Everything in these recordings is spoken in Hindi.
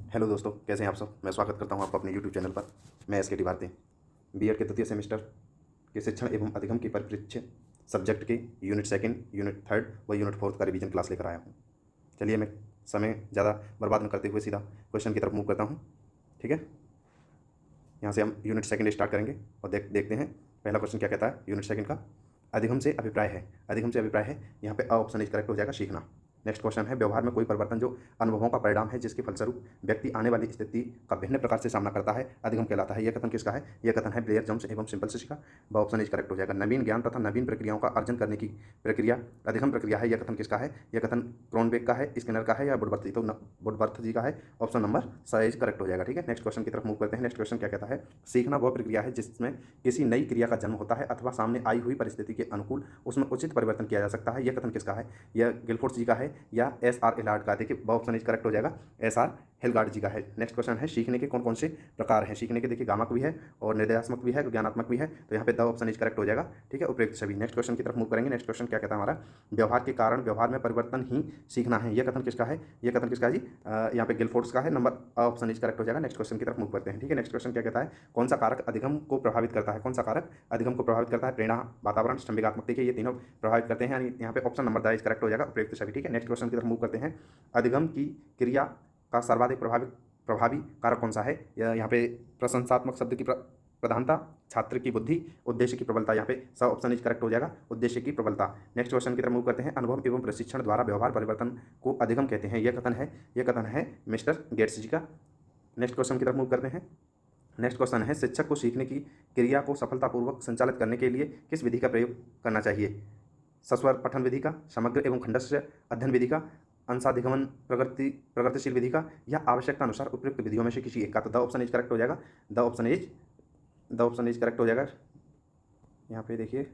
हेलो दोस्तों, कैसे हैं आप सब। मैं स्वागत करता हूं आपका अपने यूट्यूब चैनल पर। मैं एस के टी भारती बीएड के तृतीय सेमेस्टर के शिक्षण एवं अधिगम के परिप्रेक्ष्य सब्जेक्ट के यूनिट सेकंड, यूनिट थर्ड व यूनिट फोर्थ का रिवीजन क्लास लेकर आया हूं। चलिए, मैं समय ज़्यादा बर्बाद न करते हुए सीधा क्वेश्चन की तरफ मूव करता हूँ। ठीक है, यहाँ से हम यूनिट सेकंड स्टार्ट करेंगे और देखते हैं पहला क्वेश्चन क्या कहता है। यूनिट सेकंड का अधिगम से अभिप्राय है। अधिगम से अभिप्राय है, यहाँ पे अ ऑप्शन इज करेक्ट हो जाएगा, सीखना। नेक्स्ट क्वेश्चन है, व्यवहार में कोई परिवर्तन जो अनुभवों का परिणाम है जिसके फलस्वरूप व्यक्ति आने वाली स्थिति का भिन्न प्रकार से सामना करता है, अधिगम कहलाता है। यह कथन किसका है? यह कथन है ब्लेयर जोन्स एवं सिंपल से सीखा। ब ऑप्शन इज करेक्ट हो जाएगा। नवीन ज्ञान तथा नवीन प्रक्रियाओं का अर्जन करने की प्रक्रिया अधिगम प्रक्रिया है। यह कथन किसका है? यह कथन क्रोनबेक का है, स्किनर का है या वुडवर्थ? तो वुडवर्थ जी का है। ऑप्शन नंबर स इज करेक्ट हो जाएगा। ठीक है, नेक्स्ट क्वेश्चन की तरफ मूव करते हैं। नेक्स्ट क्वेश्चन क्या कहता है? सीखना वह प्रक्रिया है जिसमें किसी नई क्रिया का जन्म होता है अथवा सामने आई हुई परिस्थिति के अनुकूल उसमें उचित परिवर्तन किया जा सकता है। यह कथन किसका है? यह गिलफोर्ड जी का है या एस आर हिल्लार्ड का? देखिए, ब ऑप्शन इज करेक्ट हो जाएगा, एस आर हिल्लार्ड जी का है। नेक्स्ट क्वेश्चन है, सीखने के कौन कौन से प्रकार हैं? सीखने के देखिए गामक भी है और निर्देशात्मक भी है, ज्ञानात्मक भी है। तो यहाँ पे द ऑप्शन इज करेक्ट हो जाएगा। ठीक है, उपयुक्त सभी। नेक्स्ट क्वेश्चन की तरफ मूव करेंगे। नेक्स्ट क्वेश्चन क्या कहता है हमारा? व्यवहार के कारण व्यवहार में परिवर्तन ही सीखना है। यह कथन किसका है? यह कथन किसका है जी? यहाँ पे गिलफोर्ड्स का है। नंबर ऑप्शन इज करेक्ट हो जाएगा। नेक्स्ट क्वेश्चन की तरफ मूव करते हैं। ठीक है, नेक्स्ट क्वेश्चन क्या कहता है? कौन सा कारक अधिगम को प्रभावित करता है? कौन सा कारक अधिगम को प्रभावित करता है? प्रेरणा, वातावरण, संवेगात्मक। देखिए, ये तीनों प्रभावित करते हैं, यानी यहाँ पे option number the is correct हो जाएगा, उपयुक्त सभी। ठीक है, नेक्स्ट क्वेश्चन की तरफ मूव करते हैं। अधिगम की क्रिया का सर्वाधिक प्रभावी कारक कौन सा है? यहाँ पे प्रशंसात्मक शब्द की प्रधानता, छात्र की बुद्धि, उद्देश्य की प्रबलता। यहाँ पे सब ऑप्शन इज करेक्ट हो जाएगा, उद्देश्य की प्रबलता। नेक्स्ट क्वेश्चन की तरफ मूव करते हैं। अनुभव एवं प्रशिक्षण द्वारा व्यवहार परिवर्तन को अधिगम कहते हैं। यह कथन है मिस्टर गेट्स जी का। नेक्स्ट क्वेश्चन की तरफ मूव करते हैं। नेक्स्ट क्वेश्चन है, शिक्षक को सीखने की क्रिया को सफलतापूर्वक संचालित करने के लिए किस विधि का प्रयोग करना चाहिए? सस्वर पठन विधि का, समग्र एवं खंडस्य अध्ययन विधि का, अंशाधिगमन प्रगतिशील विधि का, या आवश्यकता अनुसार उपयुक्त विधियों में से किसी एक का? तो द ऑप्शन इज करेक्ट हो जाएगा। द ऑप्शन इज करेक्ट हो जाएगा। यहाँ पे देखिए,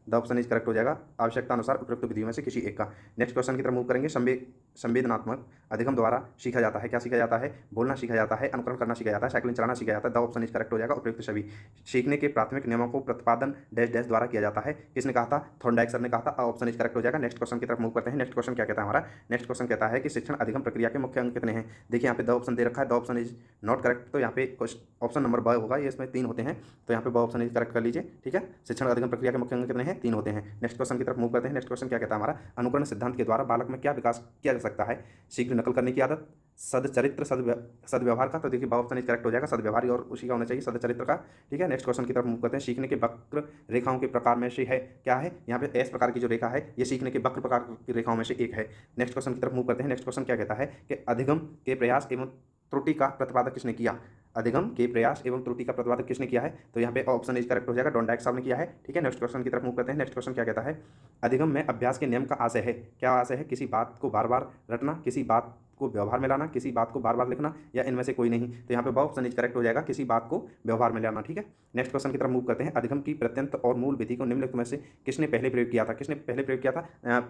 द ऑप्शन इज करेक्ट हो जाएगा, आवश्यकता अनुसार उपयुक्त विधियों में से किसी एक का। नेक्स्ट क्वेश्चन की तरफ मूव करेंगे। संवेदनात्मक अधिगम द्वारा सीखा जाता है। क्या सीखा जाता है? बोलना सीखा जाता है, अनुकरण करना सीखा जाता है, साइकिलिंग चलाना सीखा जाता है। द ऑप्शन इज करेक्ट हो जाएगा, उपयुक्त सभी। सीखने के प्राथमिक नियमों को प्रतिपादन डैश डैश द्वारा किया जाता है। किसने कहा था? थॉर्नडाइक सर ने कहा था। ऑप्शन इज करेक्ट हो जाएगा। नेक्स्ट क्वेश्चन की तरफ मूव करते हैं। नेक्स्ट क्वेश्चन क्या कहता है हमारा? नेक्स्ट क्वेश्चन कहता है कि शिक्षण अधिगम प्रक्रिया के मुख्य अंग कितने हैं? देखिए, यहाँ पे द ऑप्शन दे रखा है, the option is not correct. तो यहाँ पे ऑप्शन नंबर ब होगा, ये इसमें 3 होते हैं, तो यहाँ पे ब ऑप्शन इज करेक्ट कर लीजिए। ठीक है, शिक्षण अधिगम प्रक्रिया के मुख्य अंग कितने हैं? 3 होते हैं। नेक्स्ट क्वेश्चन की तरफ मूव करते हैं। नेक्स्ट क्वेश्चन क्या कहता है हमारा? अनुकरण सिद्धांत के द्वारा बालक में क्या विकास किया जा सकता है? शीघ्र नकल करने की आदत, सदचरित्र, सदव्यवहार का। तो देखिए, ऑप्शन इज करेक्ट हो जाएगा, सदव्यवहार और उसी का होना चाहिए, सदचरित्र का। ठीक है, नेक्स्ट क्वेश्चन की तरफ मूव करते हैं। सीखने के वक्र रेखाओं के प्रकार में से है क्या है? यहाँ पे एस प्रकार की जो रेखा है, ये सीखने के वक्र प्रकार की रेखाओं में से एक है। नेक्स्ट क्वेश्चन की तरफ मूव करते हैं। नेक्स्ट क्वेश्चन क्या कहता है कि अधिगम के प्रयास एवं त्रुटि का प्रतिपादक किसने किया? अधिगम के प्रयास एवं त्रुटि का प्रतिपादक किसने किया है? तो यहाँ पे ऑप्शन इज करेक्ट हो जाएगा, डॉन डाइक साहब ने किया है। ठीक है, नेक्स्ट क्वेश्चन की तरफ मूव करते हैं। नेक्स्ट क्वेश्चन क्या कहता है? अधिगम में अभ्यास के नियम का आशय है। क्या आशय है? किसी बात को बार बार रटना, किसी बात को व्यवहार में लाना, किसी बात को बार बार लिखना, या इनमें से कोई नहीं। तो यहाँ पे ऑप्शन इज करेक्ट हो जाएगा, किसी बात को व्यवहार में लाना। ठीक है, नेक्स्ट क्वेश्चन की तरफ मूव करते हैं। अधिगम की प्रत्यंत और मूल विधि को निम्नलिखित में से किसने पहले प्रयोग किया था? किसने पहले प्रयोग किया था?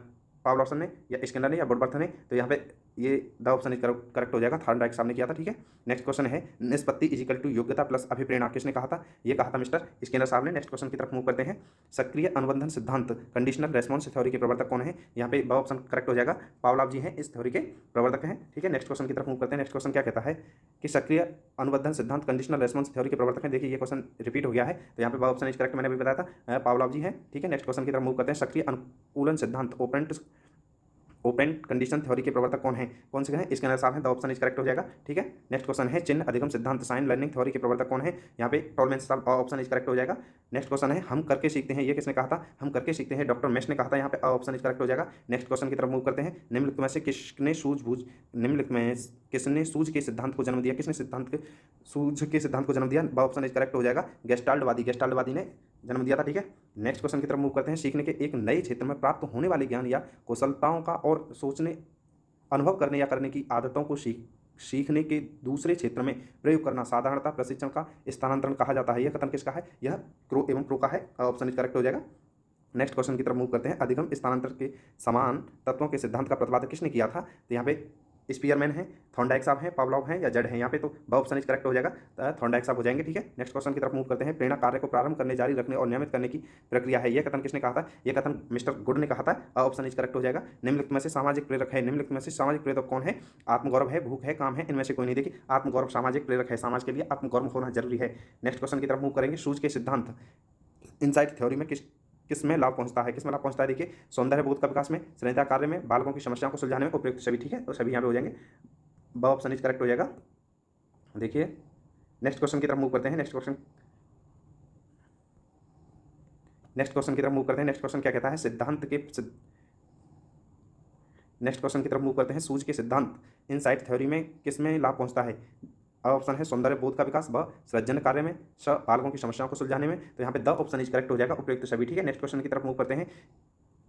पावलोव ने या स्किनर ने या वुडवर्थ ने? तो यहाँ पे ये द ऑप्शन इज करेक्ट हो जाएगा, थॉर्नडाइक साहब ने किया था। ठीक है, नेक्स्ट क्वेश्चन है, निष्पत्ति इजिकल टू योग्यता प्लस अभिप्रेरणा किसने कहा था? ये कहा था मिस्टर स्किनर साहब ने। नेक्स्ट क्वेश्चन की तरफ मूव करते हैं। सक्रिय अनुबंधन सिद्धांत कंडीशनल रेस्पॉन्स थ्योरी के प्रवर्तक कौन है? यहाँ पे ब ऑप्शन करेक्ट हो जाएगा, पावलोव जी हैं, इस थ्योरी के प्रवर्तक हैं। ठीक है, नेक्स्ट क्वेश्चन की तरफ मूव करते हैं। नेक्स्ट क्वेश्चन क्या कहता है कि सक्रिय अनुबंधन सिद्धांत कंडीशनल रेस्पॉन्स थ्योरी के प्रवर्तक हैं। देखिए, ये क्वेश्चन रिपीट हो गया है, तो यहाँ पे ब ऑप्शन इज करेक्ट, मैंने भी बताया था, पावलोव जी हैं। ठीक है, नेक्स्ट क्वेश्चन की तरफ मूव करते हैं। सक्रिय अनुकूलन सिद्धांत ओपन कंडीशन थ्योरी के प्रवर्तक कौन है? कौन से हैं? स्किनर साहब हैं, द ऑप्शन इज करेक्ट हो जाएगा। ठीक है, नेक्स्ट क्वेश्चन है, चिन्ह अधिगम सिद्धांत साइन लर्निंग थ्योरी के प्रवर्तक कौन है? यहाँ पे टॉलमैन साहब, ऑप्शन इज करेक्ट हो जाएगा। नेक्स्ट क्वेश्चन है, हम करके सीखते हैं, ये किसने कहा था? हम करके सीखते हैं, डॉक्टर मेश ने कहा था। यहाँ पे ऑप्शन इज करेक्ट हो जाएगा। नेक्स्ट क्वेश्चन की तरफ मूव करते हैं। निम्नलिखित में से किसने सूझ के सिद्धांत को जन्म दिया? किसने सूझ के सिद्धांत को जन्म दिया? ऑप्शन इज करेक्ट हो जाएगा, गेस्टाल्टवादी ने जन्म दिया था। ठीक है, नेक्स्ट क्वेश्चन की तरफ मूव करते हैं। सीखने के एक नए क्षेत्र में प्राप्त होने वाले ज्ञान या कौशलताओं का और सोचने, अनुभव करने या करने की आदतों को सीखने के दूसरे क्षेत्र में प्रयोग करना साधारणतः प्रशिक्षण का स्थानांतरण कहा जाता है। यह कथन किसका है? यह क्रो एवं प्रो का है, ऑप्शन इज करेक्ट हो जाएगा। नेक्स्ट क्वेश्चन की तरफ मूव करते हैं। अधिगम स्थानांतरण के समान तत्वों के सिद्धांत का प्रतिपादन किसने किया था? तो यहाँ पे स्पीयरमैन हैं, थॉर्नडाइक साहब हैं, पावलोव हैं या जड हैं। यहाँ पे तो ब ऑप्शन इज करेक्ट हो जाएगा, थॉर्नडाइक साहब हो जाएंगे। ठीक है, नेक्स्ट क्वेश्चन की तरफ मूव करते हैं। प्रेरणा कार्य को प्रारंभ करने, जारी रखने और नियमित करने की प्रक्रिया है। यह कथन किसने कहा था? यह कथन मिस्टर गुड ने कहा था। ऑप्शन इज करेक्ट हो जाएगा। निम्नलिखित में से सामाजिक प्रेरक है, निम्नलिखित में से सामाजिक प्रेरक कौन है? आत्मगौरव है, भूख है, काम है, इनमें से कोई नहीं। देखिए आत्मगौरव सामाजिक प्रेरक है, समाज के लिए आत्मगौरव होना जरूरी है। नेक्स्ट क्वेश्चन की तरफ मूव करेंगे। सूज के सिद्धांत इनसाइट थ्योरी में किस में लाभ पहुंचता है? किस में लाभ पहुंचता है? देखिए सौंदर्य बोध का विकास में, संहिता कार्य में, बालकों की समस्याओं को सुलझाने में, उपयुक्त सभी। ठीक है, तो सभी यहाँ पे हो जाएंगे, ब ऑप्शन इज करेक्ट हो जाएगा। देखिए नेक्स्ट क्वेश्चन की तरफ मूव करते हैं। नेक्स्ट क्वेश्चन की तरफ मूव करते हैं। नेक्स्ट क्वेश्चन क्या कहता है? नेक्स्ट क्वेश्चन की तरफ मूव करते हैं। सूज के सिद्धांत इनसाइट थ्योरी में किस में लाभ पहुंचता है? ऑप्शन है सौंदर्य बोध का विकास, ब सृजन कार्य में, स बालकों की समस्याओं को सुलझाने में। तो यहाँ पे द ऑप्शन इज करेक्ट हो जाएगा, उपयुक्त सभी। ठीक है, नेक्स्ट क्वेश्चन की तरफ मूव करते हैं।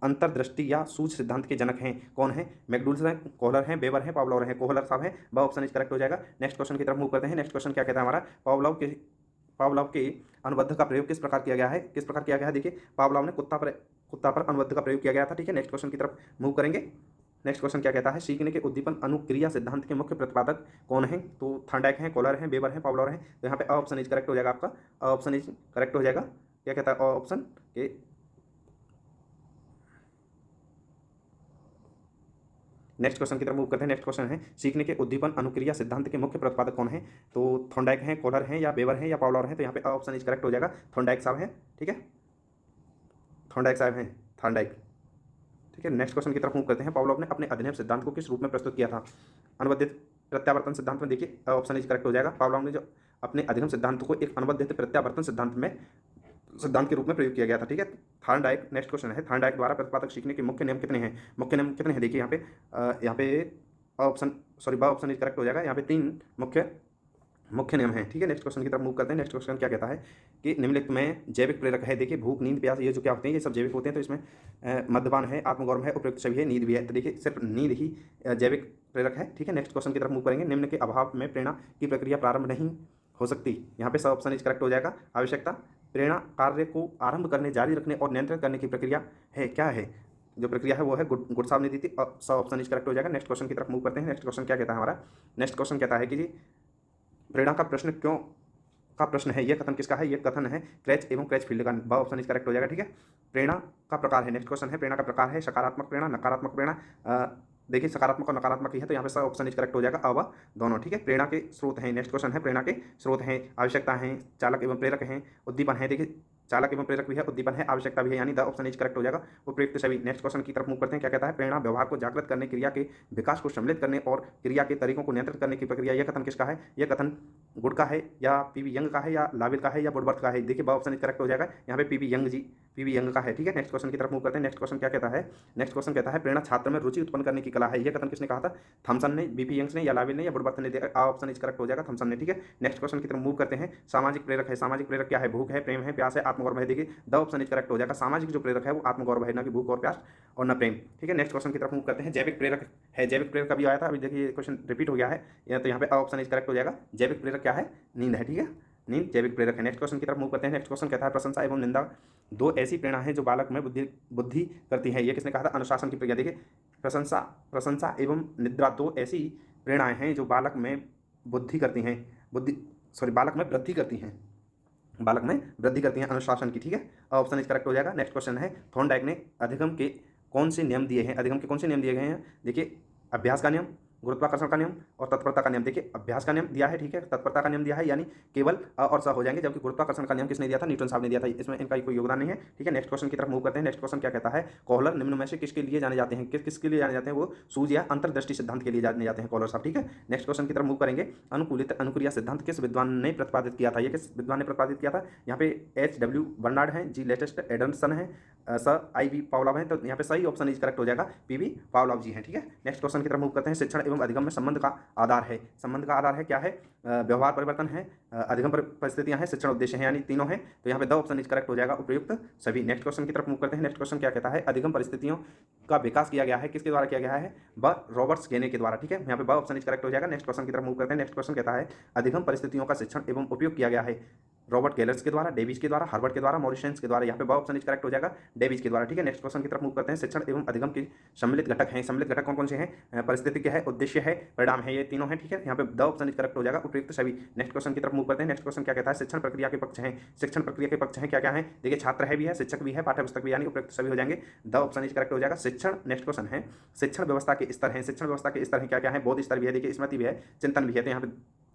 अंतर्दृष्टि या सूझ सिद्धांत के जनक हैं कौन है? मैकडूल्स हैं, कोहलर हैं, वेबर हैं, पावलोव हैं। कोहलर साहब हैं, ब ऑप्शन इज करेक्ट हो जाएगा। नेक्स्ट क्वेश्चन की तरफ मूव करते हैं। नेक्स्ट क्वेश्चन क्या कहता है हमारा? पावलोव के अनुबंध का प्रयोग किस प्रकार किया गया है? किस प्रकार किया गया है? देखिए पावलोव ने कुत्ता पर अनुबंध का प्रयोग किया गया था। ठीक है, नेक्स्ट क्वेश्चन की तरफ मूव करेंगे। नेक्स्ट क्वेश्चन क्या कहता है? सीखने के उद्दीपन अनुक्रिया सिद्धांत के मुख्य प्रतिपादक कौन है? तो थॉर्नडाइक हैं, कोहलर हैं, वेबर हैं, पावलोव हैं। तो यहाँ पे ऑप्शन इज करेक्ट हो जाएगा आपका, ऑप्शन इज करेक्ट हो जाएगा। क्या कहता है ऑप्शन के? नेक्स्ट क्वेश्चन की तरफ मूव करते हैं। नेक्स्ट क्वेश्चन है सीखने के उद्दीपन अनुक्रिया सिद्धांत के मुख्य प्रतिपादक कौन है? तो थॉर्नडाइक हैं, कोहलर हैं, या वेबर हैं, या पावलोव हैं। तो यहाँ पे ऑप्शन इज करेक्ट हो जाएगा, थॉर्नडाइक साहब हैं। ठीक है, थॉर्नडाइक साहब हैं, थॉर्नडाइक। ठीक है, नेक्स्ट क्वेश्चन की तरफ मूव करते हैं। पावलोव ने अपने अधिनियम सिद्धांत को किस रूप में प्रस्तुत किया था? अनुबंधित प्रत्यावर्तन सिद्धांत में। देखिए ऑप्शन इज करेक्ट हो जाएगा। पावलोव ने जो अपने अधिगम सिद्धांत को एक अनुबंधित प्रत्यावर्तन सिद्धांत के रूप में प्रयोग किया गया था। ठीक है, थॉर्नडाइक। नेक्स्ट क्वेश्चन है थॉर्नडाइक द्वारा प्रतिपादक सीखने के मुख्य नियम कितने हैं? मुख्य नियम कितने हैं? देखिए यहाँ पे ऑप्शन इज करेक्ट हो जाएगा। यहाँ पे 3 मुख्य नियम हैं। ठीक है, नेक्स्ट क्वेश्चन की तरफ मूव करते हैं। नेक्स्ट क्वेश्चन क्या कहता है कि निम्नलिखित में जैविक प्रेरक है। देखिए भूख, नींद, प्यास, ये जो क्या होते हैं, ये सब जैविक होते हैं। तो इसमें मद्यपान है, आत्मगौरव है, उपयुक्त सभी है, नींद भी है। तो देखिए सिर्फ नींद ही जैविक प्रेरक है। ठीक है, नेक्स्ट क्वेश्चन की तरफ मूव करेंगे। निम्न के अभाव में प्रेरणा की प्रक्रिया प्रारंभ नहीं हो सकती। यहाँ पे सब ऑप्शन इज करेक्ट हो जाएगा। आवश्यकता प्रेरणा कार्य को आरंभ करने, जारी रखने और नियंत्रित करने की प्रक्रिया है। क्या है जो प्रक्रिया है? वो है गुड साहब ने दी थी। सब ऑप्शन इज करेक्ट हो जाएगा। नेक्स्ट क्वेश्चन की तरफ मूव करते हैं। नेक्स्ट क्वेश्चन क्या कहता है हमारा? नेक्स्ट क्वेश्चन कहता है कि जी प्रेरणा का प्रश्न क्यों का प्रश्न है। यह कथन किसका है? यह कथन है क्रैच एवं क्रैचफील्ड का। ब ऑप्शन इज करेक्ट हो जाएगा। ठीक है, प्रेरणा का प्रकार है। नेक्स्ट क्वेश्चन है प्रेरणा का प्रकार है सकारात्मक प्रेरणा, नकारात्मक प्रेरणा। देखिए सकारात्मक और नकारात्मक ही है, तो यहाँ पे सब ऑप्शन इज करेक्ट हो जाएगा, अब दोनों। ठीक है, प्रेरणा के स्रोत हैं। नेक्स्ट क्वेश्चन है प्रेरणा के स्रोत हैं, आवश्यकता हैं, चालक एवं प्रेरक हैं, उद्दीपन है। देखिए चालक एवं प्रेरक भी है, उद्दीपन है, आवश्यकता भी है, यानी द ऑप्शन इज करेक्ट हो जाएगा, उपयुक्त सभी। नेक्स्ट क्वेश्चन की तरफ मूव करते हैं। क्या कहता है? प्रेरणा व्यवहार को जागृत करने, क्रिया के विकास को सम्मिलित करने और क्रिया के तरीकों को नियंत्रित करने की प्रक्रिया। यह कथन किसका है? यह कथन गुड का है, या पीवी यंग का है, या लाविल का है, या वुडवर्थ का है। देखिए ब ऑप्शन इज करेक्ट हो जाएगा। यहाँ पे पीवी यंग का है। ठीक है, नेक्स्ट क्वेश्चन की तरफ मूव करते हैं। नेक्स्ट क्वेश्चन क्या कहता है? नेक्स्ट क्वेश्चन कहता है प्रेरणा छात्र में रुचि उत्पन्न करने की कला है। यह कथन किसने कहा था? थॉमसन ने, बीपी यंग्स ने, या लाविल ने, या वुडवर्थ ने। ऑप्शन इज करेक्ट हो जाएगा, थॉमसन ने। ठीक है, नेक्स्ट क्वेश्चन की तरफ मूव करते हैं। सामाजिक प्रेरक है। सामाजिक प्रेरक क्या है? भूख है, प्रेम है, प्यास है, आत्मगौरव है। देखिए द ऑप्शन इज करेक्ट हो जाएगा। सामाजिक जो प्रेरक है वो आत्मगौरव है, ना कि भूख और प्यास और न प्रेम। ठीक है, नेक्स्ट क्वेश्चन की तरफ मूव करते हैं। जैविक प्रेरक है। जैविक प्रेरक अभी आया था, अभी देखिए क्वेश्चन रिपीट हो गया है, तो यहाँ पे ऑप्शन इज करेक्ट हो जाएगा। जैविक प्रेरक क्या है? नींद है। ठीक है, नींद जैविक प्रेरक है। नेक्स्ट क्वेश्चन की तरफ मूव करते हैं। नेक्स्ट क्वेश्चन कहता है प्रशंसा एवं निंदा दो ऐसी प्रेरणा है जो बालक में बुद्धि करती है। ये किसने कहा था? अनुशासन की प्रक्रिया। देखिए प्रशंसा एवं निद्रा दो ऐसी प्रेरणाएं हैं जो बालक में बुद्धि करती हैं, बालक में वृद्धि करती हैं, अनुशासन की। ठीक है, ऑप्शन इज करेक्ट हो जाएगा। नेक्स्ट क्वेश्चन है थॉर्नडाइक ने अधिगम के कौन से नियम दिए हैं? अधिगम के कौन से नियम दिए गए हैं? देखिए अभ्यास का नियम, गुरुत्वाकर्षण का नियम और तत्परता का नियम। देखिए अभ्यास का नियम दिया है, ठीक है, तत्परता का नियम दिया है, यानी केवल अ और स हो जाएंगे, जबकि गुरुत्वाकर्षण का नियम किसने दिया था? न्यूटन साहब ने दिया था। इसमें इनका कोई योगदान नहीं है। ठीक है, नेक्स्ट क्वेश्चन की तरफ मूव करते हैं। नेक्स्ट क्वेश्चन क्या कहता है? कोहलर निम्न में से किसके लिए जाने जाते हैं? किसके लिए जाने जाते हैं? वो सूझ या अंतर्दृष्टि सिद्धांत के लिए जाने जाते हैं कोहलर साहब। ठीक है, नेक्स्ट क्वेश्चन की तरफ मूव करेंगे। अनुकूलित अनुक्रिया सिद्धांत किस विद्वान ने प्रतिपादित किया था? ये किस विद्वान ने प्रतिपादित किया था? यहाँ पे H.W. बर्नार्ड हैं, जी लेटेस्ट एडमसन है, I.V. पावलोव हैं। तो यहाँ पे सही ऑप्शन इज करेक्ट हो जाएगा, P.V. पावलोव जी हैं। ठीक है, नेक्स्ट क्वेश्चन की तरफ मूव करते हैं। शिक्षण एवं अधिगम में संबंध का आधार है। संबंध का आधार है क्या है? व्यवहार परिवर्तन है, अधिगम परिस्थितियां हैं, शिक्षण उद्देश्य है, यानी तीनों हैं। तो यहाँ पे द ऑप्शन इज करेक्ट हो जाएगा, उपयुक्त सभी। नेक्स्ट क्वेश्चन की तरफ मूव करते हैं। नेक्स्ट क्वेश्चन क्या कहता है? अधिगम परिस्थितियों का विकास किया गया है, किसके द्वारा किया गया है? रॉबर्ट्स गेने के द्वारा। ठीक है, यहाँ पे ब ऑप्शन इज करेक्ट हो जाएगा। नेक्स्ट क्वेश्चन की तरफ मूव करते हैं। नेक्स्ट क्वेश्चन कहता है अधिगम परिस्थितियों का शिक्षण एवं उपयोग किया गया है रॉबर्ट केलर्स के द्वारा, डेविज के द्वारा, हार्वर्ड के द्वारा, मॉरिसन के द्वारा। यहाँ पे ब ऑप्शन इज करेक्ट हो जाएगा डेविज के द्वारा। ठीक है, नेक्स्ट क्वेश्चन की तरफ मूव करते हैं। शिक्षण एवं अधिगम के सम्मिलित घटक हैं। सम्मिलित घटक कौन कौन से हैं? परिस्थिति क्या है, उद्देश्य है, परिणाम है, ये तीनों हैं। ठीक है, यहाँ पे द ऑप्शन इज करेक्ट हो जाएगा उपयुक्त सभी। नेक्स्ट क्वेश्चन की तरफ मूव करते हैं। नेक्स्ट क्वेश्चन क्या कहता है? शिक्षण प्रक्रिया के पक्ष हैं। शिक्षण प्रक्रिया के पक्ष हैं क्या क्या है? देखिए, छात्र है भी है, शिक्षक भी है, पाठ्य पुस्तक भी, यानी उपयुक्त सभी हो जाएंगे। द ऑप्शन इज करेक्ट हो जाएगा शिक्षण। नेक्स्ट क्वेश्चन है शिक्षण व्यवस्था के स्तर हैं। शिक्षण व्यवस्था के स्तर हैं क्या क्या है? बोध स्तर भी है, देखिए स्मृति भी है, चिंतन भी है, तो यहाँ पे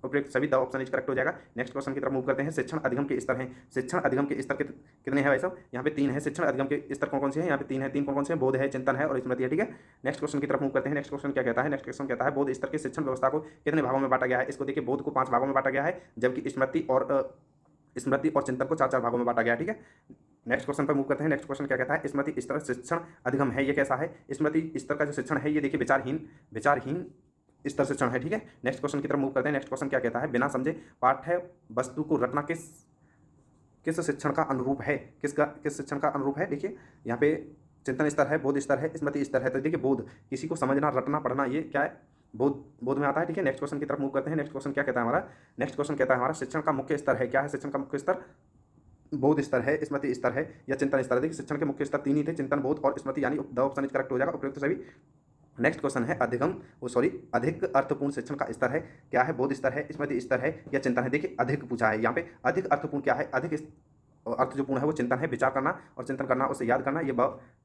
उपयुक्त सभी द ऑप्शन इज करेक्ट हो जाएगा। नेक्स्ट क्वेश्चन की तरफ मूव करते हैं। शिक्षण अधिगम के स्तर हैं। शिक्षण अधिगम के स्तर कितने हैं भाई साहब? यहाँ पे 3 है। शिक्षण अधिगम के स्तर कौन कौन से हैं? यहाँ पे 3 है। 3 कौन कौन से हैं? बोध है, चिंतन है और स्मृति है। ठीक है, नेक्स्ट क्वेश्चन की तरफ मूव करते हैं। नेक्स्ट क्वेश्चन क्या कहता है? नेक्स्ट क्वेश्चन कहता है बोध स्तर के शिक्षण व्यवस्था को कितने भागों में बांटा गया है? इसको देखिए, बोध को 5 भागों में बांटा गया है, जबकि स्मृति और चिंतन को 4 भागों में बांटा गया है। ठीक है, नेक्स्ट क्वेश्चन पर मूव करते हैं। नेक्स्ट क्वेश्चन क्या कहता है? स्मृति स्तर शिक्षण अधिगम है, ये कैसा है? स्मृति स्तर का जो शिक्षण है ये देखिए विचारहीन स्तर शिक्षण है। ठीक है, नेक्स्ट क्वेश्चन की तरफ मूव करते हैं। नेक्स्ट क्वेश्चन क्या कहता है? बिना समझे पाठ्य वस्तु को रटना किस शिक्षण का अनुरूप है? किस शिक्षण का अनुरूप है? देखिए, यहाँ पे चिंतन स्तर है, बोध स्तर है, स्मृति स्तर है। तो देखिए, बोध, किसी को समझना, रटना, पढ़ना, ये क्या है? बोध में आता है। ठीक है, नेक्स्ट क्वेश्चन की तरफ मूव करते हैं। नेक्स्ट क्वेश्चन क्या कहता है हमारा? नेक्स्ट क्वेश्चन कहता है हमारा शिक्षण का मुख्य स्तर है। क्या है शिक्षण का मुख्य स्तर? बोध स्तर है, स्मृति स्तर है या चिंतन स्तर है? देखिए, शिक्षण के मुख्य स्तर 3 ही थे, चिंतन, बोध और स्मृति, यानी द ऑप्शन इज करेक्ट हो जाएगा उपयुक्त सभी। नेक्स्ट क्वेश्चन है अधिक अर्थपूर्ण शिक्षण का स्तर है। क्या है? बोध स्तर है, स्मृति स्तर है या चिंतन है? देखिए, अधिक पूछा है यहाँ पे। अधिक अर्थपूर्ण क्या है? अधिक अर्थ जो पूर्ण है वो चिंतन है, विचार करना और चिंतन करना, उसे याद करना, ये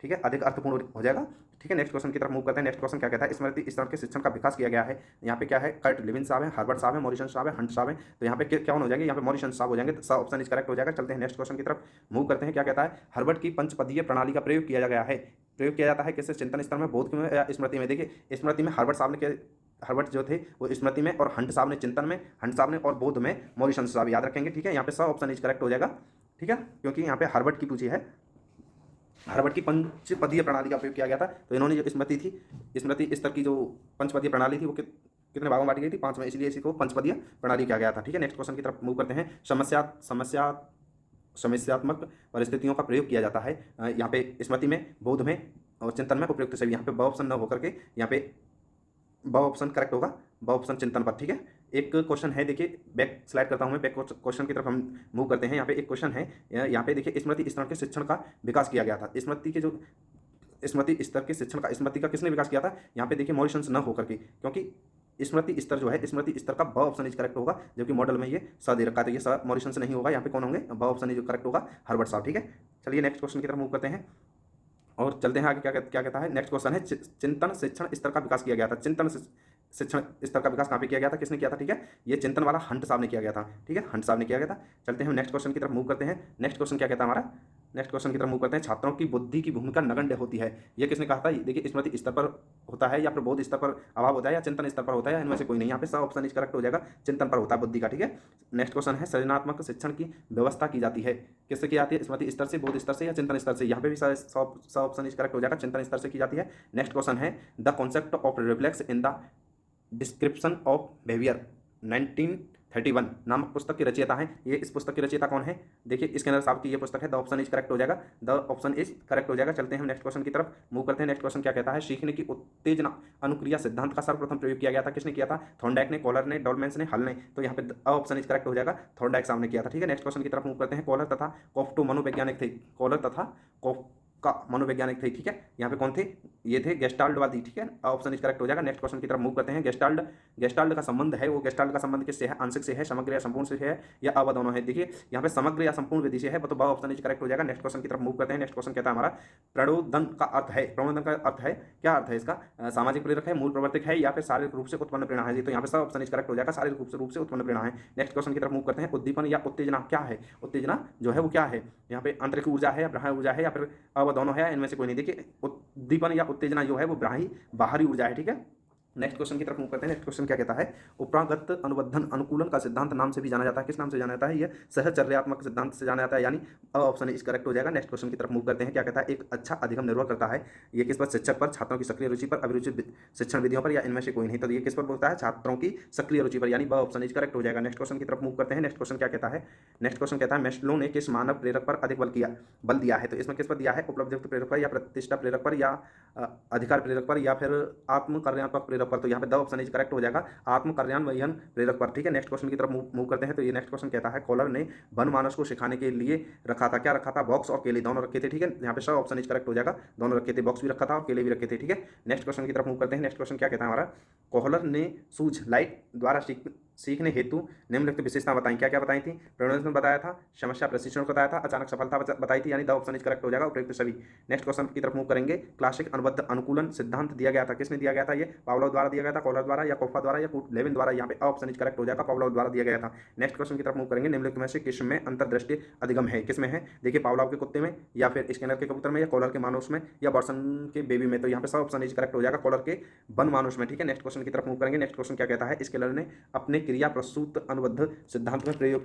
ठीक है, अधिक अर्थपूर्ण हो जाएगा। ठीक है, नेक्स्ट क्वेश्चन की तरफ मूव करते हैं। नेक्स्ट क्वेश्चन क्या कहता है? स्मृति स्तर के शिक्षण का विकास किया गया है। यहाँ पे क्या है? कर्ट लेविन साहब है, हार्वर्ड साहब है, मॉरिसन साहब है, हंट साहब है। तो यहाँ पे क्या हो जाएंगे? यहाँ पे मॉरिसन साहब हो जाएंगे, तो ऑप्शन इज करेक्ट हो जाएगा। चलते हैं नेक्स्ट क्वेश्चन की तरफ मूव करते हैं। क्या कहता है? हार्वर्ड की पंचपदीय प्रणाली का प्रयोग किया गया है। प्रयोग किया जाता है किससे? चिंतन स्तर में, बोध में या स्मृति में? देखिए, स्मृति में हार्वर्ड जो थे वो स्मृति में, और हंट साहब ने चिंतन में, हंट साहब ने, और बोध में मॉरिसन साहब, याद रखेंगे। ठीक है, यहाँ पे सब ऑप्शन इज करेक्ट हो जाएगा। ठीक है, क्योंकि यहाँ पे हार्वर्ड की पूछी है, हार्वर्ड की पंचपदीय प्रणाली का प्रयोग किया गया था। तो इन्होंने जो स्मृति स्तर की जो पंचपदीय प्रणाली थी वो कितने भागों में बांटी गई थी? 5 में, इसलिए इसी को पंचपदीय प्रणाली किया गया था। ठीक है, नेक्स्ट क्वेश्चन की तरफ मूव करते हैं। समस्यात्मक परिस्थितियों का प्रयोग किया जाता है यहाँ पे स्मृति में, बोध में और चिंतन में उपयुक्त सभी। यहाँ पे ब ऑप्शन न होकर के यहाँ पे ब ऑप्शन करेक्ट होगा, ब ऑप्शन चिंतन पर। ठीक है, एक क्वेश्चन है, देखिए बैक स्लाइड करता हूँ मैं, बैक क्वेश्चन की तरफ हम मूव करते हैं। यहाँ पे एक क्वेश्चन है, यहाँ पे देखिए, स्मृति स्तर के शिक्षण का विकास किया गया था। स्मृति स्तर के शिक्षण का, स्मृति का किसने विकास किया था? यहाँ पे देखिए, मॉरिसन न होकर के, क्योंकि स्मृति स्तर जो है, स्मृति स्तर का ब ऑप्शन इज करेक्ट होगा, जबकि मॉडल में ये स दे रखा है, तो ये स मॉरिसन से नहीं होगा। यहाँ पे कौन होंगे? ब ऑप्शन इज करेक्ट होगा, हार्वर्ड साहब। ठीक है, चलिए नेक्स्ट क्वेश्चन की तरफ मूव करते हैं और चलते हैं आगे। क्या कहता है? नेक्स्ट क्वेश्चन है चिंतन शिक्षण स्तर का विकास किया गया था। चिंतन शिक्षण स्तर का विकास कहाँ पे किया गया था? किसने किया था? ठीक है, ये चिंतन वाला हंट साहब ने किया गया था। ठीक है, हंट साहब ने किया गया था। चलते हैं नेक्स्ट क्वेश्चन की तरफ मूव करते हैं। नेक्स्ट क्वेश्चन क्या कहता है हमारा? नेक्स्ट क्वेश्चन की तरफ मूव करते हैं। छात्रों की बुद्धि की भूमिका नगण्य होती है, ये किसने कहा था? देखिए, स्मृति स्तर पर होता है या फिर बोध स्तर पर अभाव होता है या चिंतन स्तर पर होता है, इनमें से कोई नहीं। यहाँ पे सब ऑप्शन इज करेक्ट हो जाएगा, चिंतन पर होता है बुद्धि का। ठीक है, नेक्स्ट क्वेश्चन है सृजनात्मक शिक्षण की व्यवस्था की जाती है, किससे की जाती है? स्मृति स्तर से, बोध स्तर से या चिंतन स्तर से? यहाँ पे भी सब ऑप्शन इज करेक्ट हो जाएगा, चिंतन स्तर से की जाती है। नेक्स्ट क्वेश्चन है the concept of reflex in the description of behaviour 1931 नामक पुस्तक के रचयिता हैं। ये इस पुस्तक के रचयिता कौन है? देखिए, स्किनर साहब की ये पुस्तक है। द ऑप्शन इज करेक्ट हो जाएगा, द ऑप्शन इज करेक्ट हो जाएगा। चलते हैं हम नेक्स्ट क्वेश्चन की तरफ मूव करते हैं। नेक्स्ट क्वेश्चन क्या कहता है? सीखने की उत्तेजना अनुक्रिया सिद्धांत का सर्वप्रथम प्रयोग किया गया था, किसने किया था? थॉर्नडाइक ने, कॉलर ने, डॉलमेंस ने, हल ने। तो यहाँ पे ऑप्शन इज करेक्ट हो जाएगा, थॉर्नडाइक साहब ने किया था। ठीक है, नेक्स्ट क्वेश्चन की तरफ मूव करते हैं। कॉलर तथा कोफ्टो मनोवैज्ञानिक थे, कॉलर तथा का मनोवैज्ञानिक थे। ठीक है, यहाँ पे कौन थे? ये थे गेस्टाल्टवादी। ठीक है, ऑप्शन इज करेक्ट हो जाएगा। नेक्स्ट क्वेश्चन की तरफ मूव करते हैं। गेस्टाल्ट का संबंध है, वो गेस्टाल्ट का संबंध किससे है? आंशिक से है, समग्र या संपूर्ण से है या अब दोनों है? देखिए, यहाँ पे समग्र या संपूर्ण विधि से है, तो ऑप्शन इज करेक्ट हो जाएगा। नेक्स्ट क्वेश्चन की तरफ मूव करते हैं। नेक्स्ट क्वेश्चन कहता है हमारा प्रणोदन का अर्थ है। प्रणोदन का अर्थ है, क्या अर्थ है इसका? सामाजिक प्रेरक है, मूल प्रवर्तक है या फिर शारीरिक रूप से उत्पन्न प्रेरणा है? तो यहाँ पे सब ऑप्शन इज करेक्ट हो जाएगा, शारीरिक रूप से उत्पन्न प्रेरणा है। नेक्स्ट क्वेश्चन की तरफ मूव करते हैं। उद्दीपन या उत्तेजना क्या है? उत्तेजना जो है वो क्या है? यहाँ पे आंतरिक ऊर्जा है या बाह्य ऊर्जा है या फिर अब दोनों है, इनमें से कोई नहीं। देखिए, उद्दीपन या उत्तेजना जो है वो बाहरी ऊर्जा है। ठीक है, नेक्स्ट क्वेश्चन की तरफ मूव करते हैं। नेक्स्ट क्वेश्चन क्या कहता है? उपरागत अनुबंधन अनुकूलन का सिद्धांत नाम से भी जाना जाता है, किस नाम से जाना जाता है? यह सहचर्यात्मक सिद्धांत से जाना जाता है, यानी ऑप्शन इज करेक्ट हो जाएगा। नेक्स्ट क्वेश्चन की तरफ मूव करते हैं। क्या कहता है? एक अच्छा अधिगम निर्भर करता है, ये किस पर? शिक्षक पर, छात्रों की सक्रिय रुचि पर, अभिरुचि शिक्षण विधियों पर या इनमें से कोई नहीं। तो ये किस पर बोलता है? छात्रों की सक्रिय रुचि पर, यानी ऑप्शन इज करेक्ट हो जाएगा। नेक्स्ट क्वेश्चन की तरफ मूव करते हैं। नेक्स्ट क्वेश्चन क्या कहता है? नेक्स्ट क्वेश्चन कहता है मेस्लो ने किस मानव प्रेरक पर अधिक बल दिया है? तो इसमें किस पर दिया है? उपलब्धियुक्त प्रेरक पर या प्रतिष्ठा प्रेरक पर या अधिकार प्रेरक पर या फिर आत्मकर्यात्मक प्रेरक प्रेरक पर, तो यहाँ पे द ऑप्शन इज करेक्ट हो जाएगा आत्म कार्यान्वयन प्रेरक पर। ठीक है, नेक्स्ट क्वेश्चन की तरफ मूव करते हैं। तो ये नेक्स्ट क्वेश्चन कहता है कॉलर ने बनमानस को सिखाने के लिए रखा था, क्या रखा था, बॉक्स और केले दोनों रखे थे। ठीक है, यहाँ पे सब ऑप्शन इज करेक्ट हो जाएगा, दोनों रखे थे, बॉक्स भी रखा था और केले भी रखे थे। ठीक है, नेक्स्ट क्वेश्चन की तरफ मूव करते हैं। नेक्स्ट क्वेश्चन क्या कहता है हमारा, कोहलर ने सूझ लाइट द्वारा सीखने हेतु निम्नलिखित विशेषता बताई, क्या क्या बताई थी, प्रणोदन बताया था, समस्या प्रशिक्षण बताया था, अचानक सफलता बताई थी, यानी द ऑप्शन इज करेक्ट हो जाएगा उपयुक्त सभी। नेक्स्ट क्वेश्चन की तरफ मूव करेंगे। क्लासिक अनुबद्ध अनुकूलन सिद्धांत दिया गया था, किसने दिया गया था, ये पावलोव द्वारा दिया गया था, कॉलर द्वारा या कोफा द्वारा या लेविन द्वारा, यहाँ पे ऑप्शन इज करेक्ट हो जाएगा, पावलोव द्वारा दिया गया था। नेक्स्ट क्वेश्चन की तरफ मूव करेंगे। निम्नलिखित में से किसमें अंतर्दृष्टि अधिगम है, किसमें है, देखिए पावलोव के कुत्ते में या फिर स्कैनर के कबूतर में या कॉलर के मानुष में या बॉटसन के बेबी में, तो यहाँ पे सब ऑप्शन इज करेक्ट हो जाएगा, कॉलर के वन मानुष में। ठीक है, नेक्स्ट क्वेश्चन की तरफ मूव करेंगे। नेक्स्ट क्वेश्चन क्या कहता है, स्केलर ने अपने क्रिया प्रसूत अनुबद्ध सिद्धांत में प्रयोग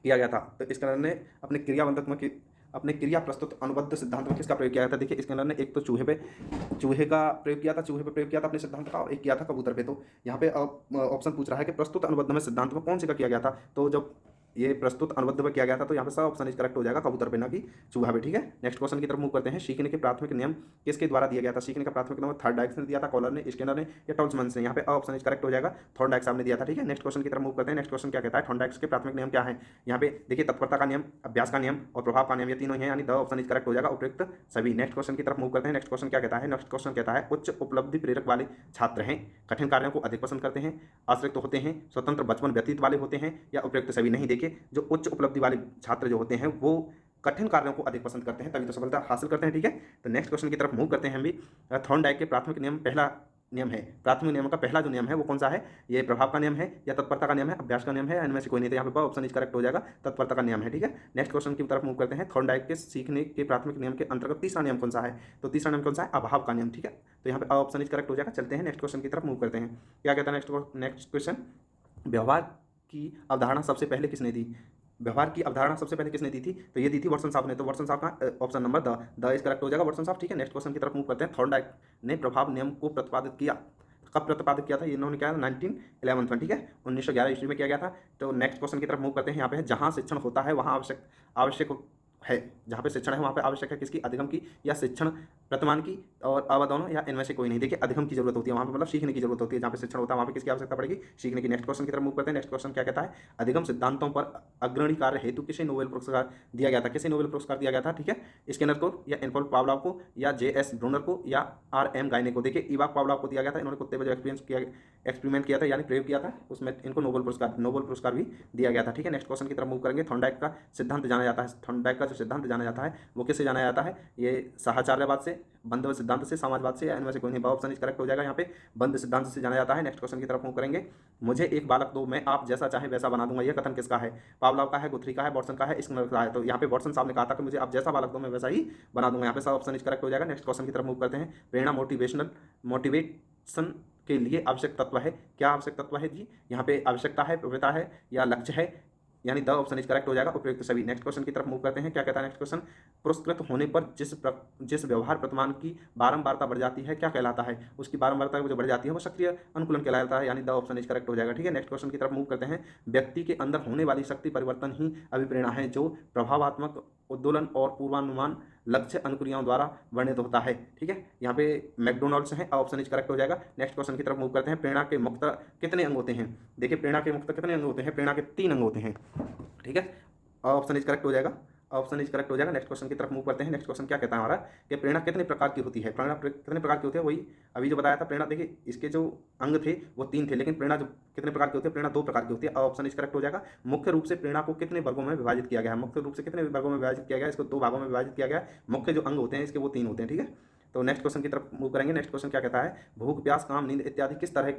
किया गया था, तो स्केलर ने अपने क्रियाबंधक में अपने क्रिया प्रस्तुत अनुबद्ध सिद्धांत में किसका प्रयोग किया था। देखिए स्केलर ने एक तो चूहे का प्रयोग किया था, चूहे पे प्रयोग किया था अपने सिद्धांत का, और एक किया था कबूतर पे। तो यहाँ पे ऑप्शन पूछ रहा है कि प्रस्तुत अनुबद्ध में सिद्धांत में कौन सी का किया गया था, तो जब ये प्रस्तुत अनुबद्ध में किया गया था तो यहाँ पे सब ऑप्शन इज करेक्ट हो जाएगा, कबूतर पे ना कि चूहा पे। ठीक है, नेक्स्ट क्वेश्चन की तरफ मूव करते हैं। सीखने के प्राथमिक नियम किसके द्वारा दिया गया था, सीखने का प्राथमिक नियम थॉर्नडाइक ने दिया था, कॉलर ने, स्केलर ने या टॉल्जमन ने, यहाँ पे ऑप्शन इज करेक्ट हो जाएगा, थॉर्नडाइक साहब ने दिया था। ठीक है, नेक्स्ट क्वेश्चन की तरफ मूव करते हैं। नेक्स्ट क्वेश्चन क्या कहता है, थॉर्नडाइक के प्राथमिक नियम क्या है, यहाँ पे देखिए तत्परता का नियम, अभ्यास का नियम और प्रभाव का नियम, ये तीनों हैं, यानी द ऑप्शन इज करेक्ट हो जाएगा, उपयुक्त सभी। नेक्स्ट क्वेश्चन की तरफ मूव करते हैं। नेक्स्ट क्वेश्चन क्या कहता है, नेक्स्ट क्वेश्चन कहता है उच्च उपलब्धि प्रेरक वाले छात्र हैं, कठिन कार्यों को अधिक पसंद करते हैं, अतिरिक्त होते हैं, स्वतंत्र बचपन व्यतीत वाले होते हैं या उपयुक्त सभी। नहीं, देखिए जो उच्च उपलब्धि वाले छात्र जो होते हैं वो कठिन कार्यों को अधिक पसंद करते हैं, तभी तो सफलता हासिल करते हैं। ठीक है, तो नेक्स्ट क्वेश्चन की तरफ मूव करते हैं हम भी। थॉर्नडाइक के प्राथमिक नियम पहला नियम है, प्राथमिक नियम का पहला जो नियम है वो कौन सा है, ये प्रभाव का नियम है या तत्परता का नियम है, अभ्यास का नियम है, इनमें से कोई नहीं, तो यहाँ पे ऑप्शन इज करेक्ट हो जाएगा, तत्परता का नियम है। ठीक है, नेक्स्ट क्वेश्चन की तरफ मूव करते हैं। थॉर्नडाइक के सीखने के प्राथमिक नियम के अंतर्गत तीसरा नियम कौन सा है, तो तीसरा नियम कौन सा है, अभाव का नियम। ठीक है, तो यहाँ पे ऑप्शन इज करेक्ट हो जाएगा। चलते हैं नेक्स्ट क्वेश्चन की तरफ मूव करते हैं। क्या कहता है नेक्स्ट क्वेश्चन, व्यवहार की अवधारणा सबसे पहले किसने दी, व्यवहार की अवधारणा सबसे पहले किसने दी थी, तो ये दी थी वाटसन साहब ने, तो वाटसन साहब का option number the is correct हो जाएगा, वाटसन साहब। ठीक है, नेक्स्ट क्वेश्चन की तरफ मूव करते हैं। थॉर्नडाइक ने प्रभाव नियम को प्रतिपादित किया, कब प्रतिपादित किया था, इन्होंने क्या 1911 में, ठीक है 1911 ईस्वी में किया गया था। तो नेक्स्ट क्वेश्चन की तरफ मूव करते हैं। यहाँ पे जहाँ शिक्षण होता है वहाँ आवश्यक है, जहाँ पे शिक्षण है वहाँ पे आवश्यक है किसकी, अधिगम की या शिक्षण प्रतिमान की और अवदानों या इनमें से कोई नहीं। देखिए अधिगम की जरूरत होती है वहाँ पे, मतलब सीखने की जरूरत होती है, जहाँ पे शिक्षण होता है वहाँ पे किसकी आवश्यकता पड़ेगी, सीखने की। नेक्स्ट क्वेश्चन की तरफ मूव करते हैं। नेक्स्ट क्वेश्चन क्या कहता है, अधिगम सिद्धांतों पर अग्रणी कार्य हेतु किसे नोबेल पुरस्कार दिया गया था, किसे नोबेल पुरस्कार दिया गया था। ठीक है, स्किनर को या इनपोल पावलोव को या जे.एस. ब्रूनर को या R.M. गाइने को। देखिए इवाक पावलोव को दिया गया था, इन्होंने कुत्ते पर जो एक्सपेरिमेंट किया था यानी प्रयोग किया था, उसमें इनको नोबेल पुरस्कार भी दिया गया था। ठीक है, नेक्स्ट क्वेश्चन की तरफ मूव करेंगे। थॉर्नडाइक का सिद्धांत जाना जाता है, थॉर्नडाइक का जो सिद्धांत जाना जाता है वो किससे जाना जाता है, ये साहचर्यवाद से, बंध सिद्धांत से, समाजवाद से, या इनमें से कोई नहीं, ऑप्शन इज करेक्ट हो जाएगा। यहाँ पे बंध सिद्धांत से जाना जाता है। नेक्स्ट क्वेश्चन की तरफ मूव करेंगे। मुझे एक बालक दो, मैं आप जैसा चाहे वैसा बना दूंगा, यह कथन किसका है, पावलोव का है, गुथरी का है, वाटसन का है, स्किनर का है। तो यहाँ पे वाटसन साहब ने कहा था कि मुझे आप जैसा बालक दो मैं वैसा ही बना दूंगा, यहाँ पे सब ऑप्शन इज करेक्ट हो जाएगा। नेक्स्ट क्वेश्चन की तरफ मूव करते हैं। प्रेरणा मोटिवेशन के लिए आवश्यक तत्व है, क्या आवश्यक तत्व है जी, यहाँ पे आवश्यकता है, प्रवृत्ति है या लक्ष्य है, यानी द ऑप्शन इज करेक्ट हो जाएगा, उपयुक्त सभी। नेक्स्ट क्वेश्चन की तरफ मूव करते हैं। क्या कहता है नेक्स्ट क्वेश्चन, पुरस्कृत होने पर जिस व्यवहार प्रतिमान की बारंबारता बढ़ जाती है क्या कहलाता है, उसकी बारंबारता जो बढ़ जाती है वो सक्रिय अनुकूलन कहलाता है, यानी द ऑप्शन इज करेक्ट हो जाएगा। ठीक है, नेक्स्ट क्वेश्चन की तरफ मूव करते हैं। व्यक्ति के अंदर होने वाली शक्ति परिवर्तन ही अभिप्रेरणा है, जो प्रभावात्मक उद्दोलन और पूर्वानुमान लक्ष्य अनुक्रियाओं द्वारा वर्णित होता है। ठीक है, यहाँ पे मैकडोनल्ड्स है, ऑप्शन इज करेक्ट हो जाएगा। नेक्स्ट क्वेश्चन की तरफ मूव करते हैं। प्रेरणा के मुक्त कितने अंग होते हैं, देखिए प्रेरणा के मुक्त कितने अंग होते हैं, प्रेरणा के 3 अंग होते हैं। ठीक है, ऑप्शन इज करेक्ट हो जाएगा, ऑप्शन इज करेक्ट हो जाएगा। नेक्स्ट क्वेश्चन की तरफ मूव करते हैं। नेक्स्ट क्वेश्चन क्या कहता है हमारा कि प्रेरणा कितने प्रकार की होती है, प्रेरणा कितने प्रकार की होती है, वही अभी जो बताया था। प्रेरणा देखिए इसके जो अंग थे वो 3 थे, लेकिन प्रेरणा जो कितने प्रकार की होती है, प्रेरणा 2 प्रकार की होती है, ऑप्शन इज करेक्ट हो जाएगा। मुख्य रूप से प्रेरणा को कितने वर्गों में विभाजित किया गया है, मुख्य रूप से कितने वर्गों में विभाजित किया गया है, इसको 2 भागों में विभाजित किया गया है। मुख्य जो अंग होते हैं इसके वो 3 होते हैं। ठीक है, तो नेक्स्ट क्वेश्चन की तरफ मूव करेंगे। नेक्स्ट क्वेश्चन क्या कहता है, भूख प्यास काम नींद इत्यादि किस तरह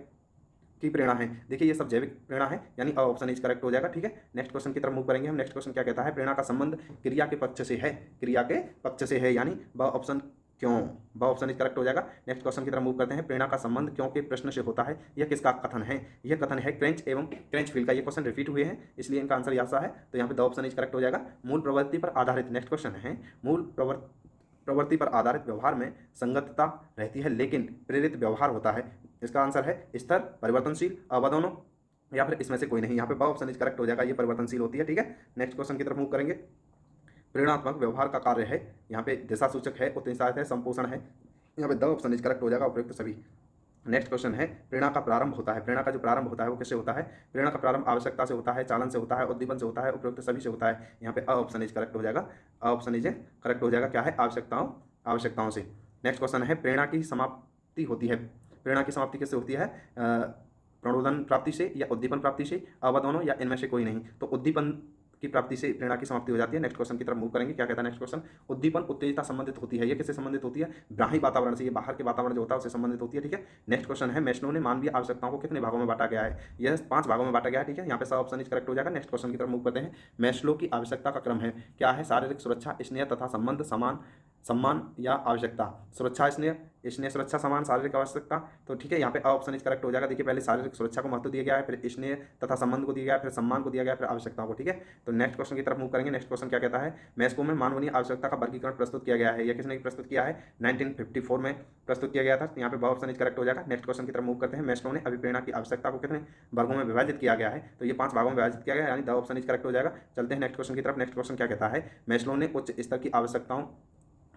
की प्रेरणा है, देखिए ये सब जैविक प्रेरणा है, यानी ऑप्शन इज करेक्ट हो जाएगा। ठीक है, नेक्स्ट क्वेश्चन की तरफ मूव करेंगे हम। नेक्स्ट क्वेश्चन क्या कहता है, प्रेरणा का संबंध क्रिया के पक्ष से है, क्रिया के पक्ष से है, यानी ब ऑप्शन क्यों, ब ऑप्शन इज करेक्ट हो जाएगा। नेक्स्ट क्वेश्चन की तरफ मूव करते हैं। प्रेरणा का संबंध क्यों के प्रश्न से होता है, यह किसका कथन है, यह कथन है क्रेंच एवं क्रेंचफील्ड का, ये क्वेश्चन रिपीट हुए हैं इसलिए इनका आंसर याद है, तो यहाँ पे द ऑप्शन इज करेक्ट हो जाएगा। मूल प्रवृत्ति पर आधारित, नेक्स्ट क्वेश्चन है, मूल प्रवृत्ति पर आधारित व्यवहार में संगतता रहती है लेकिन प्रेरित व्यवहार होता है, इसका आंसर है स्तर, परिवर्तनशील, अवदानों या फिर इसमें से कोई नहीं, यहाँ पे ब ऑप्शन इज करेक्ट हो जाएगा, ये परिवर्तनशील होती है। ठीक है, नेक्स्ट क्वेश्चन की तरफ मूव करेंगे। प्रेरणात्मक व्यवहार का कार्य है, यहाँ पे दिशा सूचक है, उत्तेजित है, संपोषण है, यहाँ पे द ऑप्शन इज करेक्ट हो जाएगा, उपयुक्त सभी। नेक्स्ट क्वेश्चन है, प्रेरणा का प्रारंभ होता है, प्रेरणा का जो प्रारंभ होता है वो किससे होता है? प्रेरणा का प्रारंभ आवश्यकता से होता है, चालन से होता है, उद्दीपन से होता है, उपयुक्त सभी से होता है। यहाँ पे अ ऑप्शन इज करेक्ट हो जाएगा, अ ऑप्शन इज करेक्ट हो जाएगा। क्या है? आवश्यकताओं से। नेक्स्ट क्वेश्चन है, प्रेरणा की समाप्ति होती है, प्रेरणा की समाप्ति किससे होती है? प्रणोदन प्राप्ति से या उद्दीपन प्राप्ति से, अवदोनों या इनमें से कोई नहीं। तो उद्दीपन की प्राप्ति से प्रेरणा की समाप्ति हो जाती है। नेक्स्ट क्वेश्चन की तरफ मूव करेंगे। क्या कहता है नेक्स्ट क्वेश्चन? उद्दीपन उत्तेजता संबंधित होती है, ये किससे संबंधित होती है? बाह्य वातावरण से, ये बाहर के वातावरण जो होता है उससे संबंधित होती है। ठीक है, नेक्स्ट क्वेश्चन है, मैस्लो ने मानवीय आवश्यकताओं को कितने भागों में बांटा गया है? यह 5 भागों में बांटा गया है। ठीक है, यहाँ पे सब ऑप्शन इज करेक्ट हो जाएगा। नेक्स्ट क्वेश्चन की तरफ मूव करते हैं। मैस्लो की आवश्यकता का क्रम है, क्या है? शारीरिक सुरक्षा, स्नेह तथा संबंध, सम्मान या आवश्यकता। सुरक्षा, स्नेह, स्नेह सुरक्षा, समान, शारीरिक आवश्यकता। तो ठीक है, यहाँ पे ऑप्शन इज करेक्ट हो जाएगा। देखिए, पहले शारीरिक सुरक्षा को महत्व दिया गया है, फिर स्नेह तथा संबंध को दिया गया है, फिर सम्मान को दिया गया है, फिर आवश्यकताओं को। ठीक है, तो नेक्स्ट क्वेश्चन की तरफ मूव करेंगे। नेक्स्ट क्वेश्चन क्या कहता है? मैस्लो में मानवीय आवश्यकता का वर्गीकरण प्रस्तुत किया गया है, यह किसने प्रस्तुत किया है? 1954 में प्रस्तुत किया गया था। यहाँ पे ऑप्शन इज करेक्ट हो जाएगा। नेक्स्ट क्वेश्चन की तरफ मूव करते हैं। मैस्लो ने अभिप्रेरणा की आवश्यकता को कितने वर्गों में विभाजित किया गया है? तो ये 5 भागों में विभाजित किया गया है, यानी द ऑप्शन इज करेक्ट हो जाएगा। चलते हैं नेक्स्ट क्वेश्चन की तरफ। नेक्स्ट क्वेश्चन क्या कहता है? मैस्लो ने उच्च स्तर की आवश्यकताओं,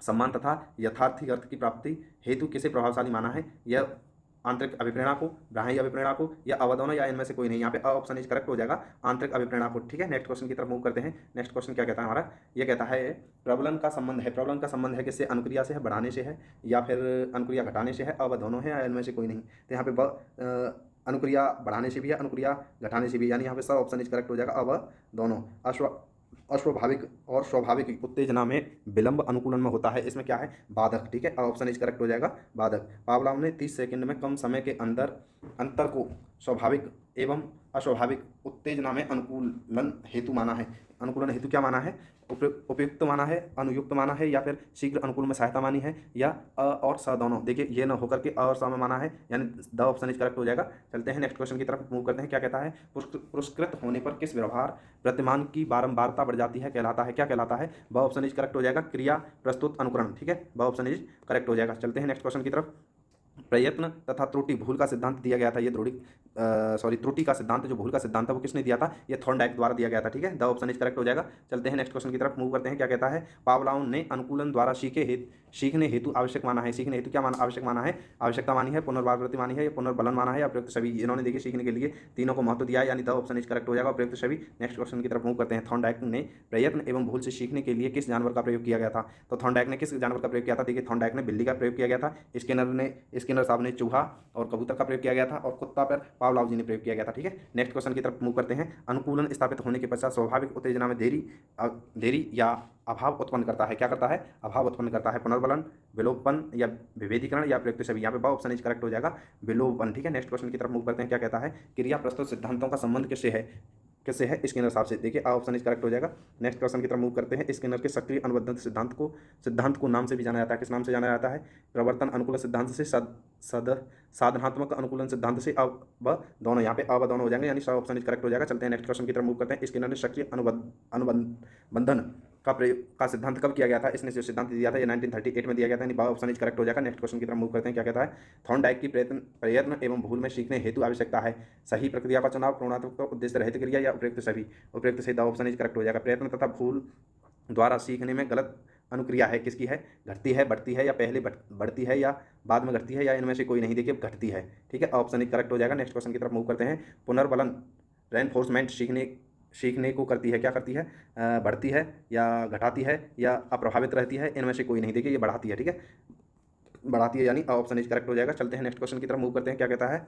सम्मान तथा यथार्थी अर्थ की प्राप्ति हेतु किसे प्रभावशाली माना है? यह आंतरिक अभिप्रेरणा को, बाह्य अभिप्रेरणा को, या अवदोनों या इनमें से कोई नहीं। यहाँ पे ऑप्शन इज करेक्ट हो जाएगा, आंतरिक अभिप्रेरणा को। ठीक है, नेक्स्ट क्वेश्चन की तरफ मूव करते हैं। नेक्स्ट क्वेश्चन क्या कहता है हमारा? ये कहता है, प्रबलन का संबंध है, प्रबलन का संबंध है किससे? अनुक्रिया से है, बढ़ाने से है, या फिर अनुक्रिया घटाने से है, अवदोनों है, या इनमें से कोई नहीं। तो यहाँ पे अनुक्रिया बढ़ाने से भी है, अनुक्रिया घटाने से भी, यानी यहाँ पे सब ऑप्शन इज करेक्ट हो जाएगा, अवदोनों। अस्वाभाविक और स्वाभाविक उत्तेजना में विलंब अनुकूलन में होता है, इसमें क्या है? बाधक। ठीक है, ऑप्शन इज करेक्ट हो जाएगा, बाधक। पावलोव ने 30 सेकंड में कम समय के अंदर अंतर को स्वाभाविक एवं अस्वाभाविक उत्तेजना में अनुकूलन हेतु माना है। अनुकूलन हेतु क्या माना है? उपयुक्त माना है, अनुयुक्त माना है, या फिर शीघ्र अनुकूल में सहायता मानी है, या अ और स दोनों। देखिए, ये न होकर के अ और स में माना है, यानी द ऑप्शन इज करेक्ट हो जाएगा। चलते हैं नेक्स्ट क्वेश्चन की तरफ मूव करते हैं। क्या कहता है? पुरस्कृत होने पर किस व्यवहार प्रतिमान की बारंबारता बढ़ जाती है, कहलाता है? क्या कहलाता है? ब ऑप्शन इज करेक्ट हो जाएगा, क्रिया प्रस्तुत अनुकरण। ठीक है, ब ऑप्शन इज करेक्ट हो जाएगा। चलते हैं नेक्स्ट क्वेश्चन की तरफ। प्रयत्न तथा त्रुटि भूल का सिद्धांत दिया गया था, ये त्रुटि का सिद्धांत, जो भूल का सिद्धांत है वो किसने दिया था? ये थॉर्नडाइक द्वारा दिया गया था। ठीक है, द ऑप्शन इज करेक्ट हो जाएगा। चलते हैं नेक्स्ट क्वेश्चन की तरफ मूव करते हैं। क्या कहता है? पावलोव ने अनुकूलन द्वारा सीखने हेतु आवश्यक माना है, सीखने हेतु क्या माना? आवश्यक माना है, आवश्यकता मानी है, पुनर्वावृत्ति मानी है, या पुनर्बलन माना है, या प्रयुक्त सभी। इन्होंने देखिए सीखने के लिए तीनों को महत्व दिया है, यानी द ऑप्शन इज करेक्ट हो जाएगा, प्रयुक्त सभी। नेक्स्ट क्वेश्चन की तरफ मूव करते हैं। थॉर्नडाइक ने प्रयत्न एवं भूल से सीखने के लिए किस जानवर का प्रयोग किया गया था? तो थॉर्नडाइक ने किस जानवर का प्रयोग किया था? देखिए, थॉर्नडाइक ने बिल्ली का प्रयोग किया गया था, स्किनर साहब ने चूहा और कबूतर का प्रयोग किया गया था, और कुत्ता पर पावलोव जी ने प्रयोग किया गया था। ठीक है, नेक्स्ट क्वेश्चन की तरफ मूव करते हैं। अनुकूलन स्थापित होने के पश्चात स्वाभाविक उत्तेजना में देरी या अभाव उत्पन्न करता है, क्या करता है? अभाव उत्पन्न करता है। पुनर्बलन, विलोपन, या विभेदीकरण, या प्रयुक्त सभी। यहाँ पे ऑप्शन इज करेक्ट हो जाएगा, विलोपन। ठीक है, नेक्स्ट क्वेश्चन की तरफ मूव करते हैं। क्या कहता है? क्रिया प्रस्तुत सिद्धांतों का संबंध किससे है? स्किनर साहब से। देखिए, ऑप्शन इज करेक्ट हो जाएगा। नेक्स्ट क्वेश्चन की तरफ मूव करते हैं। स्किनर के सक्रिय अनुबंधन सिद्धांत को नाम से भी जाना जाता है, किस नाम से जाना जाता है? प्रवर्तन अनुकूलन सिद्धांत से, साधनात्मक अनुकूलन सिद्धांत से, अब दोनों। यहाँ पे अब दोनों हो जाएंगे, यानी सब ऑप्शन इज करेक्ट हो जाएगा। चलते हैं नेक्स्ट क्वेश्चन की तरफ मूव करते हैं। स्किनर ने सक्रिय अनुबंधन का सिद्धांत कब किया गया था? इसने जो सिद्धांत दिया था ये 1938 में दिया गया था, यानी ऑप्शन इज करेक्ट हो जाएगा। नेक्स्ट क्वेश्चन की तरफ मूव करते हैं। क्या कहता है? थॉर्नडाइक की प्रयत्न एवं भूल में सीखने हेतु आवश्यकता है सही प्रक्रिया का चुनाव, प्रेरणात्मक उद्देश्य रहित क्रिया, या उपयुक्त सभी। उपयुक्त से द ऑप्शन इज करेक्ट हो जाएगा। प्रयत्न तथा भूल द्वारा सीखने में गलत अनुक्रिया है, किसकी है? घटती है, बढ़ती है, या पहले बढ़ती है, या बाद में घटती है, या इनमें से कोई नहीं। देखिए, घटती है। ठीक है, ऑप्शन इज करेक्ट हो जाएगा। नेक्स्ट क्वेश्चन की तरफ मूव करते हैं। पुनर्बलन, रेनफोर्समेंट सीखने को करती है, क्या करती है? बढ़ती है, या घटाती है, या अप्रभावित रहती है, इनमें से कोई नहीं। देखिए, ये बढ़ाती है। ठीक है, बढ़ाती है, यानी ऑप्शन इज करेक्ट हो जाएगा। चलते हैं नेक्स्ट क्वेश्चन की तरफ मूव करते हैं। क्या कहता है?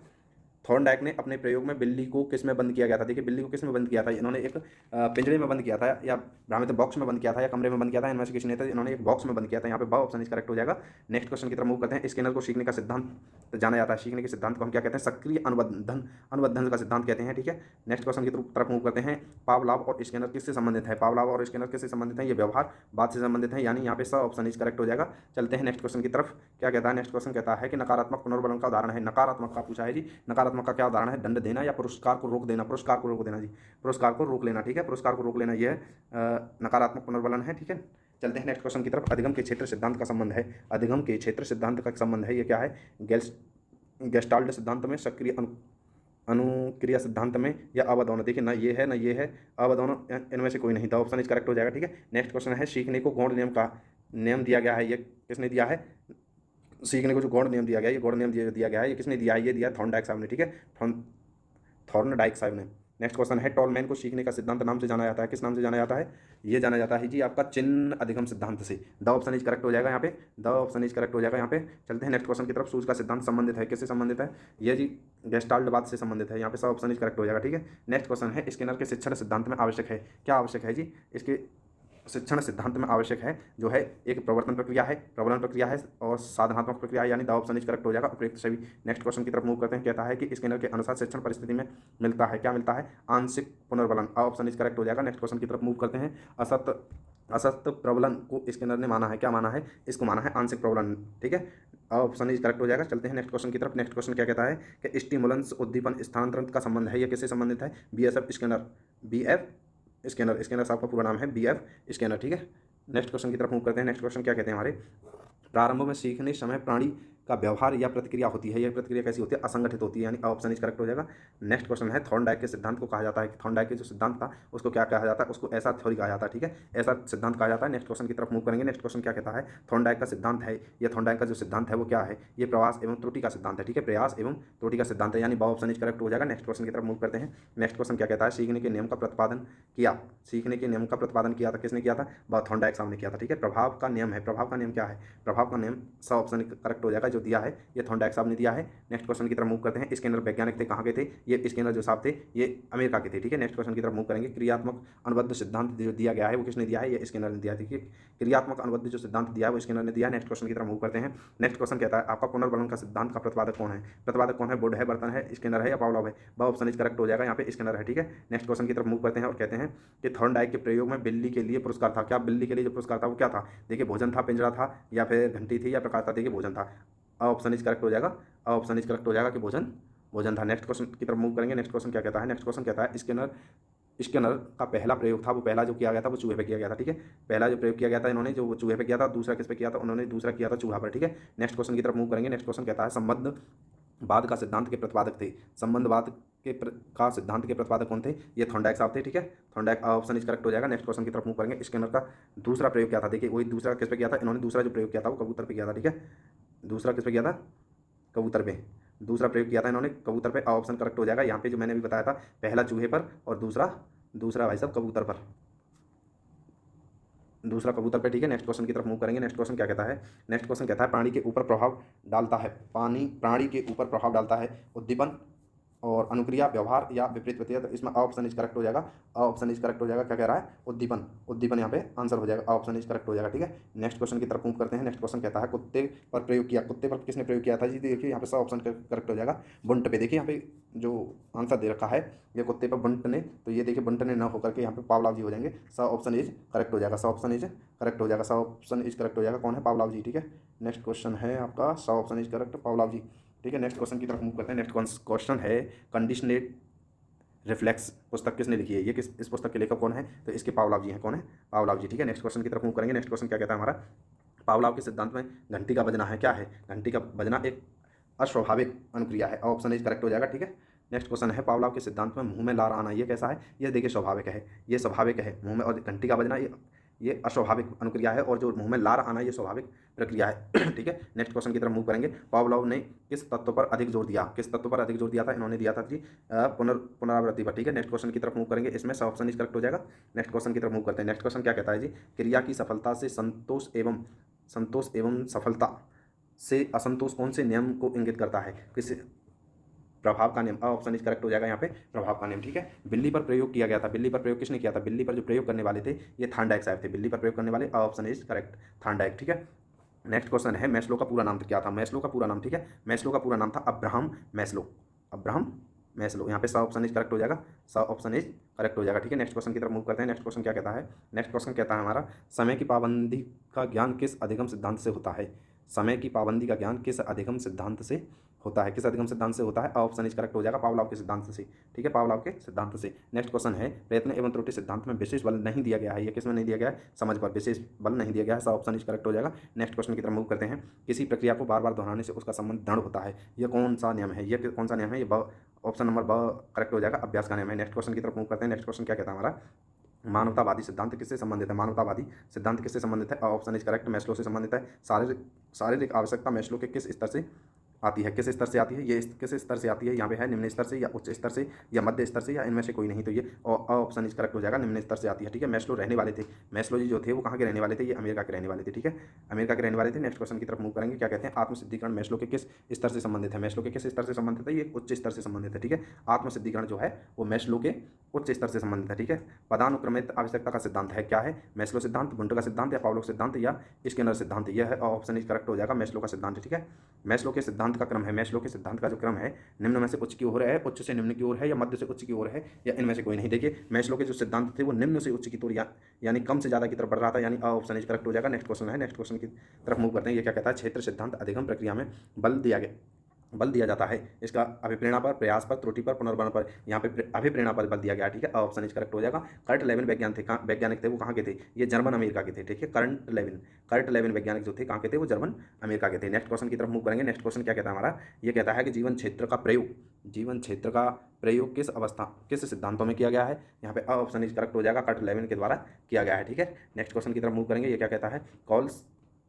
थॉर्नडाइक ने अपने प्रयोग में बिल्ली को किस में बंद किया गया था? देखिए, बिल्ली को किस में बंद किया था? इन्होंने एक पिंजरे में बंद किया था, या भ्रामित बॉक्स में बंद किया था, या कमरे में बंद किया था, इनमें से किसी ने था, इन्होंने एक बॉक्स में बंद किया था। यहाँ पे ऑप्शन इज करेक्ट हो जाएगा। नेक्स्ट क्वेश्चन की तरफ मूव करते हैं। स्किनर को सीखने का सिद्धांत जाना जाता है, सीखने के सिद्धांत को हम क्या कहते हैं? सक्रिय अनुबंधन का सिद्धांत कहते हैं। ठीक है, नेक्स्ट क्वेश्चन की तरफ मूव करते हैं। पावलोव और स्किनर किससे संबंधित है? पावलोव और स्किनर किससे संबंधित है? ये व्यवहार बात से संबंधित है, यानी यहाँ पे ऑप्शन इज करेक्ट हो जाएगा। चलते हैं नेक्स्ट क्वेश्चन की तरफ। क्या कहता है? नेक्स्ट क्वेश्चन कहता है कि नकारात्मक पुनर्बलन का उदाहरण है। नकारात्मक का पूछा है जी, नकारात्मक का क्या उदाहरण है? दंड देना, या पुरस्कार को रोक देना? पुरस्कार को रोक देना जी, पुरस्कार को रोक लेना। ठीक है, पुरस्कार को रोक लेना, यह नकारात्मक पुनर्बलन है। ठीक है, चलते हैं नेक्स्ट क्वेश्चन की तरफ। अधिगम के क्षेत्र सिद्धांत का संबंध है, अधिगम के क्षेत्र सिद्धांत का संबंध है, ये क्या है? गेस्टाल्ट सिद्धांत में, सक्रिय अनुक्रिया सिद्धांत में, या अवदोनों। देखिए, ना ये है, ना ये है, अवदोनों, इनमें से कोई नहीं। तो ऑप्शन इज करेक्ट हो जाएगा। ठीक है, नेक्स्ट क्वेश्चन है। सीखने को गौण नियम दिया गया है, ये किसने दिया है? सीखने को जो गौड़ नियम दिया गया है, ये गौड़ नियम दिया गया है, ये किसने दिया है? ये दिया थॉर्नडाइक साहब ने, ठीक है, थॉर्नडाइक साहब ने। नेक्स्ट क्वेश्चन है, टॉलमैन को सीखने का सिद्धांत नाम से जाना जाता है, किस नाम से जाना जाता है? ये जाना जाता है जी आपका चिन्ह अधिगम सिद्धांत से। द ऑप्शन इज करेक्ट हो जाएगा यहाँ पे, द ऑप्शन इज करेक्ट हो जाएगा यहाँ पे। चलते हैं नेक्स्ट क्वेश्चन की तरफ। सूज का सिद्धांत संबंधित है, किससे संबंधित है? ये जी गेस्टाल्टवाद से संबंधित है, यहाँ पे सब ऑप्शन इज करेक्ट हो जाएगा, ठीक है। नेक्स्ट क्वेश्चन है, स्किनर के शिक्षण सिद्धांत में आवश्यक है, क्या आवश्यक है जी? इसके शिक्षण सिद्धांत में आवश्यक है जो है एक प्रवर्तन प्रक्रिया है, प्रबलन प्रक्रिया है और साधनात्मक प्रक्रिया है, यानी द ऑप्शन इज करेक्ट हो जाएगा, उपयुक्त सभी। नेक्स्ट क्वेश्चन की तरफ मूव करते हैं। कहता है कि स्किनर के अनुसार शिक्षण परिस्थिति में मिलता है, क्या मिलता है? आंशिक पुनर्बलन, ऑप्शन इज करेक्ट हो जाएगा। नेक्स्ट क्वेश्चन की तरफ मूव करते हैं। असत प्रबलन को स्किनर ने माना है, क्या माना है? इसको माना है आंशिक प्रबलन, ठीक है, ऑप्शन इज करेक्ट हो जाएगा। चलते हैं नेक्स्ट क्वेश्चन की तरफ। नेक्स्ट क्वेश्चन क्या कहता है कि स्टिमुलेंस उद्दीपन स्थानांतरण का संबंध है, यह किससे संबंधित है? BF Skinner, BF Skinner, Skinner साहब का पूरा नाम है BF स्किनर, ठीक है। नेक्स्ट क्वेश्चन की तरफ मूव करते हैं। नेक्स्ट क्वेश्चन क्या कहते हैं हमारे? प्रारंभ में सीखने समय प्राणी का व्यवहार या प्रतिक्रिया होती है, यह प्रतिक्रिया कैसी होती है? असंगठित होती है, यानी ऑप्शन इज करेक्ट हो जाएगा। नेक्स्ट क्वेश्चन है, थॉर्नडाइक के सिद्धांत को कहा जाता है, थॉर्नडाइक के जो सिद्धांत था उसको क्या कहा जाता है? उसको ऐसा थ्योरी कहा जाता है, ठीक है, ऐसा सिद्धांत कहा जाता है। नेक्स्ट क्वेश्चन की तरफ मूव करेंगे। नेक्स्ट क्वेश्चन क्या कहता है? थॉर्नडाइक का सिद्धांत है, यह थॉर्नडाइक का जो सिद्धांत है वो क्या है? ये प्रयास एवं त्रुटि का सिद्धांत है, ठीक है, प्रयास एवं त्रुटि का सिद्धांत है, यानी ऑप्शन इज करेक्ट हो जाएगा। नेक्स्ट क्वेश्चन की तरफ मूव करते हैं। नेक्स्ट क्वेश्चन क्या कहता है? सीखने के नियम का प्रतिपादन किया, सीखने के नियम का प्रतिपादन किया था, किसने किया था? थॉर्नडाइक साहब ने किया था, ठीक है। प्रभाव का नियम है, प्रभाव का नियम क्या है? प्रभाव का नियम सब ऑप्शन करेक्ट हो जाएगा, जो दिया है ये थॉर्नडाइक साहब ने दिया है। नेक्स्ट क्वेश्चन की तरफ मूव करते हैं। स्किनर वैज्ञानिक थे, कहाँ के थे? ये स्किनर जो साहब थे ये अमेरिका के थे, ठीक है। नेक्स्ट क्वेश्चन की तरफ मूव करेंगे। क्रियात्मक अनुबद्ध सिद्धांत जो दिया गया है वो किसने दिया है? ये स्किनर ने दिया, ठीक है। क्रियात्मक अनुबद्ध जो सिद्धांत दिया है वो स्किनर ने दिया है। नेक्स्ट क्वेश्चन की तरफ मूव करते हैं। नेक्स्ट क्वेश्चन कहता है आपका पुनर्बलन का सिद्धांत का प्रतिपादक कौन है? प्रतिपादक कौन है? बुड है, बर्तन है, स्किनर है या पावलोव है? ऑप्शन इज करेक्ट हो जाएगा, यहाँ पे स्किनर है, ठीक है। नेक्स्ट क्वेश्चन की तरफ मूव करते हैं और कहते हैं कि थॉर्नडाइक के प्रयोग में बिल्ली के लिए पुरस्कार था, क्या बिल्ली के लिए जो पुरस्कार था वो क्या था? देखिए भोजन था, पिंजरा था, या फिर घंटी थी, या प्रकाश था? देखिए भोजन था, ऑप्शन इज करेक्ट हो जाएगा, ऑप्शन इज करेक्ट हो जाएगा कि भोजन, भोजन था। नेक्स्ट क्वेश्चन की तरफ मूव करेंगे। नेक्स्ट क्वेश्चन क्या कहता है? नेक्स्ट क्वेश्चन कहता है स्किनर, स्किनर का पहला प्रयोग था, वो पहला जो किया गया था वो चूहे पे किया गया था, ठीक है। पहला जो प्रयोग किया गया था इन्होंने जो वो चूहे पे किया था, दूसरा किस पे किया था? उन्होंने दूसरा किया था चूहा पर, ठीक है। नेक्स्ट क्वेश्चन की तरफ मूव करेंगे। नेक्स्ट क्वेश्चन कहता है संबंधवाद का सिद्धांत के प्रतिपादक थे, संबंधवाद का सिद्धांत के प्रतिपादक कौन थे? ये थॉर्नडाइक साहब थे, ठीक है। थॉर्नडाइक ऑप्शन इज करेक्ट हो जाएगा। नेक्स्ट क्वेश्चन की तरफ मूव करेंगे। स्किनर का दूसरा प्रयोग क्या था? देखिए वही दूसरा किस पे किया था? इन्होंने दूसरा जो प्रयोग किया था वो कबूतर पे किया था, ठीक है। दूसरा किस पे किया था? कबूतर पे दूसरा प्रयोग किया था इन्होंने, कबूतर पे, ऑप्शन करेक्ट हो जाएगा। यहाँ पे जो मैंने भी बताया था, पहला चूहे पर और दूसरा दूसरा भाई साहब कबूतर पर, दूसरा कबूतर पे, ठीक है। नेक्स्ट क्वेश्चन की तरफ मूव करेंगे। नेक्स्ट क्वेश्चन क्या कहता है? नेक्स्ट क्वेश्चन कहता है प्राणी के ऊपर प्रभाव डालता है, प्राणी के ऊपर प्रभाव डालता है उद्दीपन और अनुक्रिया, व्यवहार या विपरीत प्रक्रिया। तो इसमें ऑप्शन इज करेक्ट हो जाएगा, ऑप्शन इज करेक्ट हो जाएगा। क्या कह रहा है? उद्दीपन, उद्दीपन यहाँ पे आंसर हो जाएगा, ऑप्शन इज करेक्ट हो जाएगा, ठीक है। नेक्स्ट क्वेश्चन की तरफ मूव करते हैं। नेक्स्ट क्वेश्चन कहता है कुत्ते पर प्रयोग किया, कुत्ते पर किसने प्रयोग किया था जी? देखिए यहाँ पे सब ऑप्शन करेक्ट हो जाएगा। बुंट पे, देखिए यहाँ पे जो आंसर दे रखा है ये कुत्ते पर बुंट ने, तो ये देखिए बुंट ने न होकर के यहाँ पे पावलाव जी हो जाएंगे, सब ऑप्शन इज करेक्ट हो जाएगा, सब ऑप्शन इज करेक्ट हो जाएगा, सब ऑप्शन इज करेक्ट हो जाएगा। कौन है? पावलाव जी, ठीक है। नेक्स्ट क्वेश्चन है आपका, सब ऑप्शन इज करेक्ट, पावलाव जी, ठीक है। नेक्स्ट क्वेश्चन की तरफ मूव करते हैं। नेक्स्ट क्वेश्चन है कंडीशनेड रिफ्लेक्स पुस्तक किसने लिखी है? ये किस, इस पुस्तक के लेखक कौन है? तो इसके पावलाव जी हैं, कौन है? पावलाव जी, ठीक है। नेक्स्ट क्वेश्चन की तरफ मूव करेंगे। नेक्स्ट क्वेश्चन क्या कहता है हमारा? पावलाव के सिद्धांत में घंटी का बजना है, क्या है? घंटी का बजना एक अस्वाभाविक अनुक्रिया है, ऑप्शन इज करेक्ट हो जाएगा, ठीक है। नेक्स्ट क्वेश्चन है पावलाव के सिद्धांत में मुंह में लार आना, ये कैसा है? ये देखिए स्वाभाविक है, ये स्वाभाविक है मुंह में, और घंटी का बजना ये अस्वाभाविक अनुक्रिया है, और जो मुंह में लार आना ये स्वाभाविक प्रक्रिया है, ठीक है। नेक्स्ट क्वेश्चन की तरफ मूव करेंगे। पावलोव ने किस तत्व पर अधिक जोर दिया? किस तत्व पर अधिक जोर दिया था? इन्होंने दिया था जी पुनरावृत्ति पर, ठीक है। नेक्स्ट क्वेश्चन की तरफ मूव करेंगे, इसमें सब ऑप्शन इज करेक्ट हो जाएगा। नेक्स्ट क्वेश्चन की तरफ मूव करते हैं। नेक्स्ट क्वेश्चन क्या कहता है जी? क्रिया की सफलता से संतोष एवं सफलता से असंतोष कौन से नियम को इंगित करता है? किस? प्रभाव का नियम, ऑप्शन इज करेक्ट हो जाएगा यहाँ पे, प्रभाव का नियम, ठीक है। बिल्ली पर प्रयोग किया गया था, बिल्ली पर प्रयोग किसने किया था? बिल्ली पर जो प्रयोग करने वाले थे ये थॉर्नडाइक साहब थे, बिल्ली पर प्रयोग करने वाले, ऑप्शन इज करेक्ट, थॉर्नडाइक, ठीक है। नेक्स्ट क्वेश्चन है मैस्लो का पूरा नाम क्या था? मैस्लो का पूरा नाम, ठीक है, मैस्लो का पूरा नाम था अब्राहम मैस्लो, अब्राहम मैस्लो। यहाँ पे सा ऑप्शन इज करेक्ट हो जाएगा, सा ऑप्शन इज करेक्ट हो जाएगा, ठीक है। नेक्स्ट क्वेश्चन की तरफ मूव करते हैं। नेक्स्ट क्वेश्चन क्या कहता है? नेक्स्ट क्वेश्चन कहता है हमारा समय की पाबंदी का ज्ञान किस अधिगम सिद्धांत से होता है? समय की पाबंदी का ज्ञान किस अधिगम सिद्धांत से होता है? किस अधिगम सिद्धांत से होता है? ऑप्शन इज करेक्ट हो जाएगा, पावलाव के सिद्धांत से, ठीक है, पावलाव के सिद्धांत से। नेक्स्ट क्वेश्चन है प्रयत्न एवं त्रुटि सिद्धांत में विशेष बल नहीं दिया गया है, ये किस में नहीं दिया गया है? समझ पर विशेष बल नहीं दिया गया है, सब ऑप्शन इज करेक्ट हो जाएगा। नेक्स्ट क्वेश्चन की तरफ मूव करते हैं। किसी प्रक्रिया को बार बार दोहराने से उसका संबंध दृढ़ होता है, यह कौन सा नियम है? ये कौन सा नियम है? ये ऑप्शन नंबर करेक्ट हो जाएगा, अभ्यास का नियम है। नेक्स्ट क्वेश्चन की तरफ मूव करते हैं। नेक्स्ट क्वेश्चन क्या कहता है हमारा? मानवतावादी सिद्धांत किससे संबंधित है? मानवतावादी सिद्धांत किससे संबंधित है? ऑप्शन इज करेक्ट, मैस्लो से संबंधित है। शारीरिक शारीरिक आवश्यकता मैस्लो के किस स्तर से आती है? किस स्तर से आती है? ये किस स्तर से आती है? यहाँ पे है निम्न स्तर से या उच्च स्तर से या मध्य स्तर से या इनमें से कोई नहीं, तो ये ऑप्शन इज करेक्ट हो जाएगा, निम्न स्तर से आती है। ठीक है, मैस्लो रहने वाले थे, मैस्लो जी जो थे वो कहाँ के रहने वाले थे? ये अमेरिका के रहने वाले थे। ठीक है, अमेरिका के रहने वाले थे। नेक्स्ट क्वेश्चन की तरफ मूव करेंगे। क्या कहते हैं? आत्मसिद्धिकरण मैस्लो के किस स्तर से संबंधित है? मैस्लो के किस स्तर से संबंधित है? ये उच्च स्तर से संबंधित है। ठीक है, आत्मसिद्धिकरण जो है वो मैस्लो के उच्च स्तर से संबंधित है। ठीक है, पदानुक्रमित आवश्यकता का सिद्धांत है, क्या है? मैस्लो सिद्धांत, वुंट का सिद्धांत या पावलोव सिद्धांत या स्किनर सिद्धांत? यह है ऑप्शन इज करेक्ट हो जाएगा, मैस्लो का सिद्धांत। ठीक है, मैस्लो के सिद्धांत का क्रम है, मैस्लो के सिद्धांत का जो क्रम है निम्न में से उच्च की ओर है, उच्च से निम्न की ओर है या मध्य से उच्च की ओर है या इनमें से कोई नहीं। देखिए मैस्लो के जो सिद्धांत थे वो निम्न से उच्च की ओर यानी कम से ज़्यादा की तरफ बढ़ रहा था, यानी ऑप्शन इज करेक्ट हो जाएगा। नेक्स्ट क्वेश्चन है, नेक्स्ट क्वेश्चन की तरफ मूव करते हैं। ये क्या कहता है? क्षेत्र सिद्धांत अधिगम प्रक्रिया में बल दिया जाता है इसका अभिप्रेरणा पर, प्रयास पर, त्रुटि पर, पुनर्बल पर। यहाँ पे अभिप्रेरणा पर बल दिया गया। ठीक है, ऑप्शन इज करेक्ट हो जाएगा। कर्ट लेविन वैज्ञानिक थे, वो कहाँ के थे? ये जर्मन अमेरिका के थे। ठीक है, कर्ट लेविन वैज्ञानिक जो थे कहाँ के थे? वो जर्मन अमेरिका के थे। नेक्स्ट क्वेश्चन की तरफ मूव करेंगे। नेक्स्ट क्वेश्चन क्या कहता है हमारा? ये कहता है कि जीवन क्षेत्र का प्रयोग किस अवस्था, किस सिद्धांतों में किया गया है? यहाँ पे ऑप्शन इज करेक्ट हो जाएगा, कर्ट लेविन के द्वारा किया गया है। ठीक है, नेक्स्ट क्वेश्चन की तरफ मूव करेंगे। ये क्या कहता है? कॉल्स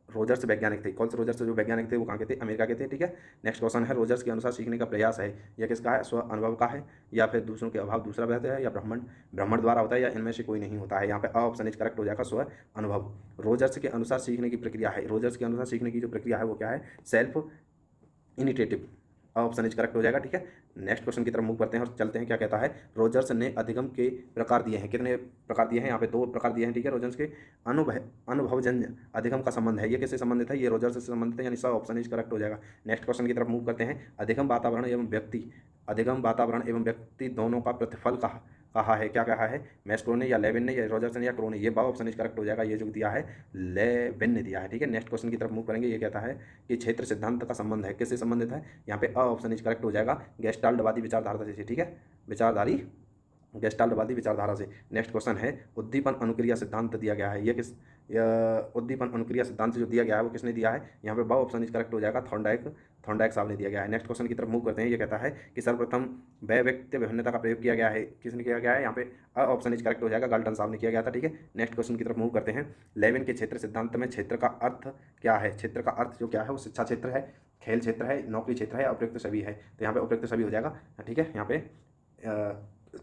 रोजर्स वैज्ञानिक थे, कॉल्स रोजर्स जो वैज्ञानिक थे वो कहाँ के थे? अमेरिका के थे। ठीक है, नेक्स्ट क्वेश्चन है, रोजर्स के अनुसार सीखने का प्रयास है, यह किसका है? स्व अनुभव का है या फिर दूसरों के अभाव दूसरा बताते हैं या ब्राह्मण द्वारा होता है या इनमें से कोई नहीं होता है? यहाँ पे ऑप्शन इज करेक्ट हो जाएगा, स्व अनुभव। रोजर्स के अनुसार सीखने की प्रक्रिया है, रोजर्स के अनुसार सीखने की जो प्रक्रिया है वो क्या है? सेल्फ इनिटेटिव, ऑप्शन इज करेक्ट हो जाएगा। ठीक है, नेक्स्ट क्वेश्चन की तरफ मूव करते हैं और चलते हैं। क्या कहता है? रोजर्स ने अधिगम के प्रकार दिए हैं, कितने प्रकार दिए हैं? यहाँ पे 2 प्रकार दिए हैं। ठीक है, रोजर्स के अनुभवजन्य अधिगम का संबंध है, ये किससे संबंधित है? ये रोजर्स से संबंधित है, यानी सा ऑप्शन इज करेक्ट हो जाएगा। नेक्स्ट क्वेश्चन की तरफ मूव करते हैं। अधिगम वातावरण एवं व्यक्ति दोनों का प्रतिफल कहा है, क्या कहा है? मैस्लो ने या लेविन ने या रोजर्स ने या क्रो ने? ये ऑप्शन इज करेक्ट हो जाएगा, ये जो दिया है लेविन ने दिया है। ठीक है, नेक्स्ट क्वेश्चन की तरफ मूव करेंगे। ये कहता है कि क्षेत्र सिद्धांत का संबंध है, किससे संबंधित है? यहाँ पे ऑप्शन इज करेक्ट हो जाएगा, गेस्टाल्टवादी विचारधारा से। ठीक है, गेस्टाल्टवादी विचारधारा से। नेक्स्ट क्वेश्चन है, उद्दीपन अनुक्रिया सिद्धांत दिया गया है, ये किस उद्दीपन अनुक्रिया सिद्धांत जो दिया गया है वो किसने दिया है? यहाँ पे ऑप्शन इज करेक्ट हो जाएगा, थॉर्नडाइक साहब ने दिया गया है। नेक्स्ट क्वेश्चन की तरफ मूव करते हैं। ये कहता है कि सर्वप्रथम व्यक्ति विभिन्नता का प्रयोग किया गया है, किसने किया गया है? यहाँ पे ऑप्शन इज करेक्ट हो जाएगा, गाल्टन साहब ने किया गया था। ठीक है, नेक्स्ट क्वेश्चन की तरफ मूव करते हैं। लेविन के क्षेत्र सिद्धांत में क्षेत्र का अर्थ क्या है? क्षेत्र का अर्थ जो क्या है वो शिक्षा क्षेत्र है, खेल क्षेत्र है, नौकरी क्षेत्र है, उपयुक्त सभी है। तो यहाँ पे उपयुक्त सभी हो जाएगा। ठीक है, यहाँ पे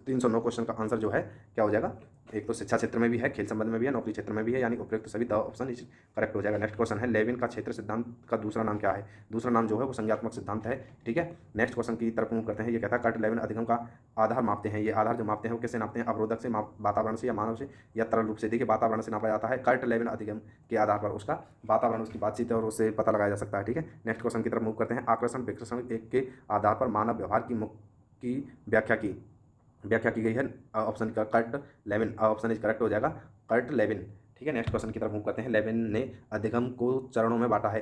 309 क्वेश्चन का आंसर जो है क्या हो जाएगा? एक तो शिक्षा क्षेत्र में भी है, खेल संबंध में भी है, नौकरी क्षेत्र में भी है, यानी उपयुक्त सभी ऑप्शन इज करेक्ट हो जाएगा। नेक्स्ट क्वेश्चन है, लेविन का क्षेत्र सिद्धांत का दूसरा नाम क्या है? दूसरा नाम जो है वो संज्ञात्मक सिद्धांत है। ठीक है, नेक्स्ट क्वेश्चन की तरफ मूव करते हैं। ये कहता है कर्ट लेविन अधिगम का आधार मापते हैं, ये आधार जो मापते हैं वो किससे नापते हैं? अवरोधक से, वातावरण से या मानव से या तरल रूप से? देखिए वातावरण से नापा जाता है, कर्ट लेविन अधिगम के आधार पर उसका वातावरण, उसकी बातचीत है और उससे पता लगाया जा सकता है। ठीक है, नेक्स्ट क्वेश्चन की तरफ मूव करते हैं। आकर्षण विकर्षण एक के आधार पर मानव व्यवहार की व्याख्या की गई है, ऑप्शन का Kurt Lewin, option is correct हो जाएगा, कर्ट लेविन। ठीक है, नेक्स्ट क्वेश्चन की तरफ मूव करते हैं। लेविन ने अधिगम को चरणों में बांटा है,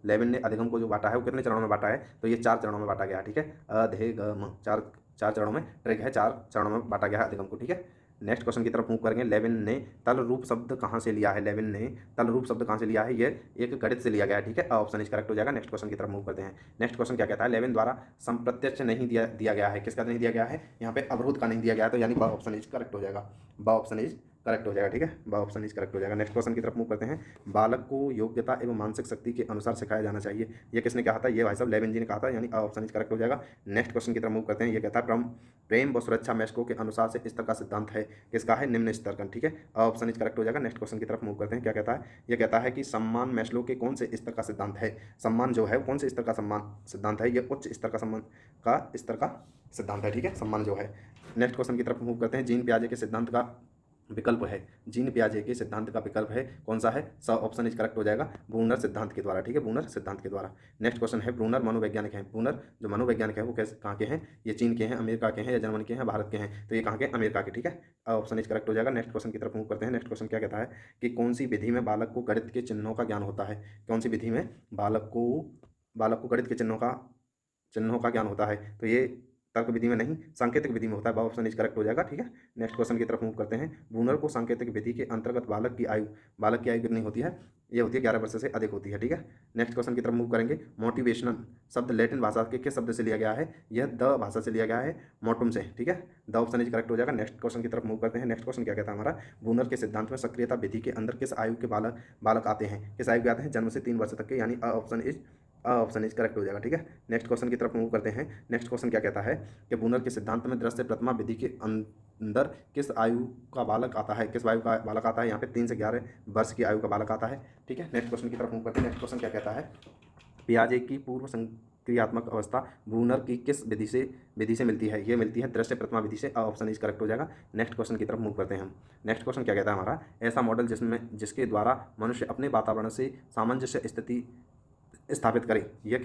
लेविन ने अधिगम को जो बांटा है वो कितने चरणों में बांटा है? तो ये 4 चरणों में बांटा गया है। ठीक है, अधिगम 4 चरणों में, ट्रिक है 4 चरणों में बांटा गया है अधिगम को। ठीक है, नेक्स्ट क्वेश्चन की तरफ मूव करेंगे। लेविन ने तल रूप शब्द कहाँ से लिया है? लेविन ने तल रूप शब्द कहाँ से लिया है? ये एक गणित से लिया गया है। ठीक है, ऑप्शन इज करेक्ट हो जाएगा। नेक्स्ट क्वेश्चन की तरफ मूव करते हैं। नेक्स्ट क्वेश्चन क्या कहता है? लेविन द्वारा संप्रत्यक्ष नहीं दिया गया है, किसका नहीं दिया गया है? यहाँ पे अवरोध का नहीं दिया गया, तो यानी ऑप्शन इज करेक्ट हो जाएगा, ऑप्शन इज करेक्ट हो जाएगा। ठीक है, ऑप्शन इज करेक्ट हो जाएगा। नेक्स्ट क्वेश्चन की तरफ मूव करते हैं। बालक को योग्यता एवं मानसिक शक्ति के अनुसार सिखाया जाना चाहिए, ये किसने कहा था? ये भाई साहब लेविन जी ने कहा था, यानी ऑप्शन इज करेक्ट हो जाएगा। नेक्स्ट क्वेश्चन की तरफ मूव करते हैं। ये कहता है प्रेम व सुरक्षा मैस्लो के अनुसार से स्तर का सिद्धांत है, किसका है? निम्न स्तर का। ठीक है, ऑप्शन इज करेक्ट हो जाएगा। नेक्स्ट क्वेश्चन की तरफ मूव करते हैं। क्या कहता है? ये कहता है कि सम्मान मैस्लो के कौन से स्तर का सिद्धांत है? सम्मान जो है कौन से स्तर का सम्मान सिद्धांत है? ये उच्च स्तर का स्तर का सिद्धांत है। ठीक है, सम्मान जो है। नेक्स्ट क्वेश्चन की तरफ मूव करते हैं। जीन पियाजे के सिद्धांत का विकल्प है, जीन पियाजे के सिद्धांत का विकल्प है, कौन सा है? सा ऑप्शन इज करेक्ट हो जाएगा, ब्रूनर सिद्धांत के द्वारा। ठीक है, ब्रूनर सिद्धांत के द्वारा। नेक्स्ट क्वेश्चन है, ब्रूनर मनोवैज्ञानिक हैं, ब्रूनर जो मनोवैज्ञानिक है वो कैसे, कहाँ के हैं? ये चीन के हैं, अमेरिका के हैं या जर्मनी के हैं, भारत के हैं? तो ये कहाँ के? अमेरिका के। ठीक है, ऑप्शन इज करेक्ट हो जाएगा। नेक्स्ट क्वेश्चन की तरफ मूव करते हैं। नेक्स्ट क्वेश्चन क्या कहता है कि कौन सी विधि में बालक को गणित के चिन्हों का ज्ञान होता है? कौन सी विधि में बालक को गणित के चिन्हों का ज्ञान होता है? तो ये तर्क विधि में नहीं, सांकेतिक विधि में होता है। ऑप्शन इज करेक्ट हो जाएगा। ठीक है, नेक्स्ट क्वेश्चन की तरफ मूव करते हैं। ब्रूनर को सांकेतिक विधि के अंतर्गत बालक की आयु कितनी होती है? ये होती है 11 वर्ष से अधिक होती है। ठीक है, नेक्स्ट क्वेश्चन की तरफ मूव करेंगे। मोटिवेशनल शब्द लैटिन भाषा के किस शब्द से लिया गया है? यह द भाषा से लिया गया है, मोटुम से। ठीक है, द ऑप्शन इज करेक्ट हो जाएगा। नेक्स्ट क्वेश्चन की तरफ मूव करते हैं। नेक्स्ट क्वेश्चन क्या कहता है हमारा? ब्रूनर के सिद्धांत में सक्रियता विधि के अंदर किस आयु के बालक आते हैं? किस आयु के आते हैं? जन्म से 3 वर्ष तक के, यानी ऑप्शन इज करेक्ट हो जाएगा। ठीक है, नेक्स्ट क्वेश्चन की तरफ मूव करते हैं। नेक्स्ट क्वेश्चन क्या कहता है कि ब्रूनर के सिद्धांत में दृश्य प्रतिमा विधि के अंदर किस आयु का बालक आता है? किस आयु का बालक आता है? यहाँ पे 3 से 11 वर्ष की आयु का बालक आता है। ठीक है, नेक्स्ट क्वेश्चन की तरफ मूव करते हैं। नेक्स्ट क्वेश्चन क्या कहता है? पियाजे की पूर्व क्रियात्मक अवस्था ब्रूनर की किस विधि से मिलती है? ये मिलती है दृश्य प्रतिमा विधि से। ऑप्शन इज करेक्ट हो जाएगा। नेक्स्ट क्वेश्चन की तरफ मूव करते हैं हम। नेक्स्ट क्वेश्चन क्या कहता है हमारा? ऐसा मॉडल जिसके द्वारा मनुष्य अपने वातावरण से सामंजस्य स्थिति स्थापित करे, यह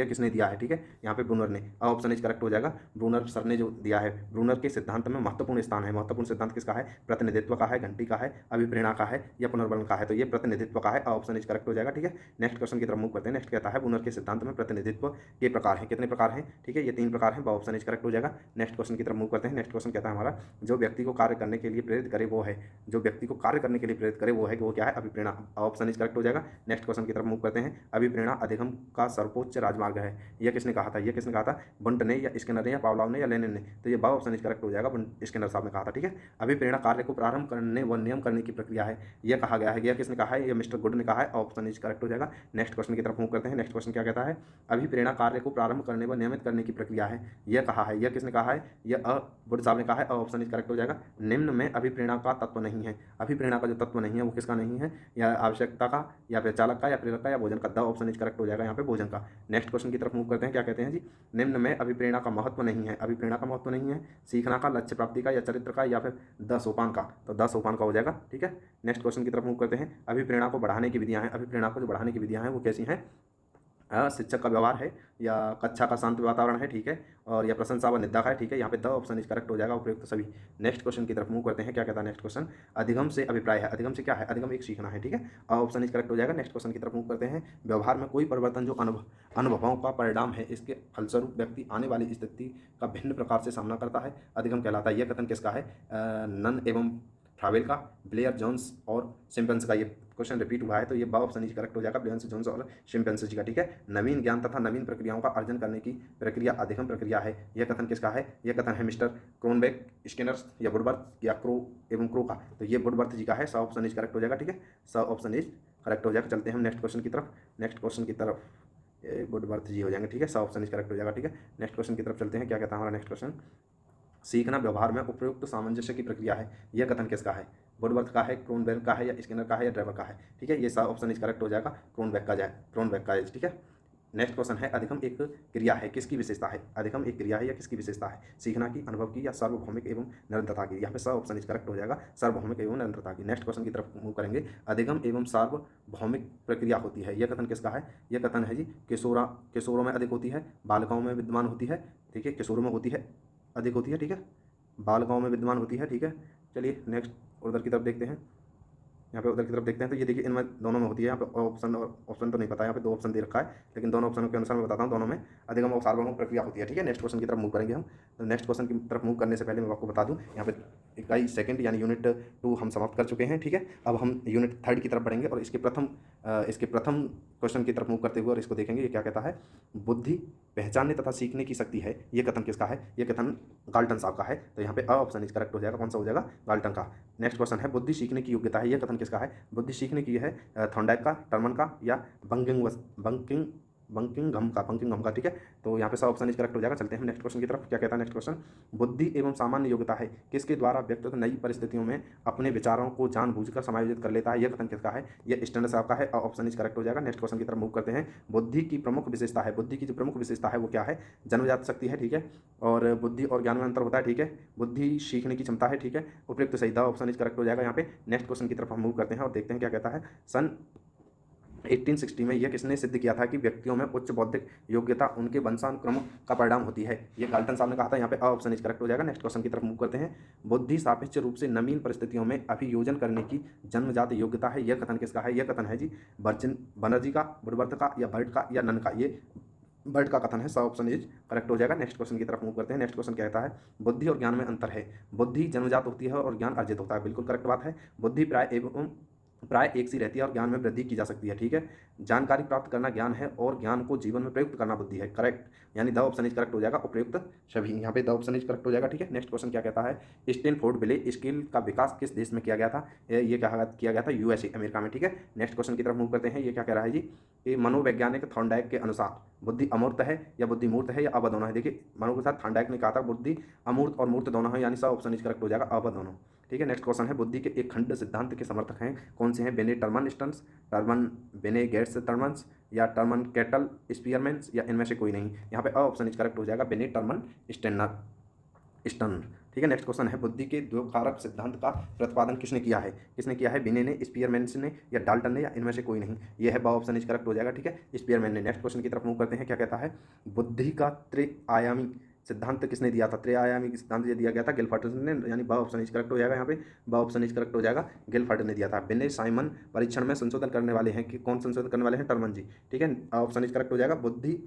किसने दिया है? ठीक है, यहाँ पे ब्रूनर ने। ऑप्शन इज करेक्ट हो जाएगा। ब्रूनर सर ने जो दिया है। ब्रूनर के सिद्धांत में महत्वपूर्ण स्थान है। महत्वपूर्ण सिद्धांत किसका है? प्रतिनिधित्व का है, घंटी का है, अभिप्रेरणा का है या पुनर्बलन का है? तो ये प्रतिनिधित्व का है। ऑप्शन इज करेक्ट हो जाएगा। ठीक है, नेक्स्ट क्वेश्चन की तरफ मूव करते हैं। नेक्स्ट कहता है ब्रूनर के सिद्धांत में प्रतिनिधित्व के प्रकार हैं। कितने प्रकार हैं? ठीक है, ये 3 प्रकार हैं। ऑप्शन इज करेक्ट हो जाएगा। नेक्स्ट क्वेश्चन की तरफ मूव करते हैं। नेक्स्ट क्वेश्चन कहता है हमारा, जो व्यक्ति को कार्य करने के लिए प्रेरित करे वो है, जो व्यक्ति को कार्य करने के लिए प्रेरित करे वो है कि वो क्या है? अभिप्रेरणा। ऑप्शन इज करेक्ट हो जाएगा। नेक्स्ट क्वेश्चन की तरफ मूव करते हैं। अभिप्रेरणा अधिगम का सर्वोच्च राजमार्ग है, यह किसने कहा था? यह किसने कहा था? बंट ने या स्किनर ने या पावलोव ने या लेनिन ने? तो ये ऑप्शन इज करेक्ट हो जाएगा। स्किनर साहब ने कहा था। ठीक है, अभिप्रेरणा कार्य को प्रारंभ करने व नियम करने की प्रक्रिया है, यह कहा गया है। यह किसने कहा है? यह मिस्टर गुड ने कहा है। ऑप्शन इज करेक्ट हो जाएगा। नेक्स्ट क्वेश्चन की तरफ मूव करते हैं। नेक्स्ट क्वेश्चन क्या कहता है? अभिप्रेरणा कार्य को प्रारंभ करने व नियमित करने की प्रक्रिया है, यह कहा है। यह किसने कहा है? यह गुड साहब ने कहा है। ऑप्शन इज करेक्ट हो जाएगा। निम्न में अभिप्रेरणा का तत्व नहीं है। अभिप्रेरणा का जो तत्व नहीं है वो किसका नहीं है? या आवश्यकता का, या फिर चालक का, या प्रेरक का, या भोजन का? द ऑप्शन इज करेक्ट हो जाएगा यहाँ पे भोजन का। नेक्स्ट क्वेश्चन की तरफ मूव करते हैं। क्या कहते हैं जी? निम्न में अभिप्रेरणा का महत्व नहीं है। अभिप्रेरणा का महत्व नहीं है सीखना का, लक्ष्य प्राप्ति का, या चरित्र का, या फिर 10 सोपान का? तो 10 सोपान का हो जाएगा। ठीक है, नेक्स्ट क्वेश्चन की तरफ मूव करते हैं। अभिप्रेरणा को बढ़ाने की विधियां हैं। अभिप्रेरणा को जो बढ़ाने की विधियां हैं वो कैसी हैं? शिक्षक का व्यवहार है, या कक्षा का शांत वातावरण है, ठीक है, और या प्रशंसा व निंदा का है। ठीक है, यहाँ पे द ऑप्शन इज करेक्ट हो जाएगा, उपयुक्त सभी। नेक्स्ट क्वेश्चन की तरफ मूव करते हैं। क्या कहता है नेक्स्ट क्वेश्चन? अधिगम से अभिप्राय है। अधिगम से क्या है? अधिगम एक सीखना है। ठीक है, ऑप्शन इज करेक्ट हो जाएगा। नेक्स्ट क्वेश्चन की तरफ मूव करते हैं। व्यवहार में कोई परिवर्तन जो अनुभवों का परिणाम है, इसके फलस्वरूप व्यक्ति आने वाली स्थिति का भिन्न प्रकार से सामना करता है, अधिगम कहलाता है। यह कथन किसका है? नन एवं ट्रावेल का, ब्लेयर जोन्स और सिम्पन्स का। ये क्वेश्चन रिपीट हुआ है तो ये ऑप्शन इज करेक्ट हो जाएगा, ब्लेयर जोन्स और सिम्पन्स जी का। ठीक है, नवीन ज्ञान तथा नवीन प्रक्रियाओं का अर्जन करने की प्रक्रिया अधिगम प्रक्रिया है। यह कथन किसका है? यह कथन है मिस्टर क्रोनबेक, स्किनर या वुडवर्थ या क्रो का। तो ये वुडवर्थ जी का है। ऑप्शन इज करेक्ट हो जाएगा। ठीक है, ऑप्शन इज करेक्ट हो जाएगा। चलते हैं हम नेक्स्ट क्वेश्चन की तरफ। नेक्स्ट क्वेश्चन की तरफ वुडवर्थ जी हो जाएंगे। ठीक है, ऑप्शन इज करेक्ट हो जाएगा। ठीक है, नेक्स्ट क्वेश्चन की तरफ चलते हैं। क्या कहता है हमारा नेक्स्ट क्वेश्चन? सीखना व्यवहार में उपयुक्त सामंजस्य की प्रक्रिया है। यह कथन किसका है? वुडवर्थ का है, क्रोनबेक का है, या स्किनर का है, या ड्राइवर का है? ठीक है, ये सब ऑप्शन इज करेक्ट हो जाएगा। क्रोनबेक का है। ठीक है, नेक्स्ट क्वेश्चन है। अधिगम एक क्रिया है, किसकी विशेषता है? अधिगम एक क्रिया है या किसकी विशेषता है? सीखना की, अनुभव की, या सार्वभौमिक एवं निरंतरता की? यहाँ पे सब ऑप्शन इज करेक्ट हो जाएगा, सार्वभौमिक एवं निरंतरता की। नेक्स्ट क्वेश्चन की तरफ मूव करेंगे। अधिगम एवं सार्वभौमिक प्रक्रिया होती है, यह कथन किसका है? यह कथन है जी किशोरों में अधिक होती है, बालिकाओं में विद्यमान होती है। ठीक है, किशोरों में होती है, अधिक होती है। ठीक है, बालिकाओं में विद्यमान होती है। ठीक है, चलिए नेक्स्ट उधर की तरफ देखते हैं। यहाँ पे उधर की तरफ देखते हैं तो ये देखिए इनमें दोनों में होती है। यहाँ पे ऑप्शन तो नहीं पता, यहाँ पे 2 ऑप्शन दे रखा है, लेकिन दोनों ऑप्शनों के अनुसार मैं बताता हूँ, दोनों में अधिगम और सार्वभौमिक प्रक्रिया होती है। ठीक है, नेक्स्ट क्वेश्चन की तरफ मूव करेंगे हम। तो नेक्स्ट क्वेश्चन की तरफ मूव करने से पहले मैं आपको बता दूँ, यहाँ पे इकाई सेकंड यानी यूनिट 2 हम समाप्त कर चुके हैं। ठीक है, अब हम यूनिट 3 की तरफ बढ़ेंगे और इसके प्रथम क्वेश्चन की तरफ मूव करते हुए और इसको देखेंगे। ये क्या कहता है? बुद्धि पहचानने तथा सीखने की शक्ति है, ये कथन किसका है? ये कथन गाल्टन साहब का है। तो यहाँ पे ऑप्शन इज करेक्ट हो जाएगा। कौन सा हो जाएगा? गाल्टन का। नेक्स्ट क्वेश्चन है। बुद्धि सीखने की योग्यता है, यह कथन किसका है? बुद्धि सीखने की है थॉर्नडाइक का, टर्मन का, या बंकिंघम का। ठीक है, तो यहाँ पे सब ऑप्शन इज करेक्ट हो जाएगा। चलते हैं नेक्स्ट क्वेश्चन की तरफ। क्या कहता है नेक्स्ट क्वेश्चन? बुद्धि एवं सामान्य योग्यता है, किसके द्वारा व्यक्ति नई परिस्थितियों में अपने विचारों को जानबूझकर समायोजित कर लेता है, यह कथन किसका है? यह स्टैंडर्ड साहब का है। ऑप्शन इज करेक्ट हो जाएगा। नेक्स्ट क्वेश्चन की तरफ मूव करते हैं। बुद्धि की प्रमुख विशेषता है, बुद्धि की जो प्रमुख विशेषता है वो क्या है? जन्मजात शक्ति है। ठीक है, और बुद्धि और ज्ञान में अंतर होता है। ठीक है, बुद्धि सीखने की क्षमता है। ठीक है, उपयुक्त सही ऑप्शन इज करेक्ट हो जाएगा यहाँ पे। नेक्स्ट क्वेश्चन की तरफ हम मूव करते हैं और देखते हैं क्या कहता है। सन 1860 में यह किसने सिद्ध किया था कि व्यक्तियों में उच्च बौद्धिक योग्यता उनके वंशानुक्रम का परिणाम होती है? ये गाल्टन साहब ने कहा था। यहाँ पे ऑप्शन इज करेक्ट हो जाएगा। नेक्स्ट क्वेश्चन की तरफ मूव करते हैं। बुद्धि सापेक्ष रूप से नवीन परिस्थितियों में अभियोजन करने की जन्मजात योग्यता है, यह कथन किसका है? यह कथन है जी बनर्जी का, वुडवर्थ का, या बर्ट का, या नन का? ये बर्ड का कथन है, सा ऑप्शन इज करेक्ट हो जाएगा। नेक्स्ट क्वेश्चन की तरफ मूव करते हैं। नेक्स्ट क्वेश्चन क्या कहता है, बुद्धि और ज्ञान में अंतर है। बुद्धि जन्मजात होती है और ज्ञान अर्जित होता है, बिल्कुल करेक्ट बात है। बुद्धि प्राय एक सी रहती है और ज्ञान में वृद्धि की जा सकती है, ठीक है। जानकारी प्राप्त करना ज्ञान है और ज्ञान को जीवन में प्रयुक्त करना बुद्धि है, करेक्ट, यानी द ऑप्शन इज करेक्ट हो जाएगा। उपयुक्त सभी, यहाँ पे द ऑप्शन इज करेक्ट हो जाएगा, ठीक है। नेक्स्ट क्वेश्चन क्या कहता है, स्टैनफोर्ड विले स्केल का विकास किस देश में किया गया था। ये क्या किया गया था, यूएसए, अमेरिका में, ठीक है। नेक्स्ट क्वेश्चन की तरफ मूव करते हैं। ये क्या कह रहा है जी, कि मनोवैज्ञानिक थॉर्नडाइक के अनुसार बुद्धि अमूर्त है या बुद्धि मूर्त है या अब दोनों है। देखिए मनो के साथ थॉर्नडाइक ने कहा था बुद्धि अमूर्त और मूर्त दोनों है, यानी सा ऑप्शन इज करेक्ट हो जाएगा, अब दोनों, ठीक है। नेक्स्ट क्वेश्चन है, बुद्धि के एक खंड सिद्धांत के समर्थक हैं कौन से हैं। बेने टर्मन स्टन्स, टर्मन बेने गेट्स टर्मन्स या टर्मन कैटल स्पीयरमैन्स या इनमें से कोई नहीं। यहाँ पे अ ऑप्शन इज करेक्ट हो जाएगा, बेने टर्मन स्टर्नर, ठीक है। नेक्स्ट क्वेश्चन है, बुद्धि के दो कारक सिद्धांत का प्रतिपादन किसने किया है। किसने किया है, बिने ने, स्पीयरमैन्स ने या डाल्टन ने या इनमें से कोई नहीं। ये है ब ऑप्शन इज करेक्ट हो जाएगा, ठीक है, स्पीयरमैन ने। नेक्स्ट क्वेश्चन की तरफ मूव करते हैं। क्या कहता है, बुद्धि का त्रिआयामी सिद्धांत किसने दिया था। त्रिआयामी सिद्धांत ये दिया गया था गिलफर्ड ने, यानी ब ऑप्शन इज करेक्ट हो जाएगा। यहाँ पे ब ऑप्शन इज करेक्ट हो जाएगा, गिलफर्ड ने दिया था। बिने साइमन परीक्षण में संशोधन करने वाले हैं कि कौन संशोधन करने वाले हैं, टर्मन जी, ठीक है। ऑप्शन इज करेक्ट हो जाएगा, बुद्धि।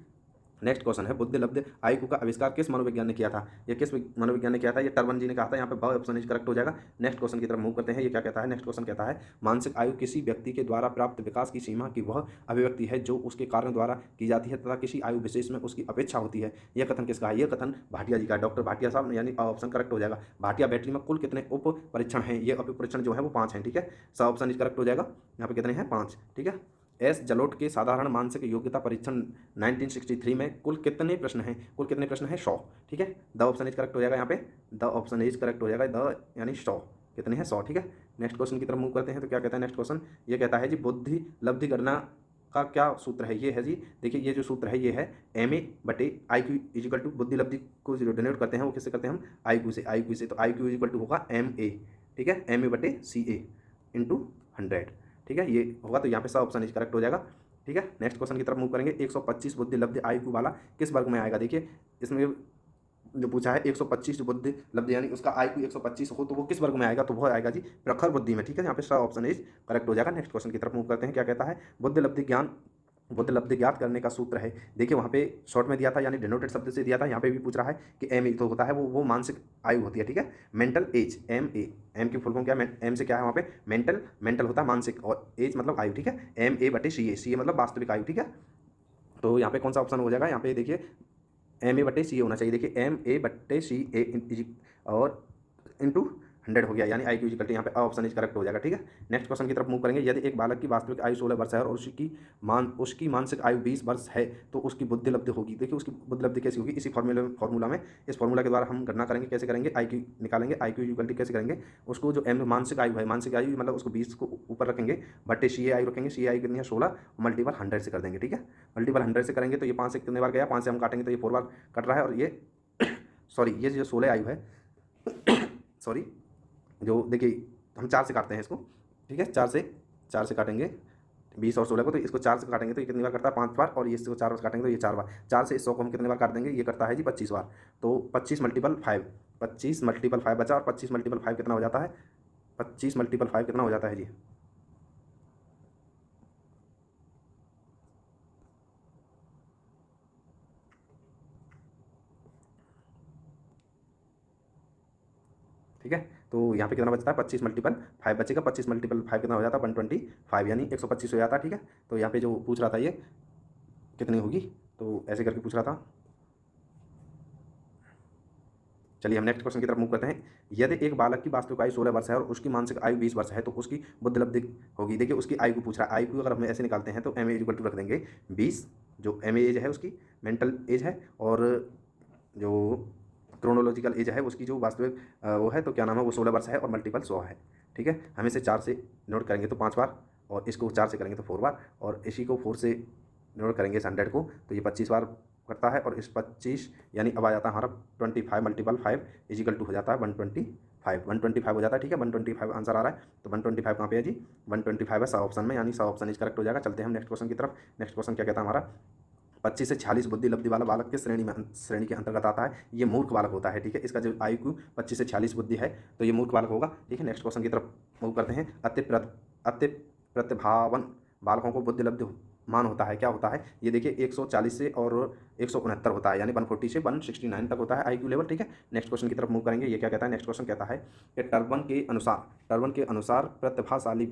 नेक्स्ट क्वेश्चन है, बुद्धि लब्ध आईक्यू का आविष्कार किस मनोविज्ञान ने किया था। ये किस मनोविज्ञान ने किया था, ये टर्मन जी ने कहा था। यहाँ पे ब ऑप्शन इज करेक्ट हो जाएगा। नेक्स्ट क्वेश्चन की तरफ मूव करते हैं। ये क्या कहता है, नेक्स्ट क्वेश्चन कहता है, मानसिक आयु किसी व्यक्ति के द्वारा प्राप्त विकास की सीमा की वह अभिव्यक्ति है जो उसके कारण द्वारा की जाती है तथा किसी आयु विशेष में उसकी अपेक्षा होती है। यह कथन किसका है, यह कथन भाटिया जी का, डॉक्टर भाटिया साहब, यानी ऑप्शन करेक्ट हो जाएगा। भाटिया बैटरी में कुल कितने उप परीक्षण हैं, ये उप परीक्षण जो है वो 5 हैं, ठीक है। सा ऑप्शन इज करेक्ट हो जाएगा। यहाँ पे कितने हैं, 5, ठीक है। एस जलोट के साधारण मानसिक योग्यता परीक्षण 1963 में कुल कितने प्रश्न हैं, कुल कितने प्रश्न हैं, 100, ठीक है। द ऑप्शन इज करेक्ट हो जाएगा। यहाँ पे द ऑप्शन इज करेक्ट हो जाएगा, द यानी 100, कितने हैं, 100, ठीक है। नेक्स्ट क्वेश्चन की तरफ मूव करते हैं। तो क्या कहता है नेक्स्ट क्वेश्चन, ये कहता है जी, बुद्धि लब्धि गणना का क्या सूत्र है। ये है जी, देखिए ये जो सूत्र है ये है MA/IQ इजिकल टू, बुद्धि लब्धि को जो डिनोट करते हैं वो किससे करते हैं हम, IQ से, तो IQ इजिकल टू होगा MA, ठीक है, MA/CA इंटू 100, ठीक है, ये होगा। तो यहाँ पे सब ऑप्शन इज करेक्ट हो जाएगा, ठीक है। नेक्स्ट क्वेश्चन की तरफ मूव करेंगे। 125 बुद्धि लब्धि आईक्यू वाला किस वर्ग में आएगा। देखिए इसमें जो पूछा है 125 जो बुद्धि लब्धि यानी उसका आईक्यू 125 हो तो वो किस वर्ग में आएगा, तो वो आएगा जी प्रखर बुद्धि में, ठीक है। यहाँ पे सब ऑप्शन इज करेक्ट हो जाएगा। नेक्स्ट क्वेश्चन की तरफ मूव करते हैं। क्या कहता है, बुद्धि लब्धि ज्ञात करने का सूत्र है। देखिए वहाँ पे शॉर्ट में दिया था, यानी डिनोटेड शब्द से दिया था। यहाँ पे भी पूछ रहा है कि MA तो होता है वो मानसिक आयु होती है, ठीक है। मेंटल एज, MA, एम की फुल फॉर्म क्या है, एम से क्या है वहाँ पे मेंटल होता है मानसिक, और एज मतलब आयु, ठीक है। MA/CA मतलब वास्तविक आयु, ठीक है। तो यहाँ पे कौन सा ऑप्शन हो जाएगा, यहाँ पे देखिए MA/CA होना चाहिए। देखिए MA/CA और इंटू 100 हो गया, यानी IQ इक्वल टू, यहाँ पे ऑप्शन इज करेक्ट हो जाएगा, ठीक है। नेक्स्ट क्वेश्चन की तरफ मूव करेंगे। यदि एक बालक की वास्तविक आयु 16 वर्ष है और उसकी मानसिक आयु 20 वर्ष है तो उसकी बुद्धि लब्धि होगी। देखिए उसकी बुद्धि लब्धि कैसी होगी, इसी फॉर्मूला में इस फॉर्मूला के द्वारा हम गणना करेंगे। कैसे करेंगे, IQ निकालेंगे। IQ इक्वल टू कैसे करेंगे, उसको जो मानसिक आयु है, मानसिक आयु मतलब उसको 20 को ऊपर रखेंगे, बटे CA आयु रखेंगे। CA आयु कितनी है, 16, मल्टीपल 100 से कर देंगे, ठीक है। मल्टीपल 100 से करेंगे तो ये 5 से कितने बार गया, 5 से हम काटेंगे तो ये 4 बार कट रहा है, और ये सॉरी ये जो 16 आयु है सॉरी जो देखिए हम 4 से काटते हैं इसको, ठीक है। 4 से काटेंगे 20 और 16 को, तो इसको 4 से काटेंगे तो ये कितनी बार करता है, 5 बार, और ये इसको 4 बार काटेंगे तो ये 4 बार। 4 से इस 100 को हम कितने बार काट देंगे, ये करता है जी 25 बार। तो 25 × 5, 25 × 5 बचा, और 25 × 5 कितना हो जाता है, 25 × 5 कितना हो जाता है जी, ठीक है। तो यहाँ पे कितना बचता है, 25 × 5 बचेगा। 25 × 5 कितना हो जाता है, 125, यानी 125 हो जाता है, ठीक है। तो यहाँ पे जो पूछ रहा था ये कितनी होगी, तो ऐसे करके पूछ रहा था। चलिए हम नेक्स्ट क्वेश्चन की तरफ मूव करते हैं। यदि एक बालक की वास्तविक आयु 16 वर्ष है और उसकी मानसिक आयु 20 वर्ष है तो उसकी बुद्धि लब्धि होगी। देखिए उसकी आयु को पूछ रहा है। आयु को अगर हम ऐसे निकालते हैं तो MA इक्वल टू रख देंगे 20, जो MA एज है उसकी मेंटल एज है, और जो क्रोनोलॉजिकल एज है उसकी जो वास्तविक वो है तो क्या नाम है, वो 16 वर्ष है और मल्टीपल 100 है, ठीक है। हम इसे 4 से नोट करेंगे तो 5 बार, और इसको 4 से करेंगे तो 4 बार, और इसी को 4 से नोट करेंगे इस 100 को तो ये 25 बार करता है, और इस 25 यानी अब आ जाता है हमारा 25 × 5 इजिकल टू हो जाता है 125 हो जाता है, ठीक है। 125 आंसर आ रहा है, तो 125 कहाँ पे है जी, 125 है सा ऑप्शन में, यानी सा ऑप्शन इज करेक्ट हो जाएगा। चलते हैं हम नेक्स्ट क्वेश्चन की तरफ। नेक्स्ट क्वेश्चन क्या कहता है हमारा, 25 से 46 बुद्धि लब्धि वाला बालक किस श्रेणी के अंतर्गत आता है। ये मूर्ख बालक होता है, ठीक है। इसका जो IQ 25 से 46 बुद्धि है तो ये मूर्ख बालक होगा, ठीक है। नेक्स्ट क्वेश्चन की तरफ मूव करते हैं। अति प्रतिभावान बालकों को बुद्धि लब्धि मान होता है, क्या होता है ये देखिए 140 से और 169 होता है, यानी 140 से 169 तक होता है आईक्यू लेवल। ठीक है, नेक्स्ट क्वेश्चन की तरफ मूव करेंगे। ये क्या कहता है, नेक्स्ट क्वेश्चन कहता है कि टर्बन के अनुसार प्रतिभाशाली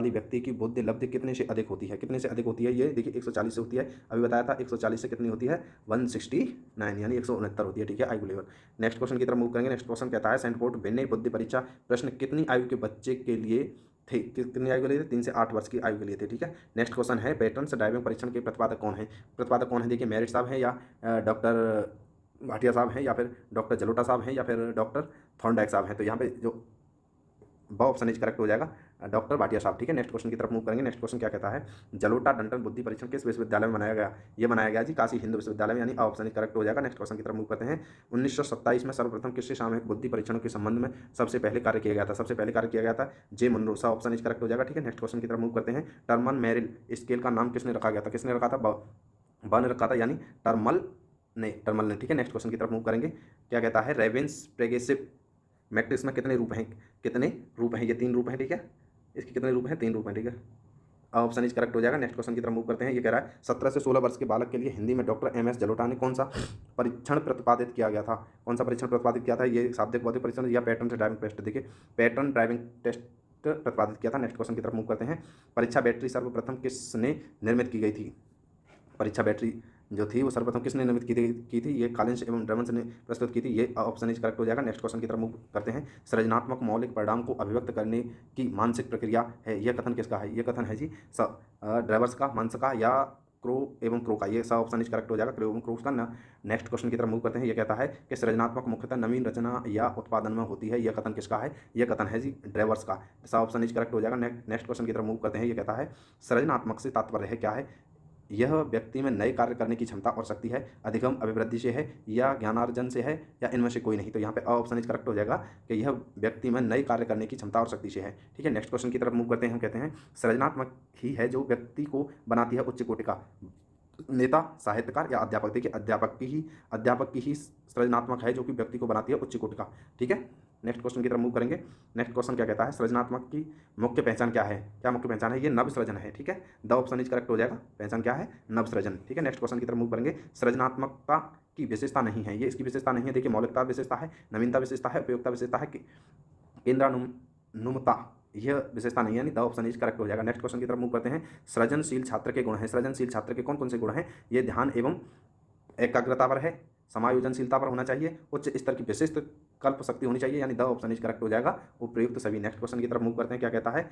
व्यक्ति की बुद्धि लब्धि कितने से अधिक होती है, कितने से अधिक होती है, ये देखिए 140 से होती है, अभी बताया था 140 से कितनी होती है 169 यानी 169 होती है। ठीक है, आईक्यू लेवल। नेक्स्ट क्वेश्चन की तरफ मूव करेंगे। नेक्स्ट क्वेश्चन कहता है सैंडफोर्ड विनय बुद्धि परीक्षा प्रश्न कितनी आयु के बच्चे के लिए थे, कितनी आयु के लिए थे, 3 से 8 वर्ष की आयु के लिए थे। ठीक है, नेक्स्ट क्वेश्चन है पैटर्न्स ड्राइविंग परीक्षण के प्रतिपादक कौन है, प्रतिपादक कौन है, देखिए मेरिट साहब हैं या डॉक्टर भाटिया साहब हैं या फिर डॉक्टर जलोटा साहब हैं या फिर डॉक्टर थॉर्नडाइक साहब हैं। तो यहाँ पे जो ब ऑप्शन इज करेक्ट हो जाएगा, डॉक्टर भाटिया साहब। ठीक है, नेक्स्ट क्वेश्चन की तरफ मूव करेंगे। नेक्स्ट क्वेश्चन क्या कहता है, जलोटा डंटन बुद्धि परीक्षण किस विश्वविद्यालय में बनाया गया, ये बनाया गया जी काशी हिंदू विश्वविद्यालय में, यानी ऑप्शन इज करेक्ट हो जाएगा। नेक्स्ट क्वेश्चन की तरफ मूव करते हैं। 1927 में सर्वप्रथम किससे सामूहिक बुद्धि परीक्षणों के संबंध में सबसे पहले कार्य किया गया था, सबसे पहले कार्य किया गया था जे मनरो, सा ऑप्शन इज करेक्ट हो जाएगा। ठीक है, नेक्स्ट क्वेश्चन की तरफ मूव करते हैं। टर्मन मेरिल स्केल का नाम किसने रखा गया था, किसने रखा था, ब ने रखा था, यानी टर्मल ने। ठीक है, नेक्स्ट क्वेश्चन की तरफ मूव करेंगे। क्या कहता है, रेवेंस प्रेगेसिव मैट्रिक्स में कितने रूप हैं, कितने रूप हैं, ये 3 रूप हैं। ठीक है, इसके कितने रूप हैं, 3 रूप हैं। ठीक है, ऑप्शन इज करेक्ट हो जाएगा। नेक्स्ट क्वेश्चन की तरफ मूव करते हैं। ये कह रहा है 17 से 16 वर्ष के बालक के लिए हिंदी में डॉक्टर MS जलोटा ने कौन सा परीक्षण प्रतिपादित किया गया था, कौन सा परीक्षण प्रतिपादित किया था, ये शाब्दिक भौतिक परीक्षण या पैटर्न ड्राइविंग टेस्ट। देखिए पैटर्न ड्राइविंग टेस्ट प्रतिपादित किया था। नेक्स्ट क्वेश्चन की तरफ मूव करते हैं। परीक्षा बैटरी सर्वप्रथम किसने निर्मित की गई थी, परीक्षा बैटरी जो थी वो सर्वप्रथम किसने निर्मित की थी, ये कॉलिंस एवं ड्रमन्स ने प्रस्तुत की थी, ये ऑप्शन इज करेक्ट हो जाएगा। नेक्स्ट क्वेश्चन की तरफ मूव करते हैं। सृजनात्मक मौलिक परिणाम को अभिव्यक्त करने की मानसिक प्रक्रिया है, यह कथन किसका है, यह कथन है जी ड्राइवर्स का, मंस का या क्रो एवं क्रो का, ये सब ऑप्शन इज करेक्ट हो जाएगा, क्रो एवं क्रोस का। नेक्स्ट क्वेश्चन की तरफ मूव करते हैं। ये कहता है कि सृजनात्मक मुख्यतः नवीन रचना या उत्पादन में होती है, यह कथन किसका है, यह कथन है जी ड्राइवर्स का, सब ऑप्शन इज करेक्ट हो जाएगा। नेक्स्ट क्वेश्चन की तरफ मूव करते हैं। ये कहता है सृजनात्मक से तात्पर्य है क्या है, यह व्यक्ति में नए कार्य करने की क्षमता और शक्ति है, अधिगम अभिवृद्धि से है या ज्ञानार्जन से है या इनमें से कोई नहीं। तो यहाँ पे ऑप्शन इज करेक्ट हो जाएगा कि यह व्यक्ति में नए कार्य करने की क्षमता और शक्ति से है। ठीक है, नेक्स्ट क्वेश्चन की तरफ मूव करते हैं। हम कहते हैं सृजनात्मक ही है जो व्यक्ति को बनाती है उच्च कोटि का नेता, साहित्यकार या अध्यापक। देखिए अध्यापक की ही सृजनात्मक है जो कि व्यक्ति को बनाती है उच्च कोटि का। ठीक है, नेक्स्ट क्वेश्चन की तरफ मूव करेंगे। नेक्स्ट क्वेश्चन क्या कहता है, सृजनात्मक की मुख्य पहचान क्या है, क्या मुख्य पहचान है, ये नव सृजन है। ठीक है, द ऑप्शन इज करेक्ट हो जाएगा, पहचान क्या है, नव सृजन। ठीक है, नेक्स्ट क्वेश्चन की तरफ मूव करेंगे। सृजनात्मकता की विशेषता नहीं है, ये इसकी विशेषता नहीं है। देखिए मौलिकता विशेषता है, नवीनता विशेषता है, उपयोगिता विशेषता है, केंद्रानुमता यह विशेषता नहीं है, यानी द ऑप्शन इज करेक्ट हो जाएगा। नेक्स्ट क्वेश्चन की तरफ मूव करते हैं। सृजनशील छात्र के गुण हैं, सृजनशील छात्र के कौन कौन से गुण हैं, ये ध्यान एवं एकाग्रता पर है, समायोजनशीलता पर होना चाहिए, उच्च स्तर की विशिष्ट कल्प शक्ति होनी चाहिए, यानी द ऑप्शन इज करेक्ट हो जाएगा, उपयुक्त सभी। नेक्स्ट क्वेश्चन की तरफ मूव करते हैं। क्या कहता है,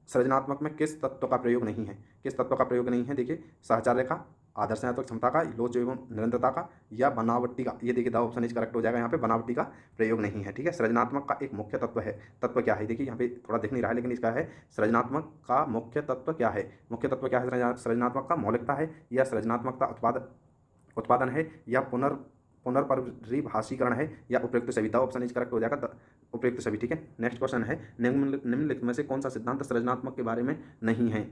सृजनात्मक में किस तत्व का प्रयोग नहीं है, किस तत्व का प्रयोग नहीं है, देखिए सहचार रेखा, आदर्शनात्मक क्षमता का, लोच एवं निरंतरता का या बनावटी का, ये देखिए द ऑप्शन इज करेक्ट हो जाएगा, यहाँ पे बनावटी का प्रयोग नहीं है। ठीक है, सृजनात्मक का एक मुख्य तत्व है, तत्व क्या है, देखिए यहाँ पे थोड़ा दिख नहीं रहा है लेकिन इसका है, सृजनात्मक का मुख्य तत्व क्या है, मुख्य तत्व क्या है सृजनात्मक का, मौलिकता है या सृजनात्मकता उत्पादन है या पुनर्परिभाषीकरण है या उपयुक्त सभी, द ऑप्शन इज करेक्ट हो जाएगा, उपयुक्त सभी। ठीक है, नेक्स्ट क्वेश्चन है निम्नलिखित में से कौन सा सिद्धांत सृजनात्मक के बारे में नहीं है,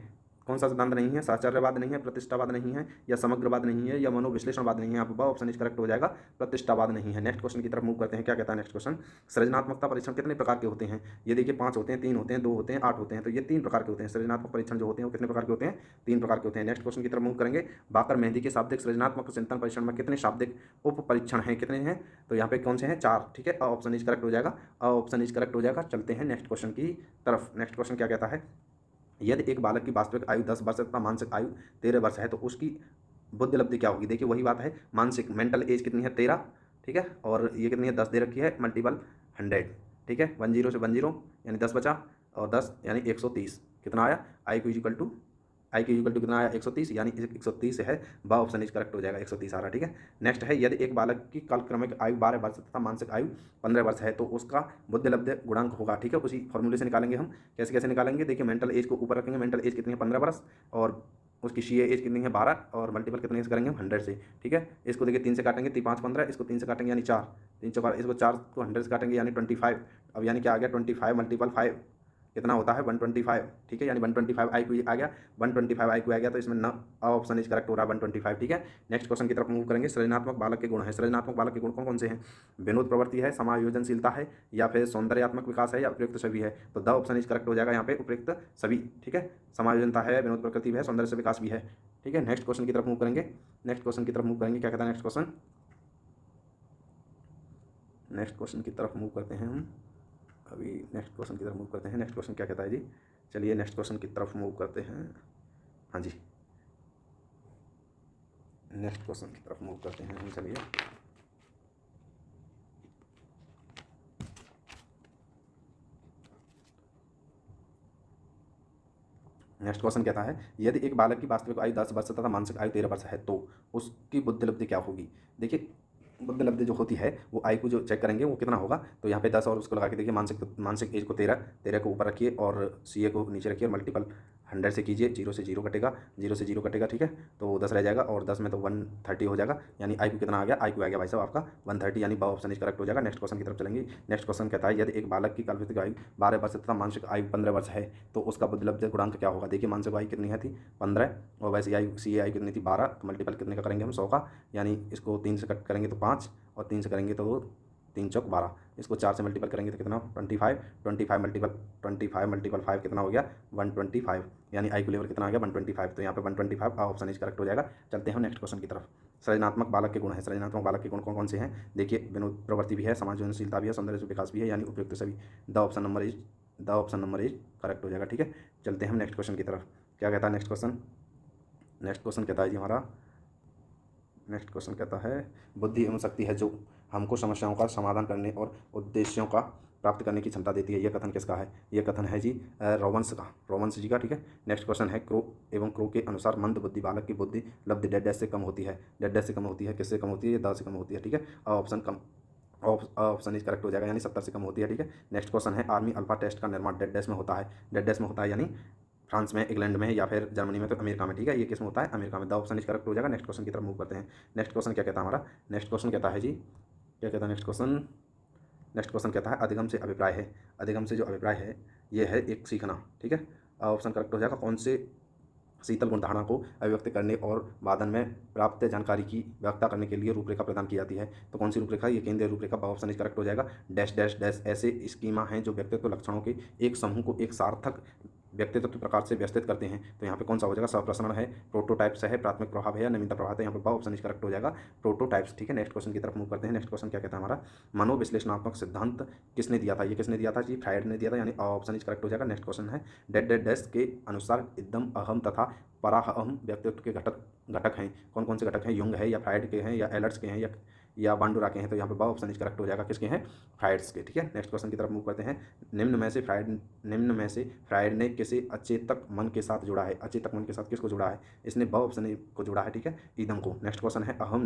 कौन सा सिद्धांत नहीं है, साचार्यवाद नहीं है, प्रतिष्ठावाद नहीं है या समग्रवाद नहीं है या मनोविश्लेषणवाद नहीं है, यहाँ पर ऑप्शन इज करेक्ट हो जाएगा, प्रतिष्ठावाद नहीं है। नेक्स्ट क्वेश्चन की तरफ मूव करते हैं। क्या कहता है नेक्स्ट क्वेश्चन, सृजनात्मकता परीक्षण कितने प्रकार के होते हैं, ये देखिए 5 होते हैं, 3 होते हैं, 2 होते हैं, 8 होते हैं, तो ये 3 प्रकार के होते हैं। सृजनात्मक परीक्षण जो होते हैं वो कितने प्रकार के होते हैं, 3 प्रकार के होते हैं। नेक्स्ट क्वेश्चन की तरफ मूव करेंगे। बाकर मेहंदी के शाब्दिक सृजनात्मक चिंतन परीक्षण में कितने शाब्दिक उप परीक्षण हैं, कितने हैं, तो यहाँ पे कौन से हैं, 4। ठीक है, ऑप्शन इज करेक्ट हो जाएगा, ऑप्शन इज करेक्ट हो जाएगा। चलते हैं नेक्स्ट क्वेश्चन की तरफ। नेक्स्ट क्वेश्चन क्या कहता है, यदि एक बालक की वास्तविक आयु 10 वर्ष तथा मानसिक आयु 13 वर्ष है तो उसकी बुद्धि लब्धि क्या होगी, देखिए वही बात है, मानसिक मेंटल एज कितनी है 13, ठीक है, और ये कितनी है 10 दे रखी है, मल्टीपल 100, ठीक है, 10 से 10 यानी 10 बचा और 10 यानी 130, कितना आया, आई क्यू इक्वल टू कितना आया 130, यानी 130 है, बा ऑप्शन इज करेक्ट हो जाएगा, 130 आ रहा है। ठीक है, नेक्स्ट है, यदि एक बालक की कालक्रमिक आयु 12 वर्ष तथा मानसिक आयु 15 वर्ष है तो उसका बुद्धि लब्धि गुणांक होगा। ठीक है, उसी फॉर्मूले से निकालेंगे हम, कैसे कैसे निकालेंगे, देखिए मेंटल एज को ऊपर रखेंगे, मेंटल एज कितनी है 15 वर्ष और उसकी सी एज कितनी है 12 और मल्टीपल कितने से करेंगे हम 100 से। ठीक है, इसको देखिए 3 से काटेंगे 5 15, इसको 3 से काटेंगे यानी 4, 3 4, इसको 4 को 100 से काटेंगे यानी 25, अब यानी क्या आ गया 25 मल्टीपल 5 कितना होता है 125, ठीक है, यानी 125 IQ आ गया, 125 IQ आ गया, तो इसमें न ऑप्शन इज करेक्ट हो रहा है 125, ठीक है। नेक्स्ट क्वेश्चन की तरफ मूव करेंगे। सृजनात्मक बालक के गुण है, सृजनात्मक बालक के गुण कौन कौन से हैं? विनोद प्रवृत्ति है, समायोजनशीलता है, या फिर सौंदर्यात्मक विकास है, या उपयुक्त सभी है। तो द ऑप्शन इज करेक्ट हो जाएगा यहाँ पे उपयुक्त सभी, ठीक है। समायोजनता है, विनोद प्रकृति भी है, सौंदर्य से विकास भी है, ठीक है। नेक्स्ट क्वेश्चन की तरफ मूव करेंगे। नेक्स्ट क्वेश्चन की तरफ मूव करेंगे, क्या कहता है नेक्स्ट क्वेश्चन? नेक्स्ट क्वेश्चन की तरफ मूव करते हैं हम, अभी नेक्स्ट क्वेश्चन की तरफ मूव करते हैं। नेक्स्ट क्वेश्चन क्या कहता है जी? चलिए नेक्स्ट क्वेश्चन की तरफ मूव करते हैं। हाँ जी, नेक्स्ट क्वेश्चन की तरफ मूव करते हैं हम, चलिए। नेक्स्ट क्वेश्चन कहता है, यदि एक बालक की वास्तविक आयु 10 वर्ष तथा मानसिक आयु 13 वर्ष है तो उसकी बुद्धिलब्धि क्या होगी? देखिए, बुद्धिलब्धि जो होती है वो IQ जो चेक करेंगे वो कितना होगा, तो यहाँ पे 10 और उसको लगा के देखिए, मानसिक एज को 13 को ऊपर रखिए और CA को नीचे रखिए और मल्टीपल 100 से कीजिए, 0 से 0 कटेगा, 0 से 0 कटेगा, ठीक है, तो 10 रह जाएगा और 10 में तो 130 हो जाएगा, यानी IQ कितना आ गया? IQ आ गया भाई साहब आपका 130, यानी ब ऑप्शन इज करेक्ट हो जाएगा। नेक्स्ट क्वेश्चन की तरफ चलेंगे। नेक्स्ट क्वेश्चन कहता है, यदि एक बालक की कल्पित आयु 12 वर्ष तथा मानसिक आयु 15 वर्ष है तो उसका बुद्धिलब्धि गुणांक क्या होगा? देखिए, मानसिक आयु कितनी है थी? 15, और वैसे CA आयु कितनी थी? 12, तो मल्टीपल कितने का करेंगे हम? 100 का, यानी इसको 3 से कट करेंगे तो 5, और 3 से करेंगे तो 3 चौक 12, इसको 4 से मल्टीपल करेंगे तो कितना? 25, 25 मल्टीपल 5 कितना हो गया? 125, यानी IQ लेवल कितना आ गया? 125, तो यहाँ पे 125 ऑप्शन इज करेक्ट हो जाएगा। चलते हैं नेक्स्ट क्वेश्चन की तरफ। सृजनात्मक बालक के गुण है, सृजनात्मक बालक के गुण कौन कौन से हैं? देखिए, विनोद प्रवृत्ति भी है, समायोजनशीलता भी है, सौंदर्य से विकास भी है, यानी उपयुक्त सभी। The option number is correct हो जाएगा, ठीक है। चलते हैं हम नेक्स्ट क्वेश्चन की तरफ। क्या कहता है नेक्स्ट क्वेश्चन? नेक्स्ट क्वेश्चन कहता है जी हमारा, नेक्स्ट क्वेश्चन कहता है, बुद्धि एवं शक्ति है जो हमको समस्याओं का समाधान करने और उद्देश्यों का प्राप्त करने की क्षमता देती है। यह कथन किसका है? यह कथन है जी रॉबंस जी का, ठीक है। नेक्स्ट क्वेश्चन है, क्रो के अनुसार मंद बुद्धि बालक की बुद्धि लब्धि डेड डैश से कम होती है। डेड डैश से कम होती है, किससे कम होती है? द से कम होती है, ठीक है। ऑप्शन इज करेक्ट हो जाएगा, यानी 70 से कम होती है, ठीक है। नेक्स्ट क्वेश्चन है, आर्मी अल्फा टेस्ट का निर्माण डेड डैश में होता है। डेड डैश में होता है यानी फ्रांस में, इंग्लैंड में, या फिर जर्मनी में, तो अमेरिका में, ठीक है। ये किस में होता है? अमेरिका में। द ऑप्शन इज करेक्ट हो जाएगा। नेक्स्ट क्वेश्चन की तरफ मूव करते हैं। नेक्स्ट क्वेश्चन क्या कहता है हमारा? नेक्स्ट क्वेश्चन कहता है जी, क्या कहता है नेक्स्ट क्वेश्चन? नेक्स्ट क्वेश्चन कहता है, अधिगम से अभिप्राय है, अधिगम से जो अभिप्राय है ये है एक सीखना, ठीक है। ऑप्शन करेक्ट हो जाएगा। कौन से शीतल गुण धारणा को अभिव्यक्त करने और वादन में प्राप्त जानकारी की व्याख्या करने के लिए रूपरेखा प्रदान की जाती है? तो कौन सी रूपरेखा? ये केंद्रीय रूपरेखा। ऑप्शन इज करेक्ट हो जाएगा। डैश डैश डैश ऐसे स्कीमा हैं जो व्यक्तित्व लक्षणों के एक समूह को एक सार्थक व्यक्तित्व प्रकार से व्यवस्थित करते हैं। तो यहाँ पे कौन सा हो जाएगा? सप्रसरण है, प्रोटोटाइप्स है, प्राथमिक प्रभाव है, या नवीनता प्रभाव है। यहाँ पे ऑप्शन इज करेक्ट हो जाएगा, प्रोटोटाइप्स, ठीक है। नेक्स्ट क्वेश्चन की तरफ मूव करते हैं। नेक्स्ट क्वेश्चन क्या कहता है हमारा? मनोविश्लेषणात्मक सिद्धांत किसने दिया था? ये किसने दिया था जी? फ्रायड ने दिया था, यानी ऑप्शन इज करेक्ट हो जाएगा। नेक्स्ट क्वेश्चन है, डेड डेड डैश के अनुसार इदम अहम तथा पराहम व्यक्तित्व के घटक हैं। कौन कौन से घटक हैं? युंग है, या फ्रायड के हैं, या एलर्ट्स के हैं, या बांडुरा के हैं। तो यहाँ पे ऑप्शन इज करेक्ट हो जाएगा, किसके हैं? फ्रायड्स के, ठीक है। नेक्स्ट क्वेश्चन की तरफ मूव करते हैं। निम्न में से फ्रायड ने किसे अचेतक मन के साथ जोड़ा है? अचेतक मन के साथ किसको जोड़ा है? इसने ऑप्शन को जोड़ा है, ठीक है, ईदम को। नेक्स्ट क्वेश्चन है, अहम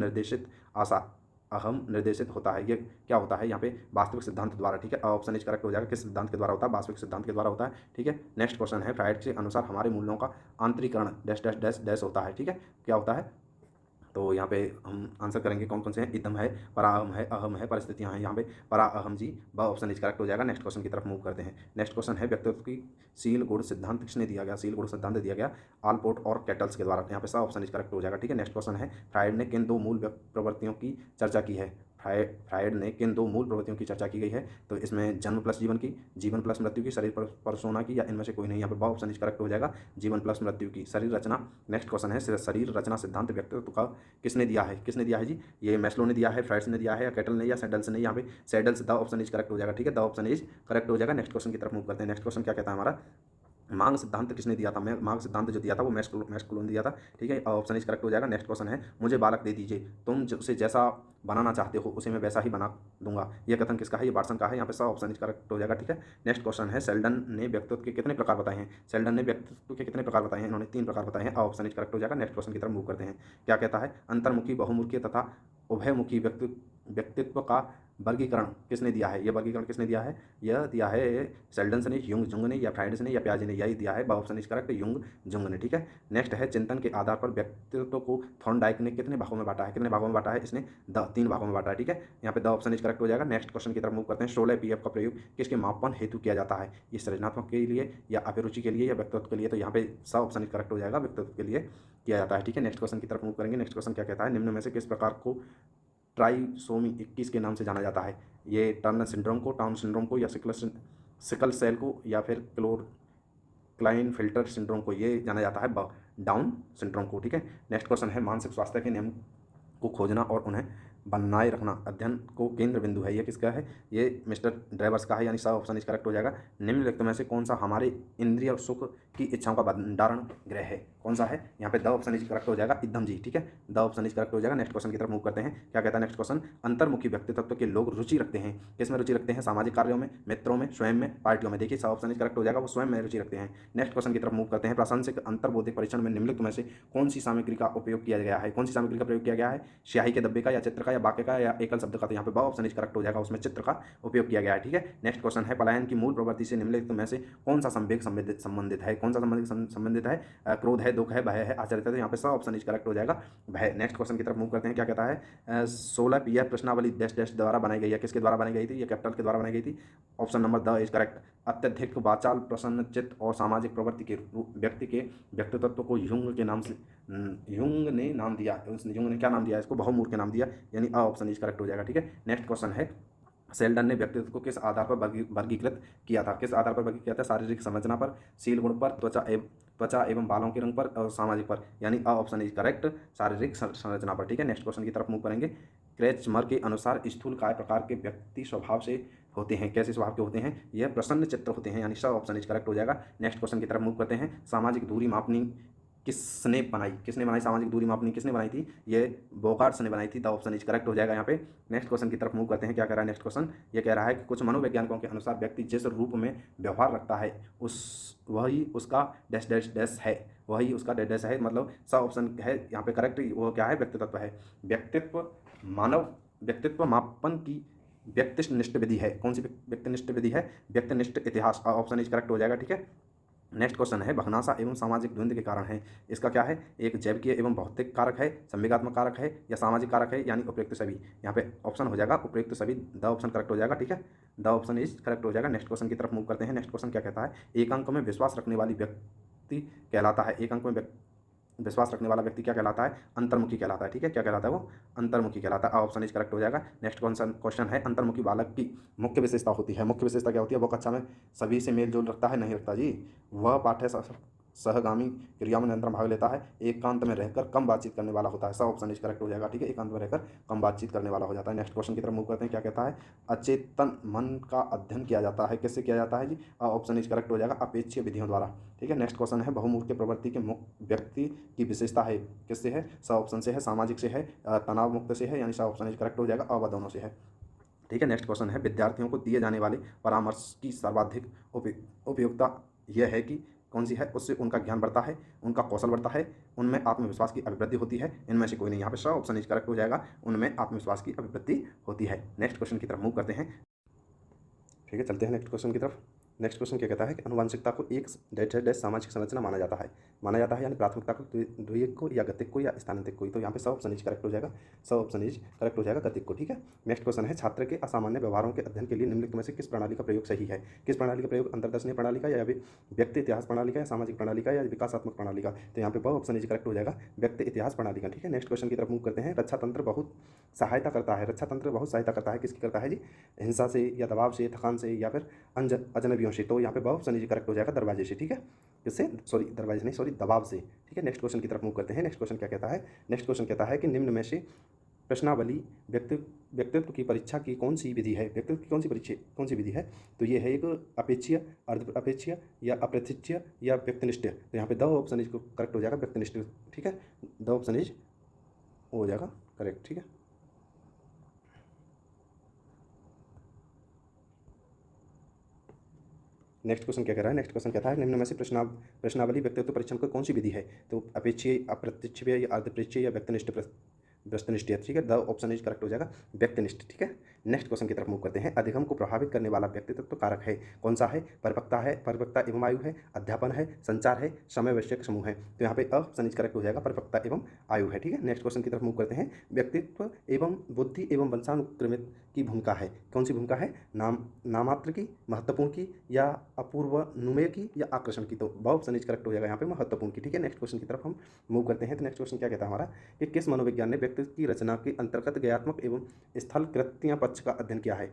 निर्देशित होता है, ये क्या होता है? यहाँ पे वास्तविक सिद्धांत द्वारा, ठीक है। ऑप्शन इज करेक्ट हो जाएगा। किस सिद्धांत के द्वारा होता है? वास्तविक सिद्धांत के द्वारा होता है, ठीक है। नेक्स्ट क्वेश्चन है, फ्रायड के अनुसार हमारे मूल्यों का आंतरिकरण डैश डैश डैश डैश होता है, ठीक है। क्या होता है? तो यहाँ पे हम आंसर करेंगे कौन कौन से हैं? इदम है, पराअहम है, अहम है, परिस्थितियाँ हैं। यहाँ पे पराअहम जी ऑप्शन इज करेक्ट हो जाएगा। नेक्स्ट क्वेश्चन की तरफ मूव करते हैं। नेक्स्ट क्वेश्चन है, व्यक्तित्व की सील गुण सिद्धांत किसने दिया गया? सील गुण सिद्धांत दिया गया आलपोर्ट और कैटल्स के द्वारा। यहाँ पे सब ऑप्शन इज करेक्ट हो जाएगा, ठीक है। नेक्स्ट क्वेश्चन है, फ्रायड ने किन दो मूल प्रवृत्तियों की चर्चा की है? फ्रायड ने किन दो मूल प्रवृत्तियों की चर्चा की गई है? तो इसमें जन्म प्लस जीवन की, जीवन प्लस मृत्यु की, शरीर पर सोना की, या इनमें से कोई नहीं। यहाँ पे ऑप्शन इज करेक्ट हो जाएगा, जीवन प्लस मृत्यु की। शरीर रचना, नेक्स्ट क्वेश्चन है, शरीर रचना सिद्धांत व्यक्तित्व का किसने दिया है? किसने दिया है जी? ये मैस्लो ने दिया है, फ्रायड्स ने दिया है, या कैटल ने, या सैडल्स ने? यहाँ पे saddles. The option is correct हो जाएगा, ठीक है। द ऑप्शन इज करेक्ट हो जाएगा। नेक्स्ट क्वेश्चन की तरफ मूव करते हैं। नेक्स्ट क्वेश्चन क्या कहता है हमारा? मांग सिद्धांत किसने दिया था? मांग सिद्धांत जो दिया था वो मैस्कुलो ने दिया था, ठीक है। ऑप्शन इज करेक्ट हो जाएगा। नेक्स्ट क्वेश्चन है, मुझे बालक दे दीजिए, तुम उसे जैसा बनाना चाहते हो उसे मैं वैसा ही बना दूंगा। यह कथन किसका है? ये वाटसन का है। यहाँ पे सब ऑप्शन इज करेक्ट हो जाएगा, ठीक है। नेक्स्ट क्वेश्चन है, सेल्डन ने व्यक्तित्व के कितने प्रकार बताए हैं? सेल्डन ने व्यक्तित्व के कितने प्रकार बताए हैं? इन्होंने 3 प्रकार बताए हैं। ऑप्शन इज करेक्ट हो जाएगा। नेक्स्ट क्वेश्चन की तरफ मूव करते हैं। क्या कहता है? अंतर्मुखी, बहुमुखी तथा उभयमुखी व्यक्तित्व का वर्गीकरण किसने दिया है? ये वर्गीकरण किसने दिया है? यह दिया है शेल्डन ने, युंग जुंग ने, या फ्राइडे ने, या पियाजे ने। यही दिया है, ब option is correct, Jung Jung ने। ठीक है, नेक्स्ट है चिंतन के आधार पर व्यक्तित्व को थॉर्नडाइक ने कितने भागों में बांटा है? कितने भागों में बांटा है? इसने 3 भागों में बांटा है। ठीक है, यहाँ पे द ऑप्शन इज करेक्ट हो जाएगा। नेक्स्ट क्वेश्चन की तरफ मूव करते हैं। 16 पीएफ का प्रयोग किसके मापन हेतु किया जाता है? ये सृजनात्मक के लिए, या अभिरुचि के लिए, या व्यक्तित्व के लिए? तो यहाँ पे स ऑप्शन इज करेक्ट हो जाएगा, व्यक्तित्व के लिए किया जाता है। ठीक है, नेक्स्ट क्वेश्चन की तरफ मूव करेंगे। नेक्स्ट क्वेश्चन क्या कहता है? निम्न में से किस प्रकार को ट्राइसोमी 21 के नाम से जाना जाता है? ये टर्नर सिंड्रोम को, टाउन सिंड्रोम को, या सिकल सेल को, या फिर क्लाइनफिल्टर सिंड्रोम को? ये जाना जाता है डाउन सिंड्रोम को। ठीक है, नेक्स्ट क्वेश्चन है मानसिक स्वास्थ्य के नियम को खोजना और उन्हें बनाए रखना अध्ययन को केंद्र बिंदु है। ये किसका है? ये मिस्टर ड्राइवर्स का है, यानी सा ऑप्शन इज करेक्ट हो जाएगा। निम्नलिखित में से कौन सा हमारे इंद्रिय और सुख की इच्छाओं का भंडारण ग्रह है? कौन सा है? यहाँ पे द ऑप्शन इज करेक्ट हो जाएगा, एकदम जी। ठीक है, द ऑप्शन इज करेक्ट हो जाएगा। नेक्स्ट क्वेश्चन की तरफ मूव करते हैं। क्या कहता है नेक्स्ट क्वेश्चन? अंतर्मुखी व्यक्तित्व के लोग रुचि रखते हैं किसमें? रुचि रखते हैं सामाजिक कार्यों में, मित्रों में, स्वयं में, पार्टियों में। देखिए सा ऑप्शन इज करेक्ट हो जाएगा, वो स्वयं में रुचि रखते हैं। नेक्स्ट क्वेश्चन की तरफ मूव करते हैं। प्रासंगिक अंतर्बोधिक परीक्षण में निम्नलिखित में से कौन सी सामग्री का उपयोग किया गया है? कौन सी सामग्री का प्रयोग किया गया है? स्याही के डब्बे का, या चित्र का, या वाक्य का, या एकल शब्द का? तो यहाँ पे ब ऑप्शन इज करेक्ट हो जाएगा, उसमें चित्र का उपयोग किया गया है। ठीक है, नेक्स्ट क्वेश्चन है पलायन की मूल प्रवृत्ति से निम्नलिखित में से कौन सा संवेग संबंधित है? कौन सा संबंधित है? क्रोध है, दुख है, भय है, आश्चर्य है? तो यहाँ पे सब ऑप्शन इज करेक्ट हो जाएगा, भय। नेक्स्ट क्वेश्चन की तरफ मूव करते हैं। क्या कहता है? 16 पीएफ प्रश्नावली डैश डैश द्वारा बनाई गई है। किसके द्वारा बनाई गई थी? ये कैपिटल के द्वारा बनाई गई थी। Option number the is correct. अत्यधिक वाचाल, प्रसन्नचित्त और सामाजिक प्रवृत्ति के व्यक्ति के व्यक्तित्व को युंग के नाम से युंग ने नाम दिया। युंग ने क्या नाम दिया? इसको बहुमूर्ख के नाम दिया, यानी अ ऑप्शन इज करेक्ट हो जाएगा। ठीक है, नेक्स्ट क्वेश्चन है शेल्डन ने व्यक्तित्व को किस आधार पर वर्गीकृत किया था? किस आधार पर वर्गीकृत किया था? शारीरिक संरचना पर, शील गुण पर, त्वचा एवं बालों के रंग पर, और सामाजिक पर, यानी अ ऑप्शन इज करेक्ट, शारीरिक संरचना पर। ठीक है, नेक्स्ट क्वेश्चन की तरफ मूव करेंगे। क्रेचमर के अनुसार स्थूल काय प्रकार के व्यक्ति स्वभाव से होते हैं? कैसे स्वभाव के होते हैं? यह प्रसन्न चित्र होते हैं, यानी स ऑप्शन इज करेक्ट हो जाएगा। नेक्स्ट क्वेश्चन की तरफ मूव करते हैं। सामाजिक दूरी मापनी किसने बनाई? किसने बनाई सामाजिक दूरी मापनी? किसने बनाई थी? ये बोगार्ट्स ने बनाई थी। द ऑप्शन इज करेक्ट हो जाएगा यहाँ पे। नेक्स्ट क्वेश्चन की तरफ मूव करते हैं। क्या कह रहा है नेक्स्ट क्वेश्चन? ये कह रहा है कि कुछ मनोवैज्ञानिकों के अनुसार व्यक्ति जिस रूप में व्यवहार रखता है वही उसका डैश डैश डैश है, वही उसका डैश डैश है। मतलब स ऑप्शन है यहाँ पे करेक्ट। वो क्या है? व्यक्तित्व है। व्यक्तित्व मापन की व्यक्तिनिष्ठ विधि है। कौन सी व्यक्तिनिष्ठ विधि है? व्यक्तिनिष्ठ इतिहास। ऑप्शन इज करेक्ट हो जाएगा। ठीक है, नेक्स्ट क्वेश्चन है भगनासा एवं सामाजिक द्वंद्व के कारण है। इसका क्या है? एक जैविकीय एवं भौतिक कारक है, संवेगात्मक कारक है, या सामाजिक कारक है, यानी उपयुक्त सभी। यहाँ पे ऑप्शन हो जाएगा उपयुक्त सभी, द ऑप्शन करेक्ट हो जाएगा। ठीक है, द ऑप्शन इज करेक्ट हो जाएगा। नेक्स्ट क्वेश्चन की तरफ मूव करते हैं। नेक्स्ट क्वेश्चन क्या कहता है? एक अंक में विश्वास रखने वाली व्यक्ति कहलाता है। एक अंक में विश्वास रखने वाला व्यक्ति क्या कहलाता है? अंतर्मुखी कहलाता है। ठीक है, क्या कहलाता है? वो अंतर्मुखी कहलाता है। ऑप्शन इज करेक्ट हो जाएगा। नेक्स्ट क्वेश्चन है अंतर्मुखी बालक की मुख्य विशेषता होती है। मुख्य विशेषता क्या होती है? वो कक्षा में सभी से मेल जोल रखता है? नहीं रखता जी। वह पाठ्य सहगामी क्रिया में निरंतर भाग लेता है। एकांत में रहकर कम बातचीत करने वाला होता है। सब ऑप्शन इज करेक्ट हो जाएगा। ठीक है, एकांत में रहकर कम बातचीत करने वाला हो जाता है। नेक्स्ट क्वेश्चन की तरफ मूव करते हैं। क्या कहता है? अचेतन मन का अध्ययन किया जाता है। किससे किया जाता है जी? ऑप्शन इज करेक्ट हो जाएगा, अपेक्षीय विधियों द्वारा। ठीक है, नेक्स्ट क्वेश्चन है बहुमूर्ख के प्रवृत्ति के व्यक्ति की विशेषता है। किससे है? सब ऑप्शन से है, सामाजिक से है, तनाव मुक्त से है, यानी सब ऑप्शन इज करेक्ट हो जाएगा, अ दोनों से है। ठीक है, नेक्स्ट क्वेश्चन है विद्यार्थियों को दिए जाने वाले परामर्श की सर्वाधिक उपयोगिता यह है कि कौन सी है? उससे उनका ज्ञान बढ़ता है, उनका कौशल बढ़ता है, उनमें आत्मविश्वास की अभिवृद्धि होती है, इनमें से कोई नहीं। यहाँ पे सब ऑप्शन इज करेक्ट हो जाएगा, उनमें आत्मविश्वास की अभिवृद्धि होती है। नेक्स्ट क्वेश्चन की तरफ मूव करते हैं। ठीक है, चलते हैं नेक्स्ट क्वेश्चन की तरफ। नेक्स्ट क्वेश्चन क्या कहता है कि अनुवांशिकता को एक डैश सामाजिक संरचना माना जाता है, यानी प्राथमिकता को द्वितीयक को, या गतिक को, या स्थानांतरिक को। तो यहाँ पे सब ऑप्शन इज करेक्ट हो जाएगा, सब ऑप्शन इज करेक्ट हो जाएगा, गतिक को। ठीक है, नेक्स्ट क्वेश्चन है छात्र के असामान्य व्यवहारों के अध्ययन के लिए निम्नलिखित में से किस प्रणाली का प्रयोग सही है? किस प्रणाली का प्रयोग? अंतर्दर्शनीय प्रणाली का, या व्यक्ति इतिहास प्रणाली का, या सामाजिक प्रणाली का, या विकासात्मक प्रणाली का? तो यहाँ पे बहुत ऑप्शन इज करेक्ट हो जाएगा, व्यक्ति इतिहास प्रणाली का। ठीक है, नेक्स्ट क्वेश्चन की तरफ मूव करते हैं। रक्षा तंत्र बहुत सहायता करता है। रक्षा तंत्र बहुत सहायता करता है, किसकी करता है जी? हिंसा से, या दबाव से, थकान से, या फिर अजनबियों से। तो यहाँ पे बहुत ऑप्शन इज करेक्ट हो जाएगा, दरवाजे से। ठीक है, किससे? दरवाजे नहीं, दबाव से। ठीक है, नेक्स्ट क्वेश्चन की तरफ मूव करते हैं। नेक्स्ट क्वेश्चन क्या कहता है? नेक्स्ट क्वेश्चन कहता है कि निम्न में से प्रश्नावली व्यक्तित्व की परीक्षा की कौन सी विधि है? व्यक्तित्व की कौन सी विधि है? तो ये है एक अपेक्षीय, अर्ध अपेक्षीय, या अप्रत्यक्षीय, या व्यक्तिनिष्ठ। तो यहाँ पे द ऑप्शन इज करेक्ट हो जाएगा, व्यक्तिनिष्ठ। ठीक है, द ऑप्शन इज हो जाएगा करेक्ट। ठीक है, नेक्स्ट क्वेश्चन क्या कह रहा है? नेक्स्ट क्वेश्चन कहता है निम्न में से प्रश्नावली व्यक्तित्व परीक्षण की कौन सी विधि है? तो अपेक्षीय, अप्रत्यक्षीय, या अर्धप्रेक्षीय, या वस्तुनिष्ठ, ठीक है, द ऑप्शन इज करेक्ट हो जाएगा व्यक्तिनिष्ठ, ठीक है। नेक्स्ट क्वेश्चन की तरफ मूव करते हैं। अधिगम को प्रभावित करने वाला व्यक्तित्व कारक है, कौन सा है? परिपक्वता एवं आयु है, अध्यापन है, संचार है, समय वैश्विक समूह है। तो यहाँ पे ऑप्शन इज करेक्ट हो जाएगा परिपक्वता एवं आयु है, ठीक है। नेक्स्ट क्वेश्चन की तरफ मूव करते हैं। व्यक्तित्व एवं बुद्धि एवं वंशानुक्रमित की भूमिका है, कौन सी भूमिका है? नामात्र की, महत्वपूर्ण की, या अपूर्व नुमेय की, या आकर्षण की। तो ऑप्शन इज करेक्ट हो जाएगा यहाँ पे महत्वपूर्ण की, ठीक है। नेक्स्ट क्वेश्चन की तरफ हम मूव करते हैं। तो नेक्स्ट क्वेश्चन क्या कहता है हमारा कि किस मनोविज्ञान ने व्यक्तित्व की रचना के अंतर्गत ज्ञात्मक एवं स्थल कृत्य पक्ष का अध्ययन किया है?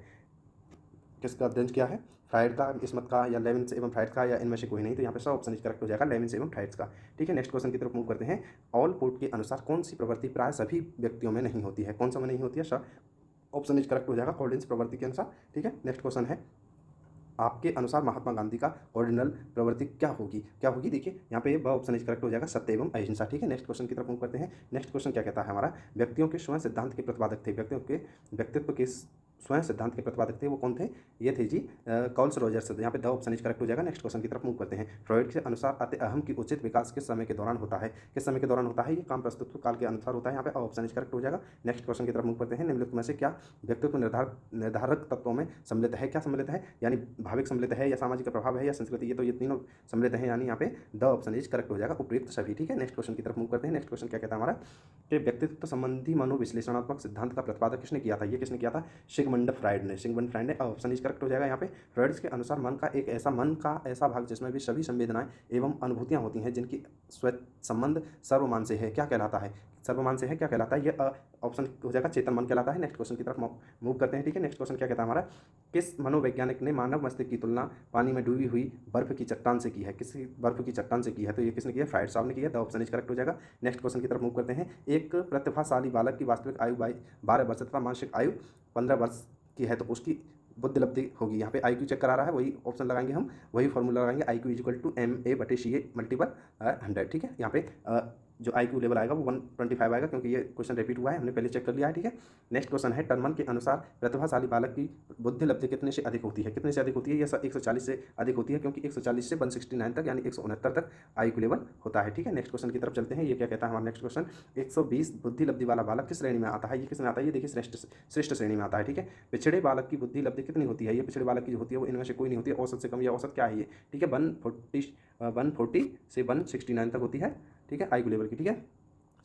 किसका अध्ययन किया है? फ्राइड का, इस्मत का, या लेविन्स एवं फ्राइड का, या इनमें से कोई नहीं। तो यहाँ पे सब ऑप्शन इज करेक्ट हो जाएगा लेविन्स एवं फ्राइड का, ठीक है। नेक्स्ट क्वेश्चन की तरफ मूव करते हैं। ऑलपोर्ट के अनुसार कौन सी प्रवृत्ति प्राय सभी व्यक्तियों में नहीं होती है? कौन सा में नहीं होती है? सब ऑप्शन इज करेक्ट हो जाएगा कॉर्डिनल प्रवृत्ति के अनुसार, ठीक है। नेक्स्ट क्वेश्चन है, आपके अनुसार महात्मा गांधी का ऑर्डिनल प्रवृत्ति क्या होगी? क्या होगी? देखिए यहाँ पे ऑप्शन इज करेक्ट हो जाएगा सत्य एवं अहिंसा, ठीक है। नेक्स्ट क्वेश्चन की तरफ मूव करते हैं। नेक्स्ट क्वेश्चन क्या कहता है हमारा? व्यक्तियों के स्वयं सिद्धांत के प्रतिपादक थे, व्यक्तियों के व्यक्तित्व के स्वयं सिद्धांत के प्रतिपादक थे, वो कौन थे? ये थे जी कार्ल रॉजर्स। यहाँ पे द ऑप्शन इज करेक्ट हो जाएगा। नेक्स्ट क्वेश्चन की तरफ मूव करते हैं। फ्रॉइड के अनुसार अति अहम की उचित विकास किस समय के दौरान होता है? किस समय के दौरान होता है? ये काम प्रस्तुत काल के अनुसार होता है। यहाँ पे ऑप्शन इज करेक्ट हो जाएगा। नेक्स्ट क्वेश्चन की तरफ मूव करते हैं। निम्नलिखित में से क्या व्यक्तित्व निर्धारक तत्वों में सम्मिलित है? क्या सम्मिलित है? यानी भाविक सम्मिलित है, या सामाजिक प्रभाव है, या संस्कृति। ये तो ये तीनों सम्मिलित है, यानी यहाँ पे द ऑप्शन इज करेक्ट हो जाएगा उपयुक्त सभी, ठीक है। नेक्स्ट क्वेश्चन की तरफ मूव करते हैं। नेक्स्ट क्वेश्चन क्या कहता है हमारा कि व्यक्तित्व संबंधी मनोविश्लेषणात्मक सिद्धांत का प्रतिपादक किसने किया था? ये किसने किया था? सिगमंड फ्राइड ने। सिगमंड फ्राइड ने। ऑप्शन इज करेक्ट हो जाएगा यहाँ पे। फ्राइड के अनुसार मन का ऐसा भाग जिसमें भी सभी संवेदनाएं एवं अनुभूतियां होती हैं, जिनकी स्वयं संबंध सर्वमान से है, क्या कहलाता है? सर्वमान से है, क्या कहलाता है? ये ऑप्शन हो जाएगा चेतन मन कहलाता है। नेक्स्ट क्वेश्चन की तरफ मूव करते हैं, ठीक है। नेक्स्ट क्वेश्चन क्या कहता है हमारा? किस मनोवैज्ञानिक ने मानव मस्तिष्क की तुलना पानी में डूबी हुई बर्फ की चट्टान से की है? किसी बर्फ की चट्टान से की है? तो ये किसने किया? फ्राइड साहब ने किया। तो ऑप्शन इज करेक्ट हो जाएगा। नेक्स्ट क्वेश्चन की तरफ मूव करते हैं। एक प्रतिभाशाली बालक की वास्तविक आयु 12 वर्ष तथा मानसिक आयु 15 वर्ष की है, तो उसकी बुद्धि लब्धि होगी। यहाँ पे आई क्यू चेक करा रहा है, वही ऑप्शन लगाएंगे हम, वही फॉर्मूला लगाएंगे। I Q equal to MA/CA multiple 100, ठीक है। यहाँ पे जो आई क्यू लेवल आएगा वो 125 आएगा, क्योंकि ये क्वेश्चन रिपीट हुआ है, हमने पहले चेक कर लिया है, ठीक है। नेक्स्ट क्वेश्चन है, टर्मन के अनुसार प्रतिभाशाली बालक की बुद्धि लब्धि कितने से अधिक होती है? कितने से अधिक होती है? ये 140 से अधिक होती है, क्योंकि 140 से 169 तक यानी 169 तक आई क्यू लेवल होता है, ठीक है। नेक्स्ट क्वेश्चन की तरफ चलते हैं। ये क्या कहता है हमारा नेक्स्ट क्वेश्चन? 120 बुद्धि लब्धि वाला बालक किस श्रेणी में आता है? ये किस में आता है? ये देखिए श्रेष्ठ श्रेणी में आता है, ठीक है। पिछड़े बालक की बुद्धि लब्धि कितनी होती है? ये पिछड़े बालक की जो होती है वो इनमें से कोई नहीं होती है, औसत से कम, या औसत क्या है ये, ठीक है, 140 से 169 तक होती है, ठीक है, आई क्यू लेवल की, ठीक है।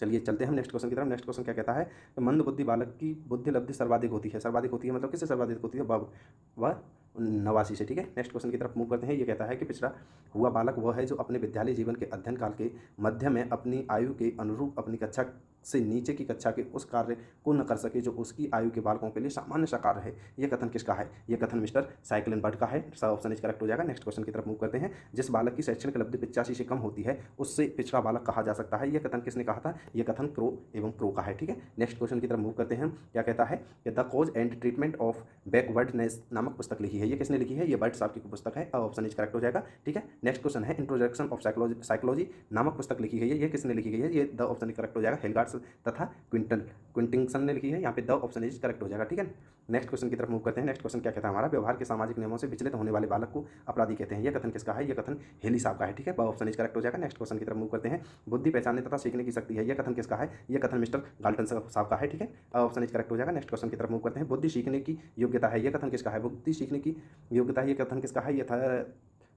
चलिए चलते हैं हम नेक्स्ट क्वेश्चन की तरफ। नेक्स्ट क्वेश्चन क्या कहता है? तो मंद बुद्धि बालक की बुद्धि लब्धि सर्वाधिक होती है। सर्वाधिक होती है मतलब किससे सर्वाधिक होती है? वह 89 से, ठीक है। नेक्स्ट क्वेश्चन की तरफ मूव करते हैं। ये कहता है कि पिछड़ा हुआ बालक वह है जो अपने विद्यालय जीवन के अध्ययन काल के मध्य में अपनी आयु के अनुरूप अपनी कक्षा से नीचे की कक्षा के उस कार्य को न कर सके जो उसकी आयु के बालकों के लिए सामान्य सा कार्य है। यह कथन किसका है? यह कथन मिस्टर साइकिलनबर्ट का है। सब ऑप्शन इज करेक्ट हो जाएगा। नेक्स्ट क्वेश्चन की तरफ मूव करते हैं। जिस बालक की शैक्षणिक लब्धि 85 से कम होती है उससे पिछड़ा बालक कहा जा सकता है। यह कथन किसने कहा था? यह कथन क्रो का है, ठीक है। नेक्स्ट क्वेश्चन की तरफ मूव करते हैं। क्या कहता है कि the cause and treatment of backwardness नामक पुस्तक लिखी है। ये किसने लिखी है? ये बर्ट साहब की पुस्तक है। ऑप्शन इज करेक्ट हो जाएगा, ठीक है। नेक्स्ट क्वेश्चन है, इंट्रोडक्शन ऑफ साइकोलॉजी नामक पुस्तक लिखी है। ये किसने लिखी गई है? ये द ऑप्शन करेक्ट हो जाएगा। हेलगार्ड्स तथा क्विंटिंगसन ने लिखी है। यहाँ पे द ऑप्शन इज करेक्ट हो जाएगा, ठीक है। नेक्स्ट क्वेश्चन की तरफ मूव करते हैं। नेक्स्ट क्वेश्चन क्या कहता है हमारा? व्यवहार के सामाजिक नियमों से विचलित होने वाले बालक को अपराधी कहते हैं। यह कथन किसका है? यह कथन हेली साहब का है, ठीक है। ऑप्शन इज करेक्ट हो जाएगा। नेक्स्ट क्वेश्चन की तरफ मूव करते हैं। बुद्धि पहचानने तथा सीखने की शक्ति है। यह कथन किसका है? यह कथन मिस्टर गाल्टन साहब का है, ठीक है। ऑप्शन इज करेक्ट हो जाएगा। नेक्स्ट क्वेश्चन की तरफ मूव करते हैं। बुद्धि सीखने की योग्यता है। यह कथन किसका है? बुद्धि सीखने की योग्यता है, यह कथन किसका है? यह था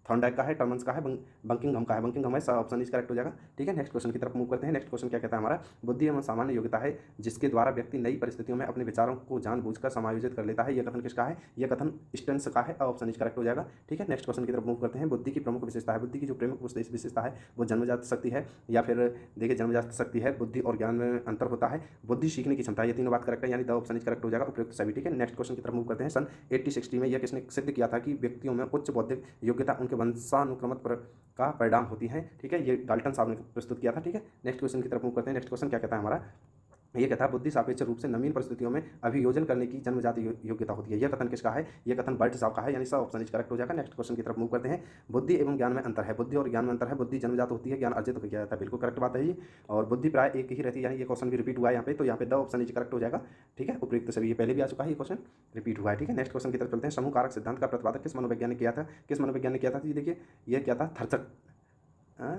थॉर्नडाइक का है, टर्मन्स का है, बंकिंघम का है। बंकिंघम है, ऑप्शन इज करेक्ट हो जाएगा, ठीक है। नेक्स्ट क्वेश्चन की तरफ मूव करते हैं। नेक्स्ट क्वेश्चन क्या कहता है हमारा? बुद्धि एवं सामान्य योग्यता है जिसके द्वारा व्यक्ति नई परिस्थितियों में अपने विचारों को जानबूझकर समायोजित कर लेता है। यह कथन किसका है? यह कथन स्टेन्स का है। ऑप्शन इज करेक्ट हो जाएगा, ठीक है। नेक्स्ट क्वेश्चन की तरफ मूव करते हैं। बुद्धि की प्रमुख विशेषता है। बुद्धि की जो प्रमुख विशेषता है वो जन्मजात शक्ति है, या फिर देखिए जन्मजात शक्ति है, बुद्धि और ज्ञान में अंतर होता है, बुद्धि सीखने की क्षमता है। ये तीनों बात करेक्ट है, यानी द ऑप्शन इज करेक्ट हो जाएगा, उपयुक्त सभी, ठीक है। नेक्स्ट क्वेश्चन की तरफ मूव करते हैं। सन 1860 में यह किसने सिद्ध किया था कि व्यक्तियों में उच्च बौद्धिक योग्यता उनके वंशानुक्रम का परिणाम होती है, ठीक है। ये गाल्टन साहब ने प्रस्तुत किया था, ठीक है। नेक्स्ट क्वेश्चन की तरफ मूव करते हैं। नेक्स्ट क्वेश्चन क्या कहता है हमारा? ये कहता है बुद्धि सापेक्ष रूप से नवीन परिस्थितियों में अभियोजन करने की जन्मजात योग्यता होती है। यह कथन किसका है? यह कथन बर्ट साहब का है, यानी सब ऑप्शन इज करेक्ट हो जाएगा। नेक्स्ट क्वेश्चन की तरफ मूव करते हैं। बुद्धि एवं ज्ञान में अंतर है। बुद्धि और ज्ञान में अंतर है। बुद्धि जन्मजात होती है, ज्ञान अर्जित किया जाता है, बिल्कुल करेक्ट बात है ये। और बुद्धि प्राय एक ही रहती है, यानी ये क्वेश्चन भी रिपीट हुआ है यहाँ पे, तो यहाँ पे द ऑप्शन इज करेक्ट हो जाएगा, ठीक है। उपयुक्त सभी, ये पहले भी आ चुका है, ये क्वेश्चन रिपीट हुआ है, ठीक है। नेक्स्ट क्वेश्चन की तरफ चलते हैं। समूह कारक सिद्धांत का प्रतिपादक किस मनोवैज्ञानिक किया था? किस मनोवैज्ञानिक किया था? देखिए ये क्या था?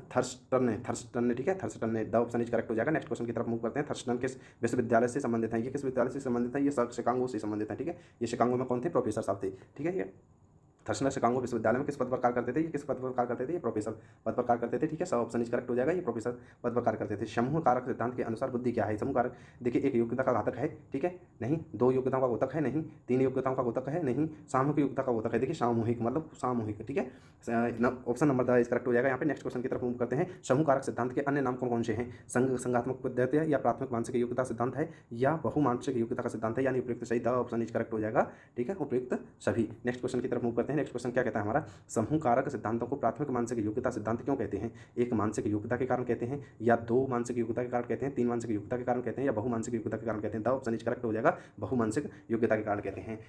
थर्स्टन ने, ठीक है, थर्स्टन ने, द ऑप्शन इज करेक्ट हो जाएगा। नेक्स्ट क्वेश्चन की तरफ मूव करते हैं। थर्स्टन किस विश्वविद्यालय से संबंधित हैं? ये किस विद्यालय से संबंधित हैं? ये शिकागो से संबंधित हैं, ठीक है। ये शिकागो में कौन थे? प्रोफेसर साहब थे, ठीक है। ये थर्स्टन शिकागो विश्वविद्यालय में किस पद पर कार्य करते थे? ये किस पद पर कार्य करते थे? ये प्रोफेसर पद पर कार्य करते थे, ठीक है। सब ऑप्शन इज करेक्ट हो जाएगा। ये प्रोफेसर पद पर कार्य करते थे। समूह कारक सिद्धांत के अनुसार बुद्धि क्या है? समूह कारक, देखिए, एक योग्यता का घातक है, ठीक है, नहीं। दो योग्यताओं का घातक है, नहीं। तीन योग्यताओं का घातक है, नहीं। सामूहिक योग्यता का घातक है, देखिए, सामूहिक मतलब सामूहिक, ठीक है। Option number the is correct हो जाएगा। यहाँ पे नेक्स्ट क्वेश्चन की तरफ मूव करते हैं। समूह कारक सिद्धांत के अन्य नाम कौन कौन से हैं? संघात्मक पद्धति है, या प्राथमिक मानसिक योग्यता सिद्धांत है, या बहुमानसिक योग्यता का सिद्धांत है, यानी उपयुक्त सही। द ऑप्शन इज करेक्ट हो जाएगा, ठीक है, उपयुक्त सभी। नेक्स्ट क्वेश्चन की तरफ मूव करते हैं। नेक्स्ट क्वेश्चन क्या कहता है हमारा? समूह कारक सिद्धांतों को प्राथमिक मानसिक योग्यता सिद्धांत क्यों कहते हैं? एक मानसिक योग्यता के कारण कहते हैं, या दो मानसिक योग्यता के कारण कहते हैं, तीन मानसिक योग्यता के कारण कहते हैं, या बहुमानसिक योग्यता के कारण कहते हैं? द ऑप्शन इज करेक्ट हो जाएगा, बहुमानसिक योग्यता के कारण कहते हैं।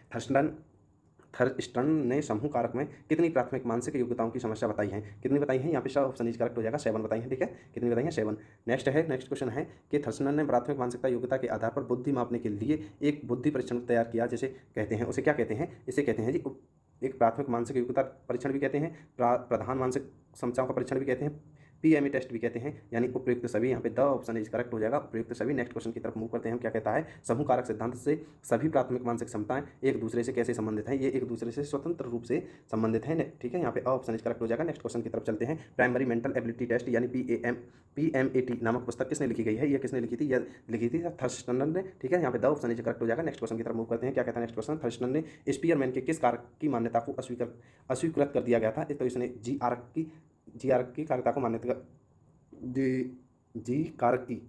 थर्स्टन ने समूह कारक में कितनी प्राथमिक मानसिक योग्यताओं की समस्या बताई है? कितनी बताई है? यहाँ पे ऑप्शन इज करेक्ट हो जाएगा, 7 बताई है, ठीक है। कितनी बताई है? 7। नेक्स्ट क्वेश्चन है कि थर्स्टन ने प्राथमिक मानसिकता योग्यता के आधार पर बुद्धि मापने के लिए एक बुद्धि परीक्षण तैयार किया, जिसे कहते हैं, उसे क्या कहते हैं? इसे कहते हैं जी, एक प्राथमिक मानसिक योग्यता परीक्षण भी कहते हैं, प्रधान मानसिक क्षमताओं का परीक्षण भी कहते हैं, पीएमई टेस्ट भी कहते हैं, यानी उपयुक्त सभी। यहाँ पे द ऑप्शन इज करेक्ट हो जाएगा, उपयुक्त सभी। नेक्स्ट क्वेश्चन की तरफ मूव करते हैं। क्या कहता है? समूह कारक सिद्धांत से सभी प्राथमिक मानसिक क्षमताएं एक दूसरे से कैसे संबंधित हैं? ये एक दूसरे से स्वतंत्र रूप से संबंधित हैं, ठीक है। यहाँ पे ऑप्शन इज करेक्ट हो जाएगा। नेक्स्ट क्वेश्चन की तरफ चलते हैं। प्राइमरी मेंटल एबिलिटी टेस्ट यानी PMAT नामक पुस्तक किसने लिखी गई है? ये किसने लिखी थी? यह लिखी थी थर्स्टन ने, ठीक है। यहाँ पे द ऑप्शन इज करेक्ट हो जाएगा। नेक्स्ट क्वेश्चन की तरफ मूव करते हैं। क्या कहता है नेक्स्ट क्वेश्चन? थर्स्टन ने स्पीयरमैन के किस कारक की मान्यता को अस्वीकृत कर दिया गया था? तो इसने जी आर्क की कार्यता को मान्यता जी कारक की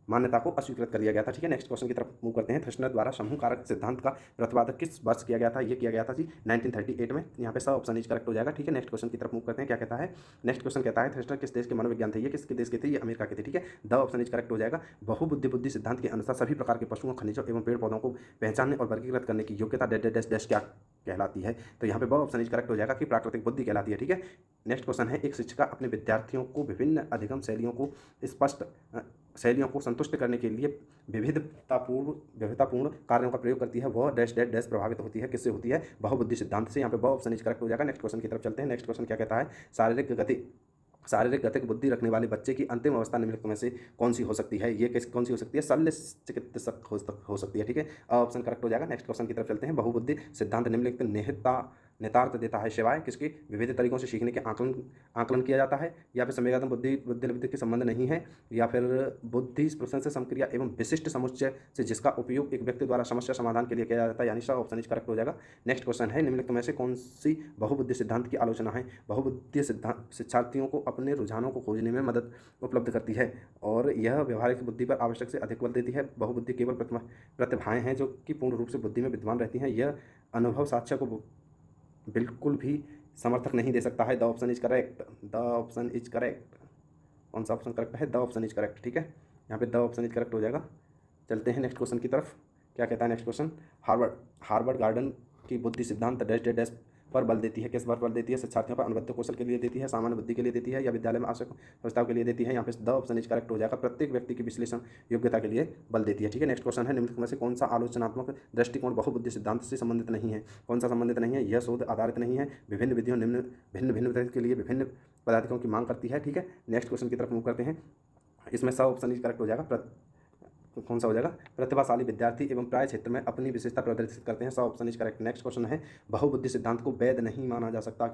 मान्यता को अस्वीकृत कर दिया गया था, ठीक है। नेक्स्ट क्वेश्चन की तरफ मूव करते हैं। थर्स्टन द्वारा समूह कारक सिद्धांत का प्रतिपादन किस वर्ष किया गया था? ये किया गया था जी 1938 में। यहाँ पे सब ऑप्शन इज करेक्ट हो जाएगा, ठीक है। नेक्स्ट क्वेश्चन की तरफ मूव करते हैं। क्या कहता है नेक्स्ट क्वेश्चन? कहता है थर्स्टन किस देश के मनोविज्ञान थे? ये किसके देश के थे? ये अमेरिका के थे, ठीक है। द ऑप्शन इज करेक्ट हो जाएगा। बहुबुद्धि सिद्धांत के अनुसार सभी प्रकार के पशुओं, खनिजों एवं पेड़ पौधों को पहचानने और वर्गीकृत करने की योग्यता डैश क्या कहलाती है? तो यहाँ पे ब ऑप्शन इज करेक्ट हो जाएगा कि प्राकृतिक बुद्धि कहलाती है, ठीक है। नेक्स्ट क्वेश्चन है। एक शिक्षिका अपने विद्यार्थियों को विभिन्न अधिगम शैलियों को संतुष्ट करने के लिए विविधतापूर्ण कार्यों का प्रयोग करती है, वह डैश प्रभावित होती है, किससे होती है? बहुबुद्धि सिद्धांत से। यहाँ पे ब ऑप्शन इज करेक्ट हो जाएगा। नेक्स्ट क्वेश्चन की तरफ चलते हैं। नेक्स्ट क्वेश्चन क्या कहता है? शारीरिक गतिक बुद्धि रखने वाले बच्चे की अंतिम अवस्था निम्नलिखित में से कौन सी हो सकती है? ये कौन सी हो सकती है? शल्य चिकित्सक हो सकती है, ठीक है। ऑप्शन करेक्ट हो जाएगा। नेक्स्ट क्वेश्चन की तरफ चलते हैं। बहुबुद्धि सिद्धांत निम्नलिखित नेतार्थ देता है, शिवाय किसके विविध तरीकों से सीखने के आकलन किया जाता है, या फिर संवेदन बुद्धि के संबंध नहीं है, या फिर बुद्धि प्रशंसा समक्रिया एवं विशिष्ट समुच्चय से जिसका उपयोग एक व्यक्ति द्वारा समस्या समाधान के लिए किया जाता है, यानी सब ऑप्शन इज करेक्ट हो जाएगा। नेक्स्ट क्वेश्चन है। निम्नलिखित में से कौन सी बहुबुद्धि सिद्धांत की आलोचना है? बहुबुद्धि सिद्धांत शिक्षार्थियों को अपने रुझानों को खोजने में मदद उपलब्ध करती है, और यह व्यवहारिक बुद्धि पर आवश्यक से अधिक बल देती है। बहुबुद्धि केवल प्रतिभाएं हैं जो कि पूर्ण रूप से बुद्धि में विद्वान रहती हैं। यह अनुभव साक्ष्य को बिल्कुल भी समर्थक नहीं दे सकता है। The option is correct. The option is correct. कौन सा ऑप्शन करेक्ट है? द ऑप्शन इज करेक्ट, ठीक है। यहाँ पे द ऑप्शन इज करेक्ट हो जाएगा। चलते हैं नेक्स्ट क्वेश्चन की तरफ। क्या कहता है नेक्स्ट क्वेश्चन? हार्वर्ड गार्डन की बुद्धि सिद्धांत डैश पर बल देती है, किस पर बल देती है? शिक्षार्थियों पर अनुबंध कौशल के लिए देती है, सामान्य बुद्धि के लिए देती है, या विद्यालय में आवश्यक प्रस्ताव के लिए देती है? यहाँ पे द ऑप्शन इज करेक्ट हो जाएगा। प्रत्येक व्यक्ति की विश्लेषण योग्यता के लिए बल देती है, ठीक है। नेक्स्ट क्वेश्चन है। निम्नलिखित में से कौन सा आलोचनात्मक दृष्टिकोण बहुबुद्धि सिद्धांत से संबंधित नहीं है? कौन सा संबंधित नहीं है? यह शोध आधारित नहीं है, विभिन्न विधियों भिन्न के लिए विभिन्न पदाधिकों की मांग करती है, ठीक है। नेक्स्ट क्वेश्चन की तरफ मूव करते हैं। इसमें सब ऑप्शन इज करेक्ट हो जाएगा। कौन सा हो जाएगा? प्रतिभाशाली विद्यार्थी एवं प्राय क्षेत्र में अपनी विशेषता प्रदर्शित करते हैं, सब option is correct. Next question है। बहुबुद्धि सिद्धांत को वैध नहीं माना जा सकता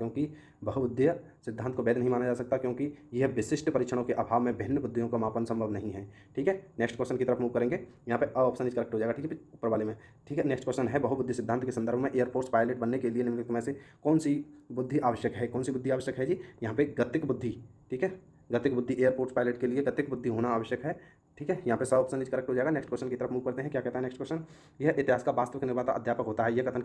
क्योंकि यह विशिष्ट परीक्षणों के अभाव में भिन्न बुद्धियों का मापन संभव नहीं है, ठीक है। नेक्स्ट क्वेश्चन की तरफ मूव करेंगे। यहाँ पे ऑप्शन इज करेक्ट हो जाएगा, ठीक है, ऊपर वाले में, ठीक है। नेक्स्ट क्वेश्चन है। बहुबुद्धि सिद्धांत के संदर्भ में एयरफोर्स पायलट बनने के लिए निम्नलिखित में से कौन सी बुद्धि आवश्यक है? कौन सी बुद्धि आवश्यक है जी? यहाँ पे गतिक बुद्धि, ठीक है। गतिक बुद्धि, एयरफोर्स पायलट के लिए गतिक बुद्धि होना आवश्यक है, ठीक है। यहाँ पे सब ऑप्शन इज करेक्ट हो जाएगा। नेक्स्ट क्वेश्चन की तरफ मूव करते हैं। क्या कहता है नेक्स्ट क्वेश्चन? यह इतिहास का वास्तविक निर्माता अध्यापक होता है। यह कथन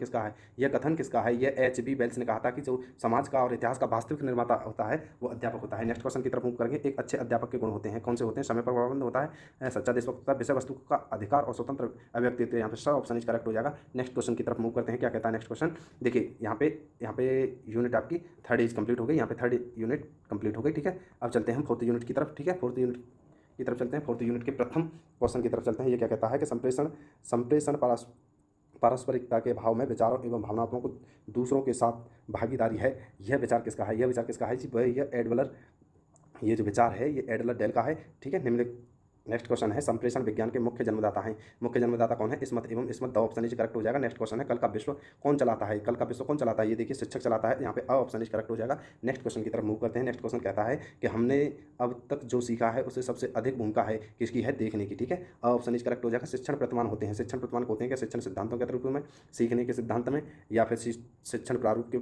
किसका है? यह H.B. वेल्स ने कहा था कि जो समाज का और इतिहास का वास्तविक निर्माता होता है वो अध्यापक होता है। नेक्स्ट क्वेश्चन की तरफ मूव करेंगे। एक अच्छे अध्यापक के गुण होते हैं, कौन से होते हैं? समय पर पाबंद होता है, सच्चा देशभक्त होता है, विषय वस्तु का अधिकार और स्वतंत्र अभिव्यक्ति। यहाँ पे सब ऑप्शन इज करेक्ट हो जाएगा। नेक्स्ट क्वेश्चन की तरफ मूव करते हैं। क्या कहता है नेक्स्ट क्वेश्चन? देखिए, यहाँ पे यूनिट आपकी थर्ड एज कंप्लीट हो गई, यहाँ पे थर्ड यूनिट कंप्लीट हो गई, ठीक है। अब चलते हैं फोर्थ यूनिट की तरफ, ठीक है। फोर्थ यूनिट की तरफ चलते हैं। फोर्थ यूनिट के प्रथम क्वेश्चन की तरफ चलते हैं। ये क्या कहता है कि संप्रेषण पारस्परिकता के भाव में विचारों एवं भावनाओं को दूसरों के साथ भागीदारी है। यह विचार किसका है? यह विचार किसका है जी? यह ये जो विचार है ये एडलर डेल का है, ठीक है। निम्न नेक्स्ट क्वेश्चन है संप्रेषण विज्ञान के मुख्य जन्मदाता हैं। मुख्य जन्मदाता कौन है? स्मिथ एवं Smith. The option is correct हो जाएगा। नेक्स्ट क्वेश्चन है कल का विश्व कौन चलाता है? कल का विश्व कौन चलाता है? ये देखिए शिक्षक चलाता है, यहाँ पे अ ऑप्शन इज करेक्ट हो जाएगा। नेक्स्ट क्वेश्चन की तरफ मूव करते हैं। नेक्स्ट क्वेश्चन कहता है कि हमने अब तक जो सीखा है उससे सबसे अधिक भूमिका है किसकी है? देखने की, ठीक है। अ ऑप्शन इज करेक्ट हो जाएगा। शिक्षण प्रतिमान होते हैं, शिक्षण प्रतिमान होते हैं क्या? शिक्षण सिद्धांतों के रूप में, सीखने के सिद्धांत में, या फिर शिक्षण प्रारूप के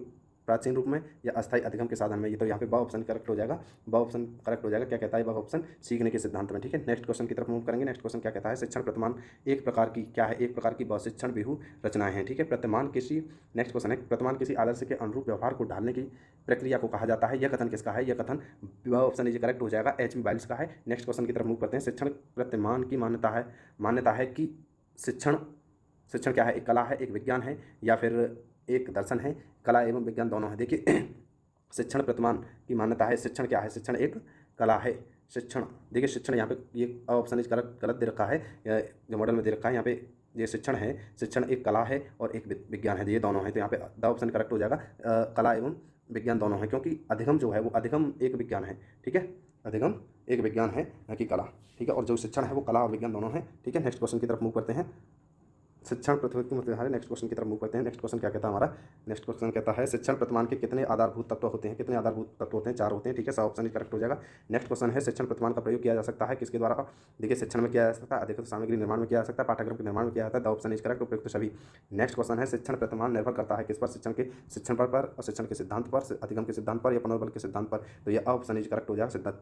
प्राचीन रूप में, या अस्थायी अधिगम के साधन में। ये तो यहाँ पे ब ऑप्शन करेक्ट हो जाएगा। ब ऑप्शन करेक्ट हो जाएगा। क्या कहता है? ब ऑप्शन सीखने के सिद्धांत में, ठीक है। नेक्स्ट क्वेश्चन की तरफ मूव करेंगे। नेक्स्ट क्वेश्चन क्या कहता है? शिक्षण प्रतिमान एक प्रकार की क्या है? एक प्रकार की शिक्षण व्यूह रचनाएं हैं, ठीक है। प्रतिमान किसी नेक्स्ट क्वेश्चन है प्रतिमान किसी आदर्श के अनुरूप व्यवहार को ढालने की प्रक्रिया को कहा जाता है। यह कथन किसका है? यह कथन ब ऑप्शन इज करेक्ट हो जाएगा, एच.बी. वाइल्स का है। नेक्स्ट क्वेश्चन की तरफ मूव करते हैं। शिक्षण प्रतिमान की मान्यता है कि शिक्षण शिक्षण क्या है? एक कला है, एक विज्ञान है, या फिर एक दर्शन है? कला एवं विज्ञान दोनों है। देखिए शिक्षण प्रतिमान की मान्यता है शिक्षण क्या है? शिक्षण एक कला है। शिक्षण देखिए शिक्षण यहाँ पे ये ऑप्शन इज गलत दे रखा है, जो मॉडल में दे रखा है यहाँ पे ये शिक्षण है, शिक्षण एक कला है और एक विज्ञान है, ये दोनों है। तो यहाँ पे द ऑप्शन करेक्ट हो जाएगा। कला एवं विज्ञान दोनों है, क्योंकि अधिगम जो है वो अधिगम एक विज्ञान है, ठीक है। अधिगम एक विज्ञान है न कि कला, ठीक है। और जो शिक्षण है वो कला और विज्ञान दोनों है, ठीक है। नेक्स्ट क्वेश्चन की तरफ मूव करते हैं। शिक्षण प्रतिमान है। नेक्स्ट क्वेश्चन की तरफ मूव करते हैं। नेक्स्ट क्वेश्चन क्या कहता है हमारा? नेक्स्ट क्वेश्चन कहता है शिक्षण प्रतिमान के कितने आधारभूत तत्व होते हैं? कितने आधारभूत तत्व होते हैं? 4 होते हैं, ठीक है। सा ऑप्शन करेक्ट हो जाएगा। नेक्स्ट क्वेश्चन है शिक्षण प्रतिमान का प्रयोग किया जा सकता है किसके द्वारा? देखिए शिक्षण में किया जा सकता है, अधिकतर सामग्री निर्माण में किया जा सकता है, पाठ्यक्रम के निर्माण में किया जाता है। द ऑप्शन इज करेक्ट, उपयुक्त सभी। नेक्स्ट क्वेश्चन है शिक्षण प्रतिमान निर्भर करता है किस पर? शिक्षण पर और शिक्षण के सिद्धांत पर, अधिगम के सिद्धांत पर, या पुनर्बल के सिद्धांत पर। तो ये ऑप्शन इज करेक्ट हो जाएगा,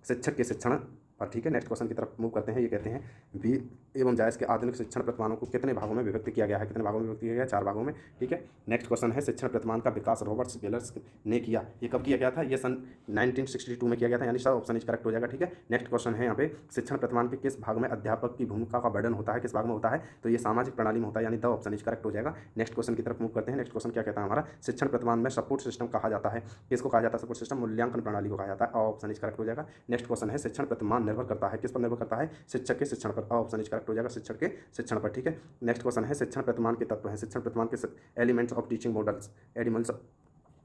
शिक्षक के शिक्षण पर, ठीक है। नेक्स्ट क्वेश्चन की तरफ मूव करते हैं। ये कहते हैं वीर एवं जायज के आधुनिक शिक्षण प्रतिमानों को कितने भागों में विभक्त किया गया है? कितने भागों में विभक्त किया गया है? 4 भागों में, ठीक है। नेक्स्ट क्वेश्चन है शिक्षण प्रतिमान का विकास रॉबर्ट गेलर्स ने किया। ये कब किया गया था? ये सन 1962 में किया गया था, यानी सब ऑप्शन इज करेक्ट हो जाएगा, ठीक है। नेक्स्ट क्वेश्चन है यहाँ पे शिक्षण प्रतिमान के किस भाग में अध्यापक की भूमिका का वर्णन होता है? किस भाग में होता है? तो ये सामाजिक प्रणाली में होता है, यानी द ऑप्शन इज करेक्ट हो जाएगा। नेक्स्ट क्वेश्चन की तरफ मूव करते हैं। नेक्स्ट क्वेश्चन क्या कहता है हमारा? शिक्षण प्रतिमान में सपोर्ट सिस्टम कहा जाता है, किसको कहा जाता है? सपोर्ट सिस्टम मूल्यांकन प्रणाली को कहा जाता है। ऑप्शन इज करेक्ट हो जाएगा। नेक्स्ट क्वेश्चन है शिक्षण प्रतिमान निर्भर करता है किस पर? निर्भर करता है शिक्षक के शिक्षण पर। ऑप्शन इज करेक्ट हो जाएगा, शिक्षक के शिक्षण पर, ठीक है। नेक्स्ट क्वेश्चन है शिक्षण प्रतिमान के तत्व हैं। शिक्षण प्रतिमान के elements of teaching models,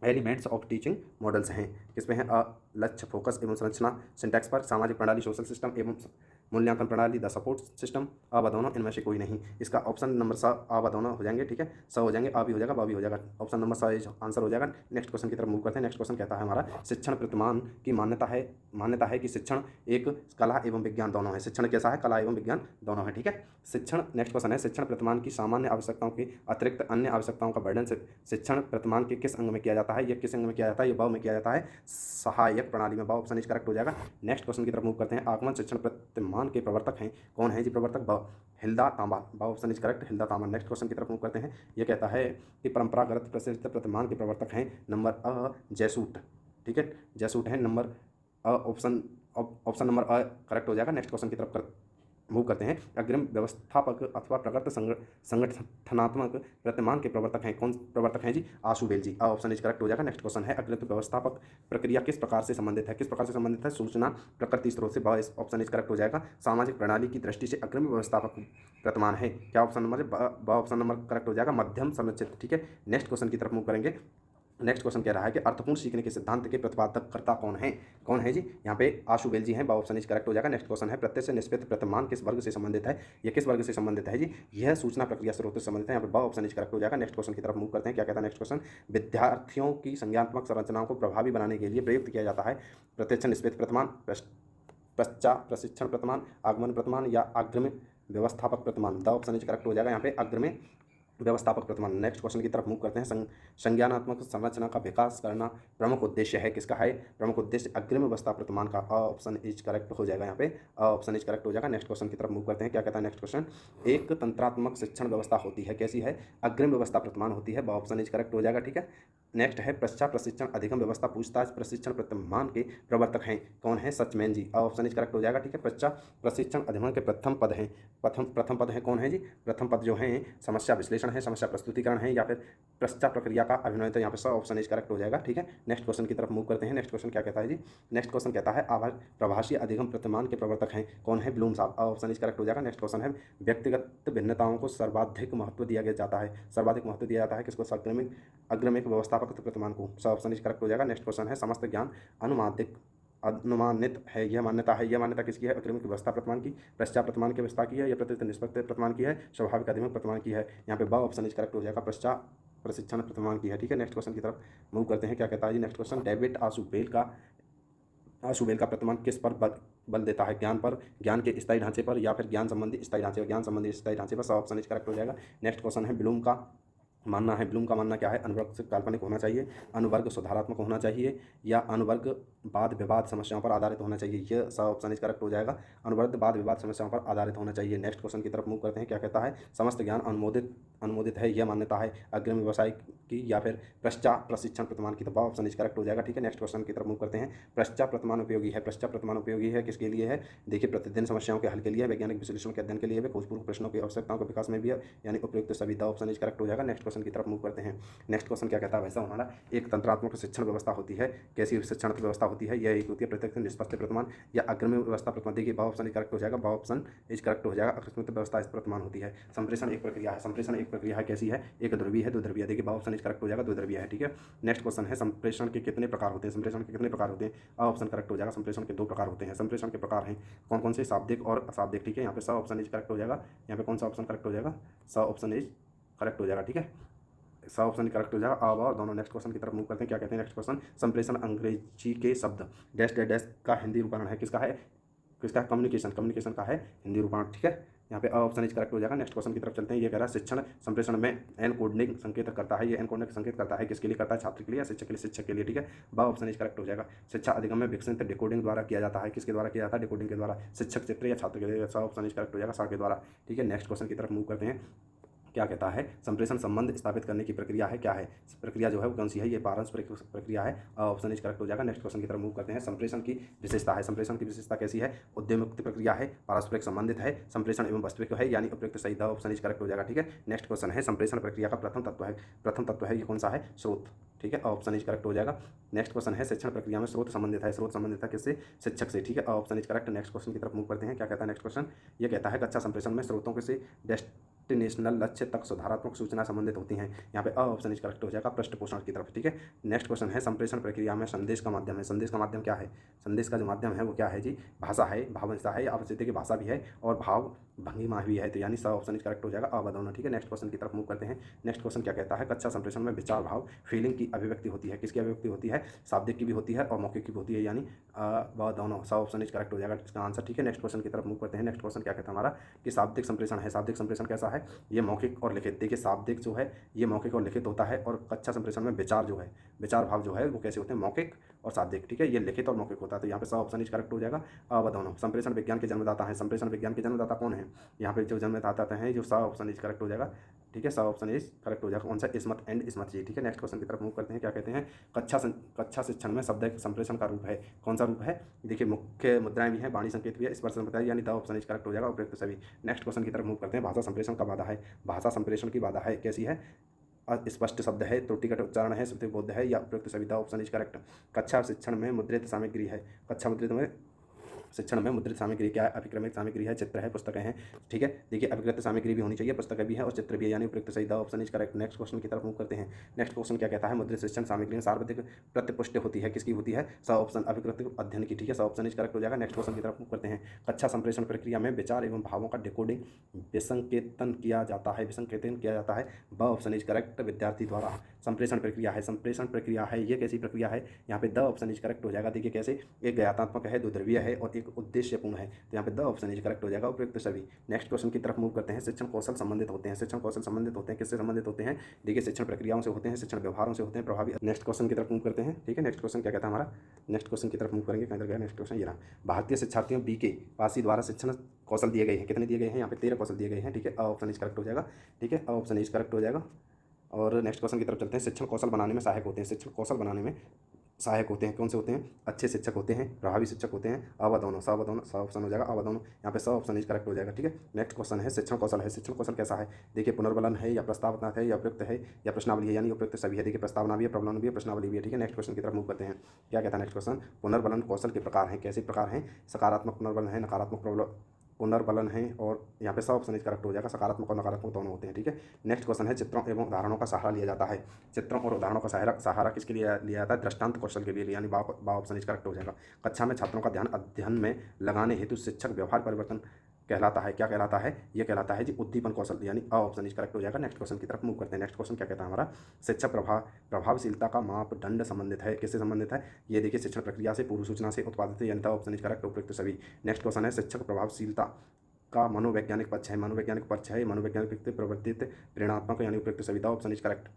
elements of teaching models हैं किसमें है? लक्ष्य, फोकस एवं संरचना, सिंटैक्स पर, सामाजिक प्रणाली, सोशल सिस्टम एवं मूल्यांकन प्रणाली, द सपोर्ट सिस्टम, अ व दोनों, इनमें से कोई नहीं। इसका ऑप्शन नंबर स अ व दोनों हो जाएंगे, ठीक है। स हो जाएंगे, अ भी हो जाएगा, ब भी हो जाएगा। ऑप्शन नंबर स इज आंसर हो जाएगा। नेक्स्ट क्वेश्चन की तरफ मूव करते हैं। नेक्स्ट क्वेश्चन कहता है हमारा शिक्षण प्रतिमान की मान्यता है कि शिक्षण एक कला एवं विज्ञान दोनों है। शिक्षण कैसा है? कला एवं विज्ञान दोनों है, ठीक है। शिक्षण नेक्स्ट क्वेश्चन है शिक्षण प्रतिमान की सामान्य आवश्यकताओं के अतिरिक्त अन्य आवश्यकताओं का वर्णन शिक्षण प्रतिमान के किस अंग में किया जाता है? यह किस अंग में किया जाता है? ये ब में किया जाता है, सहायक प्रणाली में। ब ऑप्शन इज करेक्ट हो जाएगा। नेक्स्ट क्वेश्चन की तरफ मूव करते हैं। आगमन शिक्षण प्रतिमान के प्रवर्तक हैं, कौन है जी प्रवर्तक? ब हिल्दा तांबा। ब ऑप्शन इज करेक्ट, हिल्दा तांबा। नेक्स्ट क्वेश्चन की तरफ मूव करते हैं। ये कहता है कि परंपरागत प्रचलित प्रतिमान के प्रवर्तक हैं नंबर अ जैसूट, ठीक है। जैसूट है number a, option number a correct हो जाएगा। नेक्स्ट क्वेश्चन की तरफ मूव करते हैं। अग्रिम व्यवस्थापक अथवा प्रकृत संगठनात्मक प्रतिमान के प्रवर्तक हैं, कौन प्रवर्तक हैं जी? आशुबेल जी। ऑप्शन इज करेक्ट हो जाएगा। नेक्स्ट क्वेश्चन है अग्रिम व्यवस्थापक प्रक्रिया किस प्रकार से संबंधित है? किस प्रकार से संबंधित है? सूचना प्रकृति स्रोत से। ऑप्शन इज करेक्ट हो जाएगा। सामाजिक प्रणाली की दृष्टि से अग्रिम व्यवस्थापक प्रतिमान है क्या? Option number option number correct हो जाएगा, मध्यम संरचित, ठीक है। नेक्स्ट क्वेश्चन की तरफ मूव करेंगे। नेक्स्ट क्वेश्चन कह रहा है कि अर्थपूर्ण सीखने के सिद्धांत के प्रतिपादककर्ता कौन है? कौन है जी? यहाँ पे आशुबेल जी हैं। ऑप्शन इज करेक्ट हो जाएगा। नेक्स्ट क्वेश्चन है प्रत्यक्ष निष्पक्ष प्रतिमान किस वर्ग से संबंधित है? ये किस वर्ग से संबंधित है जी? यह सूचना प्रक्रिया स्रोत से संबंधित है। यहाँ पे ऑप्शन इज करेक्ट हो जाएगा। नेक्स्ट क्वेश्चन की तरफ मूव करते हैं। क्या कहता है नेक्स्ट क्वेश्चन? विद्यार्थियों की संज्ञानात्मक संरचनाओं को प्रभावी बनाने के लिए प्रयुक्त किया जाता है प्रत्यक्ष निष्पक्ष प्रतिमान, पश्चात प्रशिक्षण प्रतिमान, आगमन प्रतिमान, या अग्रिम व्यवस्थापक प्रतिमान। द ऑप्शन इज करेक्ट हो जाएगा यहाँ पे अग्रिम व्यवस्थापक प्रतिमान। नेक्स्ट क्वेश्चन की तरफ मूव करते हैं। संज्ञानात्मक संरचना का विकास करना प्रमुख उद्देश्य है किसका है? प्रमुख उद्देश्य अग्रिम व्यवस्था प्रतिमान का। ऑप्शन इज करेक्ट हो जाएगा यहाँ पे, ऑप्शन इज करेक्ट हो जाएगा। नेक्स्ट क्वेश्चन की तरफ मूव करते हैं। क्या कहता है नेक्स्ट क्वेश्चन? एक तंत्रात्मक शिक्षण व्यवस्था होती है, कैसी है? अग्रिम व्यवस्था प्रतिमान होती है। ऑप्शन इज करेक्ट हो जाएगा, ठीक है। नेक्स्ट है पश्चात प्रशिक्षण अधिगम व्यवस्था पूछताछ प्रशिक्षण प्रतिमान के प्रवर्तक हैं, कौन है? सचमैन जी। ऑप्शन इज करेक्ट हो जाएगा, ठीक है। पश्चात प्रशिक्षण अधिगम के प्रथम पद हैं, प्रथम पद है कौन है जी? प्रथम पद जो है समस्या विश्लेषण है, समस्या प्रस्तुतिकरण है, या फिर पश्चात प्रक्रिया का अभिनय। तो यहाँ पे सब ऑप्शन इज करेक्ट हो जाएगा, ठीक है। नेक्स्ट क्वेश्चन की तरफ मूव करते हैं। नेक्स्ट क्वेश्चन क्या कहता है जी? नेक्स्ट क्वेश्चन कहता है प्रभाषी अधिगम प्रतिमान के प्रवर्तक हैं, कौन है? ब्लूम साहब। ऑप्शन इज करेक्ट हो जाएगा। नेक्स्ट क्वेश्चन है व्यक्तिगत भिन्नताओं को सर्वाधिक महत्व दिया जाता है, सर्वाधिक महत्व दिया जाता है किसको? अग्रमिक व्यवस्थापक प्रतिमान को। सब ऑप्शन इज करेक्ट हो जाएगा। नेक्स्ट क्वेश्चन है समस्त ज्ञान अनुमानित है। यह मान्यता है। यह मान्यता किसकी है? अग्रिम की व्यवस्था प्रतिमान की, पश्चात प्रतिमान की व्यवस्था की है, या प्रत्यक्ष निष्पक्ष प्रतिमान की है, स्वाभाविक अधिगम प्रतिमान की है। यहाँ पे ब ऑप्शन इज करेक्ट हो जाएगा, पश्चात प्रशिक्षण प्रतिमान की है। ठीक है, नेक्स्ट क्वेश्चन की तरफ मूव करते हैं। क्या कहता है जी नेक्स्ट क्वेश्चन? डेविड आशुबेल का प्रतिमान किस पर बल देता है? ज्ञान पर, ज्ञान के स्थायी ढांचे पर, या फिर ज्ञान संबंधी स्थायी ढांचे पर? ज्ञान संबंधी स्थायी ढांचे पर। सब ऑप्शन इज करेक्ट हो जाएगा। नेक्स्ट क्वेश्चन है ब्लूम का मानना है। ब्लूम का मानना क्या है? अनुवर्ग से काल्पनिक होना चाहिए, अनुवर्ग सुधारात्मक होना चाहिए, या अनुवर्ग वाद विवाद समस्याओं पर आधारित होना चाहिए। यह सब ऑप्शन इज करेक्ट हो जाएगा, अनुवर्ग वाद विवाद समस्याओं पर आधारित होना चाहिए। नेक्स्ट क्वेश्चन की तरफ मूव करते हैं। क्या कहता है? समस्त ज्ञान अनुमोदित है। यह मान्यता है अग्रिम व्यवसाय की या फिर पश्चात प्रशिक्षण प्रतिमान की? तो ऑप्शन इज करेक्ट हो जाएगा। ठीक है, नेक्स्ट क्वेश्चन की तरफ मूव करते हैं। पश्चात प्रतिमान उपयोगी है। पश्चात प्रतिमान उपयोगी है किसके लिए है? देखिए, प्रतिदिन समस्याओं के हल के लिए, वैज्ञानिक विश्लेषण के अध्ययन के लिए, खोजपूर्ण प्रश्नों की आवश्यकताओं के विकास में भी है, यानी उपयुक्त सभी। ऑप्शन इज करेक्ट हो जाएगा। नेक्स्ट क्वेश्चन की तरफ मूव करते हैं। नेक्स्ट क्वेश्चन क्या कहता है? वैसा हमारा एक तंत्रात्मक शिक्षण व्यवस्था होती है। कैसी शिक्षण व्यवस्था होती है? यह एक होती है प्रत्यक्ष निष्पक्ष प्रतिमान या अग्रिम व्यवस्था प्रतिमान। देखिए, ऑप्शन करेक्ट हो जाएगा, ऑप्शन इज करेक्ट हो जाएगा। अकस्मिक व्यवस्था इस प्रतिमान होती है। संप्रेषण एक प्रक्रिया है। संप्रेषण एक प्रक्रिया है। कैसी है? एक ध्रुवीय है, दो ध्रुवीय। देखिए, ऑप्शन इज करेक्ट हो जाएगा, दो ध्रुवीय है। ठीक है, नेक्स्ट क्वेश्चन है संप्रेषण के कितने प्रकार होते हैं? संप्रेषण के कितने प्रकार होते हैं? ऑप्शन करेक्ट हो जाएगा, संप्रेषण के दो प्रकार होते हैं। संप्रेषण के प्रकार हैं कौन कौन से? शाब्दिक और अशाब्दिक। ठीक है, यहाँ पे सब ऑप्शन इज करेक्ट हो जाएगा। यहाँ पे कौन सा ऑप्शन करेक्ट हो जाएगा? सब ऑप्शन इज करेक्ट हो जाएगा। ठीक है, सब ऑप्शन करेक्ट हो जाएगा। अब और दोनों। नेक्स्ट क्वेश्चन की तरफ मूव करते हैं। क्या कहते हैं? नेक्स्ट क्वेश्चन, संप्रेषण अंग्रेजी के शब्द डैश डैश डैश का हिंदी रूपांतरण है। किसका है? किसका? कम्युनिकेशन, कम्युनिकेशन का है हिंदी रूपांतरण। ठीक है, यहाँ पे ऑप्शन इज करेक्ट हो जाएगा। नेक्स्ट क्वेश्चन की तरफ चलते हैं। ये कह रहा है शिक्षण संप्रेषण में एनकोडिंग संकेत करता है। ये एनकोडिंग संकेत करता है किसके लिए करता है? छात्र के लिए या शिक्षक के लिए? शिक्षक के लिए। ठीक है, ऑप्शन इज करेक्ट हो जाएगा। शिक्षा अधिगम में विकसित डिकोडिंग द्वारा किया जाता है। किसके द्वारा किया जाता है? डिकोडिंग के द्वारा। शिक्षक चित्र या छात्र के लिए? ऑप्शन इज करेक्ट हो जाएगा, सा के द्वारा। ठीक है, नेक्स्ट क्वेश्चन की तरफ मूव करते हैं। क्या कहता है? संप्रेषण संबंध स्थापित करने की प्रक्रिया है। क्या है प्रक्रिया जो है वो कौन सी है? ये पारस्परिक प्रक्रिया है। ऑप्शन इज करेक्ट हो जाएगा। नेक्स्ट क्वेश्चन की तरफ मूव करते हैं। संप्रेषण की विशेषता है। संप्रेषण की विशेषता कैसी है? उद्यमुक्त प्रक्रिया है, पारस्परिक संबंधित है, संप्रेषण एवं वास्तविक है, यानी उपयुक्त सही। ऑप्शन इज करेक्ट हो जाएगा। ठीक है, नेक्स्ट क्वेश्चन है संप्रेषण प्रक्रिया का प्रथम तत्व है। प्रथम तत्व है ये कौन सा है? स्रोत। ठीक है, ऑप्शन इज करेक्ट हो जाएगा। नेक्स्ट क्वेश्चन है शिक्षण प्रक्रिया में स्रोत संबंधित है। स्रोत संबंधित है किससे? शिक्षक से। ठीक है, option is correct. Next question की तरफ मूव करते हैं। क्या कहता है नेक्स्ट क्वेश्चन? ये कहता है कक्षा संप्रेषण में स्रोतों के से डेस्टिनेशनल लक्ष्य तक सुधारात्मक सूचना संबंधित होती हैं। यहाँ पे ऑप्शन इज करेक्ट हो जाएगा, पृष्ठपोषण की तरफ। ठीक है, नेक्स्ट क्वेश्चन है संप्रेषण प्रक्रिया में संदेश का माध्यम है। संदेश का माध्यम क्या है? संदेश का जो माध्यम है वो क्या है जी? भाषा है, भावंशा है, आप की भाषा भी है और भाव भंगिमा भी है। तो यानी सब ऑप्शन इज करेक्ट हो जाएगा, अवधारणा। ठीक है, नेक्स्ट क्वेश्चन की तरफ मूव करते हैं। नेक्स्ट क्वेश्चन क्या कहता है? कक्षा संप्रेषण में विचार भाव फीलिंग की अभिव्यक्ति होती है। किसकी अभिव्यक्ति होती है? शाब्दिक की भी होती है और मौखिक की भी होती है, यानी दोनों। सब ऑप्शन इज करेक्ट हो जाएगा इसका आंसर। ठीक है, नेक्स्ट क्वेश्चन की तरफ मूव करते हैं। नेक्स्ट क्वेश्चन क्या कहता है हमारा? कि शाब्दिक संप्रेषण है। शाब्दिक संप्रेषण कैसा है? ये मौखिक और लिखित। देखिए, शाब्दिक जो है ये मौखिक और लिखित होता है, और कक्षा संप्रेषण में विचार जो है, विचार भाव जो है वो कैसे होते हैं? मौखिक और शाब्दिक। ठीक है, ये लिखित और मौखिक होता है। तो यहाँ पे सब ऑप्शन इज करेक्ट हो जाएगा, दोनों। संप्रेषण विज्ञान के जन्मदाता है। संप्रेषण विज्ञान के जन्मदाता कौन है? यहाँ पे जो जन्मदाता हैं, जो सब ऑप्शन इज करेक्ट हो जाएगा। ठीक है, सब ऑप्शन इज करेक्ट हो जाएगा। कौन सा? स्मथ एंड स्मथ जी। ठीक है, नेक्स्ट क्वेश्चन की तरफ मूव करते हैं। क्या कहते हैं? कक्षा शिक्षण में शब्द संप्रेषण का रूप है। कौन सा रूप है? देखिए, मुख्य मुद्राएं भी हैं, वाणी संकेत भी है, स्पर्श संप्रदाय, यानी द ऑप्शन इज करेक्ट हो जाएगा, उपयुक्त सभी। नेक्स्ट क्वेश्चन की तरफ मूव करते हैं। भाषा संप्रेषण का बाधा है। भाषा संप्रेषण की बाधा है, कैसी है? अस्पष्ट शब्द है, त्रुटिकट उच्चारण है, श्रुतिबोध है, या उपयुक्त सभी। The option is correct. कक्षा शिक्षण में मुद्रित सामग्री है। कक्षा मुद्रित में शिक्षण में मुद्रित सामग्री क्या है? अभिक्रमिक सामग्री है, चित्र है, पुस्तकें हैं। ठीक है, देखिए, अभिकृत सामग्री भी होनी चाहिए, पुस्तकें भी है और चित्र भी है, यानी उपयुक्त सही। The option is correct. Next question की तरफ मूव करते हैं। नेक्स्ट क्वेश्चन क्या कहता है? मुद्रित शिक्षण सामग्री में सार्वत्रिक प्रतिपुष्टि होती है। किसकी होती है? सब ऑप्शन अभिकृत अध्ययन की। ठीक है, सब ऑप्शन इज करेक्ट हो जाएगा। नेक्स्ट क्वेश्चन की तरफ मूव करते हैं। कक्षा संप्रेषण प्रक्रिया में विचार एवं भावों का डिकोडिंग विसंकेतन किया जाता है। विसंकेतन किया जाता है, ब ऑप्शन इज करेक्ट, विद्यार्थी द्वारा। संप्रेषण प्रक्रिया है, संप्रेषण प्रक्रिया है, ये कैसी प्रक्रिया है? यहाँ पे द ऑप्शन इज करेक्ट हो जाएगा। देखिए कैसे? एक ज्ञातात्मक है, दो ध्रुवीय है और एक उद्देश्यपूर्ण है। तो यहाँ पे द ऑप्शन इज करेक्ट हो जाएगा, उपयुक्त सभी। नेक्स्ट क्वेश्चन की तरफ मूव करते हैं। शिक्षण कौशल संबंधित होते हैं। शिक्षण कौशल संबंधित होते हैं, किससे संबंधित होते हैं? देखिए, शिक्षण प्रक्रियाओं से होते हैं, शिक्षण व्यवहारों से होते हैं, प्रभावी। नेक्स्ट क्वेश्चन की तरफ मूव करते हैं। ठीक है, नेक्स्ट क्वेश्चन क्या कहता है हमारा? नेक्स्ट क्वेश्चन की तरफ मूव करेंगे। कहाँ गया नेक्स्ट क्वेश्चन? ये रहा। भारतीय शिक्षार्थियों बी के पासी द्वारा शिक्षण कौशल दिए गए हैं। कितने दिए गए हैं? यहाँ पे 13 कौशल दिए गए हैं। ठीक है, ऑप्शन इज करेक्ट हो जाएगा। ठीक है, ऑप्शन इज करेक्ट हो जाएगा। और नेक्स्ट क्वेश्चन की तरफ चलते हैं। शिक्षण कौशल बनाने में सहायक होते हैं। शिक्षण कौशल बनाने में सहायक होते हैं, कौन से होते हैं? अच्छे शिक्षक होते हैं, प्रभावी शिक्षक होते हैं, अवधारणा। सब ऑप्शन हो जाएगा, अवधारणा। यहाँ पे सब ऑप्शन इज करेक्ट हो जाएगा। ठीक है, नेक्स्ट क्वेश्चन है शिक्षण कौशल है। शिक्षण कौशल कैसा है? देखिए, पुनर्बलन है, या प्रस्तावना है, या उपयुक्त है, या प्रश्नावली है, यानी उपयुक्त सभी है। देखिए, प्रस्तावना भी है, प्रबलन भी है, प्रश्नावली भी है। ठीक है, नेक्स्ट क्वेश्चन की तरफ मूव करते हैं। क्या कहता है नेक्स्ट क्वेश्चन? पुनर्बलन कौशल के प्रकार हैं। कैसे प्रकार हैं? सकारात्मक पुनर्बलन है, नकारात्मक पुनर्बलन है, और यहाँ पे स ऑप्शन इज करेक्ट हो जाएगा। सकारात्मक और नकारात्मक दोनों होते हैं, ठीक है। नेक्स्ट क्वेश्चन है चित्रों एवं उदाहरणों का सहारा लिया जाता है। चित्रों और उदाहरणों का सहारा किसके लिए लिया जाता है? दृष्टांत कौशल के लिए, यानी बा ऑप्शन इज करेक्ट हो जाएगा। कक्षा में छात्रों का ध्यान अध्ययन में लगाने हेतु शिक्षक व्यवहार परिवर्तन कहलाता है। क्या कहलाता है? ये कहलाता है जी उद्दीपन कौशल, यानी अ ऑप्शन इज करेक्ट हो जाएगा। नेक्स्ट क्वेश्चन की तरफ मूव करते हैं। नेक्स्ट क्वेश्चन क्या कहता है हमारा? शिक्षक प्रभावशीलता का मापदंड संबंधित है। किससे संबंधित है? ये देखिए शिक्षण प्रक्रिया से, पूर्व सूचना से, उत्पादित यानी द ऑप्शन इज करेक्ट, उपयुक्त सभी। नेक्स्ट क्वेश्चन है शिक्षक प्रभावशीलता का मनोवैज्ञानिक पक्ष है। मनोवैज्ञानिक पक्ष है, मनोवैज्ञानिक प्रवर्तित प्रेरणात्मक यानी उपयुक्त सभी, द ऑप्शन इज करेक्ट।